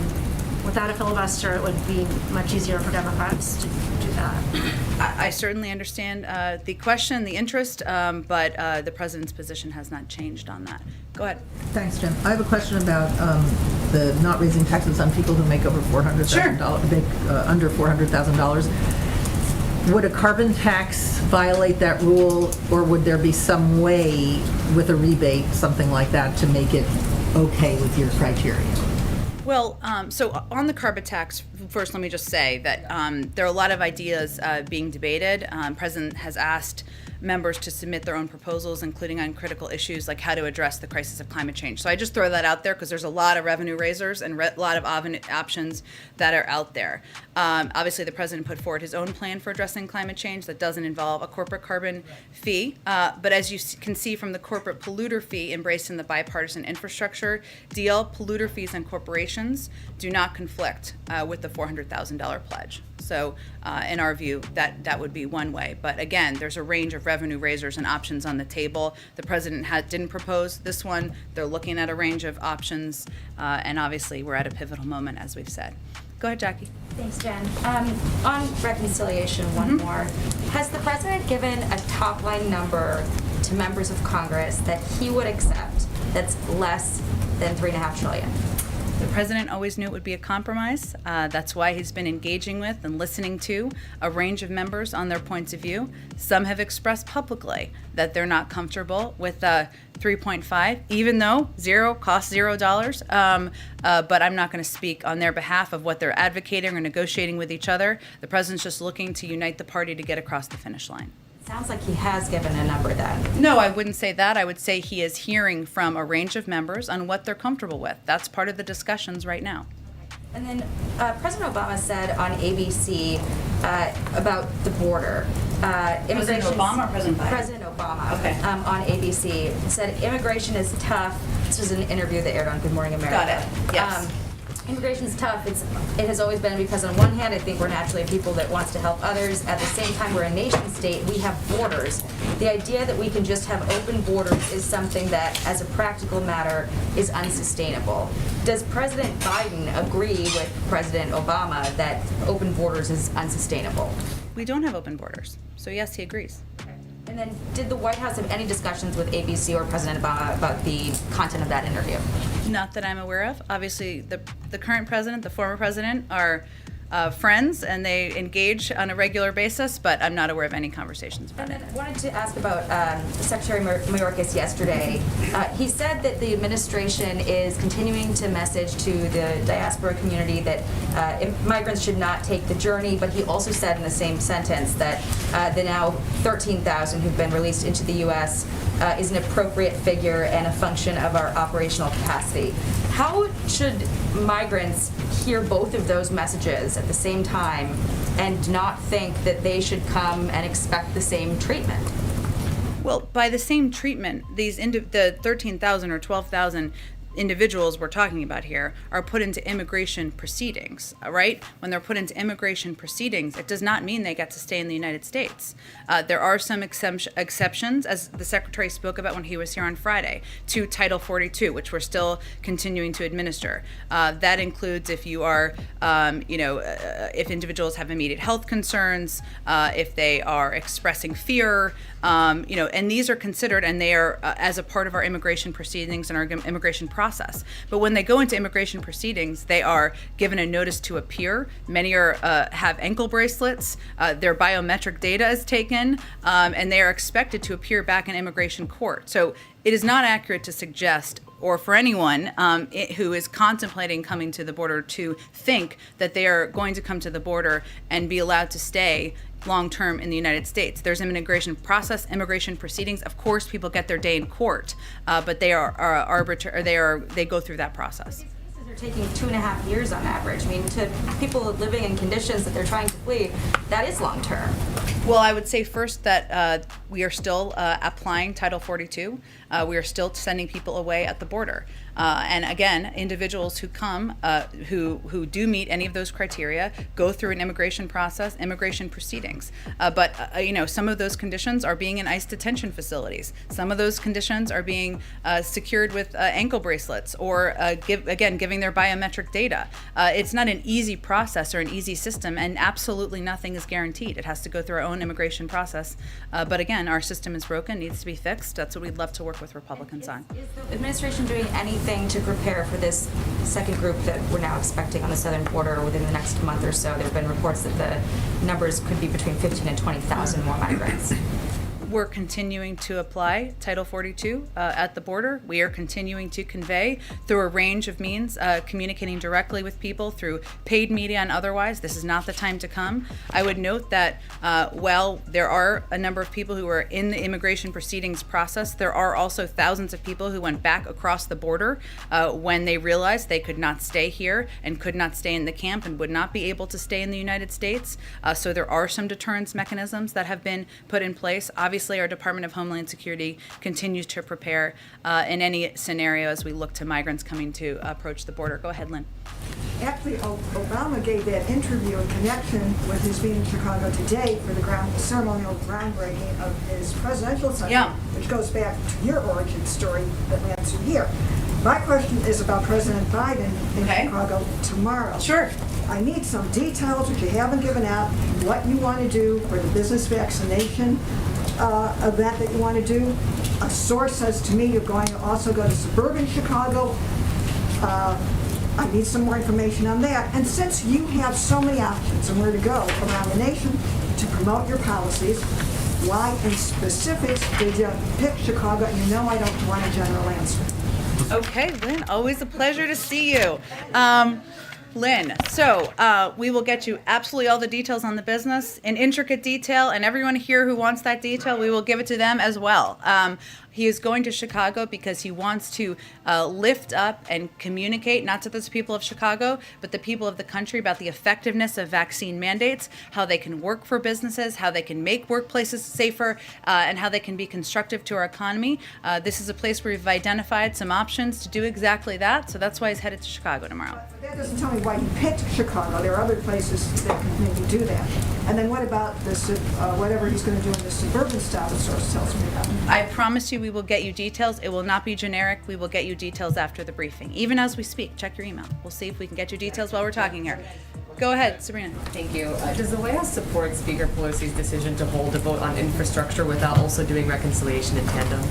without a filibuster, it would be much easier for Democrats to do that. I certainly understand the question, the interest, but the president's position has not changed on that. Go ahead. Thanks, Jen. I have a question about the not raising taxes on people who make over $400,000, make under $400,000. Would a carbon tax violate that rule, or would there be some way with a rebate, something like that, to make it okay with your criteria? Well, so on the carbon tax, first let me just say that there are a lot of ideas being debated. President has asked members to submit their own proposals, including on critical issues like how to address the crisis of climate change. So I just throw that out there because there's a lot of revenue raisers and a lot of options that are out there. Obviously, the president put forward his own plan for addressing climate change that doesn't involve a corporate carbon fee. But as you can see from the corporate polluter fee embraced in the bipartisan infrastructure deal, polluter fees on corporations do not conflict with the $400,000 pledge. So in our view, that would be one way. But again, there's a range of revenue raisers and options on the table. The president didn't propose this one. They're looking at a range of options. And obviously, we're at a pivotal moment, as we've said. Go ahead, Jackie. Thanks, Jen. On reconciliation, one more. Has the president given a top-line number to members of Congress that he would accept that's less than $3.5 trillion? The president always knew it would be a compromise. That's why he's been engaging with and listening to a range of members on their points of view. Some have expressed publicly that they're not comfortable with 3.5, even though zero costs $0. But I'm not going to speak on their behalf of what they're advocating or negotiating with each other. The president's just looking to unite the party to get across the finish line. Sounds like he has given a number then. No, I wouldn't say that. I would say he is hearing from a range of members on what they're comfortable with. That's part of the discussions right now. And then President Obama said on ABC about the border. President Obama or President Biden? President Obama. Okay. On ABC said immigration is tough. This was an interview that aired on Good Morning America. Got it. Yes. Immigration is tough. It has always been because on one hand, I think we're naturally a people that wants to help others. At the same time, we're a nation state. We have borders. The idea that we can just have open borders is something that, as a practical matter, is unsustainable. Does President Biden agree with President Obama that open borders is unsustainable? We don't have open borders. So yes, he agrees. And then did the White House have any discussions with ABC or President Obama about the content of that interview? Not that I'm aware of. Obviously, the current president, the former president are friends and they engage on a regular basis, but I'm not aware of any conversations about it. I wanted to ask about Secretary Mayorkas yesterday. He said that the administration is continuing to message to the diaspora community that migrants should not take the journey, but he also said in the same sentence that the now 13,000 who've been released into the U.S. Is an appropriate figure and a function of our operational capacity. How should migrants hear both of those messages at the same time and not think that they should come and expect the same treatment? Well, by the same treatment, the 13,000 or 12,000 individuals we're talking about here are put into immigration proceedings, right? When they're put into immigration proceedings, it does not mean they get to stay in the United States. There are some exceptions, as the Secretary spoke about when he was here on Friday, to Title 42, which we're still continuing to administer. That includes if you are, if individuals have immediate health concerns, if they are expressing fear, and these are considered, and they are as a part of our immigration proceedings and our immigration process. But when they go into immigration proceedings, they are given a notice to appear. Many are have ankle bracelets. Their biometric data is taken, and they are expected to appear back in immigration court. So it is not accurate to suggest, or for anyone who is contemplating coming to the border, to think that they are going to come to the border and be allowed to stay long-term in the United States. There's an immigration process, immigration proceedings. Of course, people get their day in court, but they are arbitrary. They go through that process. They're taking 2.5 years on average. I mean, to people living in conditions that they're trying to flee, that is long-term. Well, I would say first that we are still applying Title 42. We are still sending people away at the border. And again, individuals who come, who do meet any of those criteria, go through an immigration process, immigration proceedings. But some of those conditions are being in ICE detention facilities. Some of those conditions are being secured with ankle bracelets, or giving their biometric data. It's not an easy process or an easy system, and absolutely nothing is guaranteed. It has to go through our own immigration process. But again, our system is broken, needs to be fixed. That's what we'd love to work with Republicans on. Is the administration doing anything to prepare for this second group that we're now expecting on the southern border within the next month or so? There have been reports that the numbers could be between 15 and 20,000 more migrants. We're continuing to apply Title 42 at the border. We are continuing to convey through a range of means, communicating directly with people through paid media and otherwise. This is not the time to come. I would note that while there are a number of people who are in the immigration proceedings process, there are also thousands of people who went back across the border when they realized they could not stay here and could not stay in the camp and would not be able to stay in the United States. So there are some deterrence mechanisms that have been put in place. Obviously, our Department of Homeland Security continues to prepare in any scenario as we look to migrants coming to approach the border. Go ahead, Lynn. Actually, Obama gave that interview in connection with his being in Chicago today for the ceremonial groundbreaking of his presidential son, which goes back to your origin story that lands you here. My question is about President Biden in Chicago tomorrow. Sure. I need some details, which you haven't given out, what you want to do for the business vaccination event that you want to do. A source says to me you're going to also go to suburban Chicago. I need some more information on that. And since you have so many options and where to go around the nation to promote your policies, why in specifics did you pick Chicago? And you know I don't want a general answer. Okay, Lynn, always a pleasure to see you. Lynn, so we will get you absolutely all the details on the business in intricate detail, and everyone here who wants that detail, we will give it to them as well. He is going to Chicago because he wants to lift up and communicate, not to the people of Chicago, but the people of the country, about the effectiveness of vaccine mandates, how they can work for businesses, how they can make workplaces safer, and how they can be constructive to our economy. This is a place where we've identified some options to do exactly that, so that's why he's headed to Chicago tomorrow. That doesn't tell me why you picked Chicago. There are other places that can maybe do that. And then what about this, whatever he's going to do in the suburban style, the source tells me about? I promise you we will get you details. It will not be generic. We will get you details after the briefing. Even as we speak, check your email. We'll see if we can get you details while we're talking here. Go ahead, Sabrina. Thank you. Does the White House support Speaker Pelosi's decision to hold a vote on infrastructure without also doing reconciliation in tandem?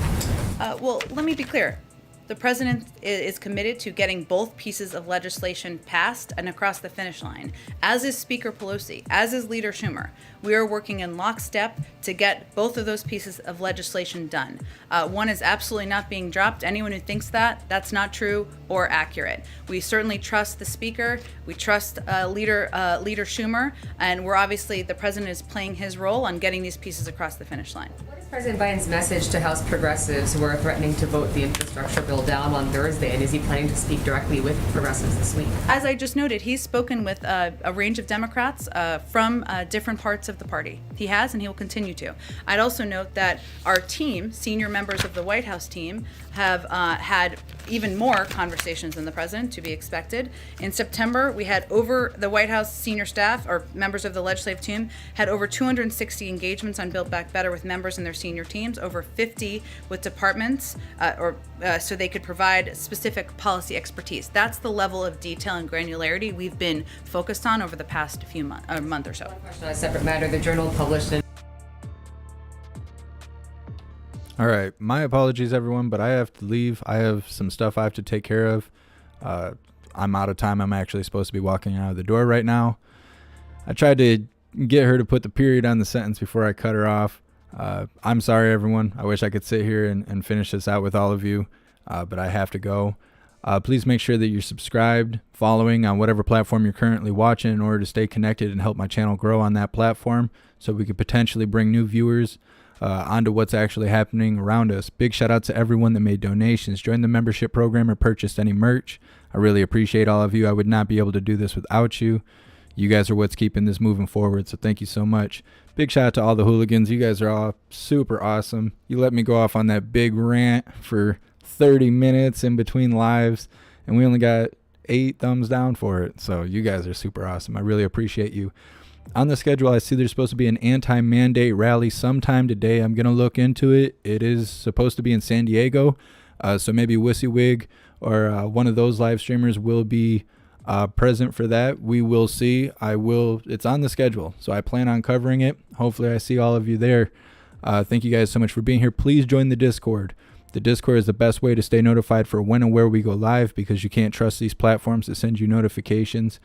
Well, let me be clear. The president is committed to getting both pieces of legislation passed and across the finish line, as is Speaker Pelosi, as is Leader Schumer. We are working in lockstep to get both of those pieces of legislation done. One is absolutely not being dropped. Anyone who thinks that's not true or accurate. We certainly trust the Speaker. We trust Leader Schumer, and we're obviously, the president is playing his role on getting these pieces across the finish line. What is President Biden's message to House progressives who are threatening to vote the infrastructure bill double down on Thursday, and is he planning to speak directly with progressives this week? As I just noted, he's spoken with a range of Democrats from different parts of the party. He has, and he will continue to. I'd also note that our team, senior members of the White House team, have had even more conversations than the president, to be expected. In September, we had over the White House senior staff, or members of the legislative team, had over 260 engagements on Build Back Better with members and their senior teams, over 50 with departments, so they could provide specific policy expertise. That's the level of detail and granularity we've been focused on over the past few month or so. On a separate matter, the Journal published an All right, my apologies, everyone, but I have to leave. I have some stuff I have to take care of. I'm out of time. I'm actually supposed to be walking out of the door right now. I tried to get her to put the period on the sentence before I cut her off. I'm sorry, everyone. I wish I could sit here and finish this out with all of you, but I have to go. Please make sure that you're subscribed, following on whatever platform you're currently watching in order to stay connected and help my channel grow on that platform so we could potentially bring new viewers onto what's actually happening around us. Big shout out to everyone that made donations, joined the membership program, or purchased any merch. I really appreciate all of you. I would not be able to do this without you. You guys are what's keeping this moving forward, so thank you so much. Big shout out to all the hooligans. You guys are all super awesome. You let me go off on that big rant for 30 minutes in between lives, and we only got 8 thumbs down for it, so you guys are super awesome. I really appreciate you. On the schedule, I see there's supposed to be an anti-mandate rally sometime today. I'm going to look into it. It is supposed to be in San Diego, so maybe WYSIWYG or one of those live streamers will be present for that. We will see. It's on the schedule, so I plan on covering it. Hopefully I see all of you there. Thank you guys so much for being here. Please join the Discord. The Discord is the best way to stay notified for when and where we go live, because you can't trust these platforms to send you notifications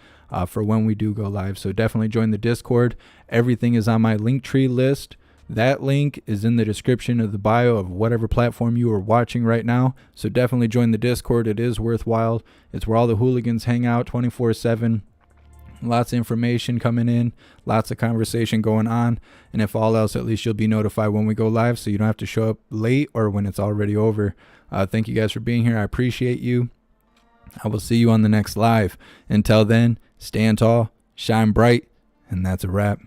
for when we do go live. So definitely join the Discord. Everything is on my Linktree list. That link is in the description of the bio of whatever platform you are watching right now. So definitely join the Discord. It is worthwhile. It's where all the hooligans hang out 24/7. Lots of information coming in, lots of conversation going on, and if all else, at least you'll be notified when we go live, so you don't have to show up late or when it's already over. Thank you guys for being here. I appreciate you. I will see you on the next live. Until then, stand tall, shine bright, and that's a wrap.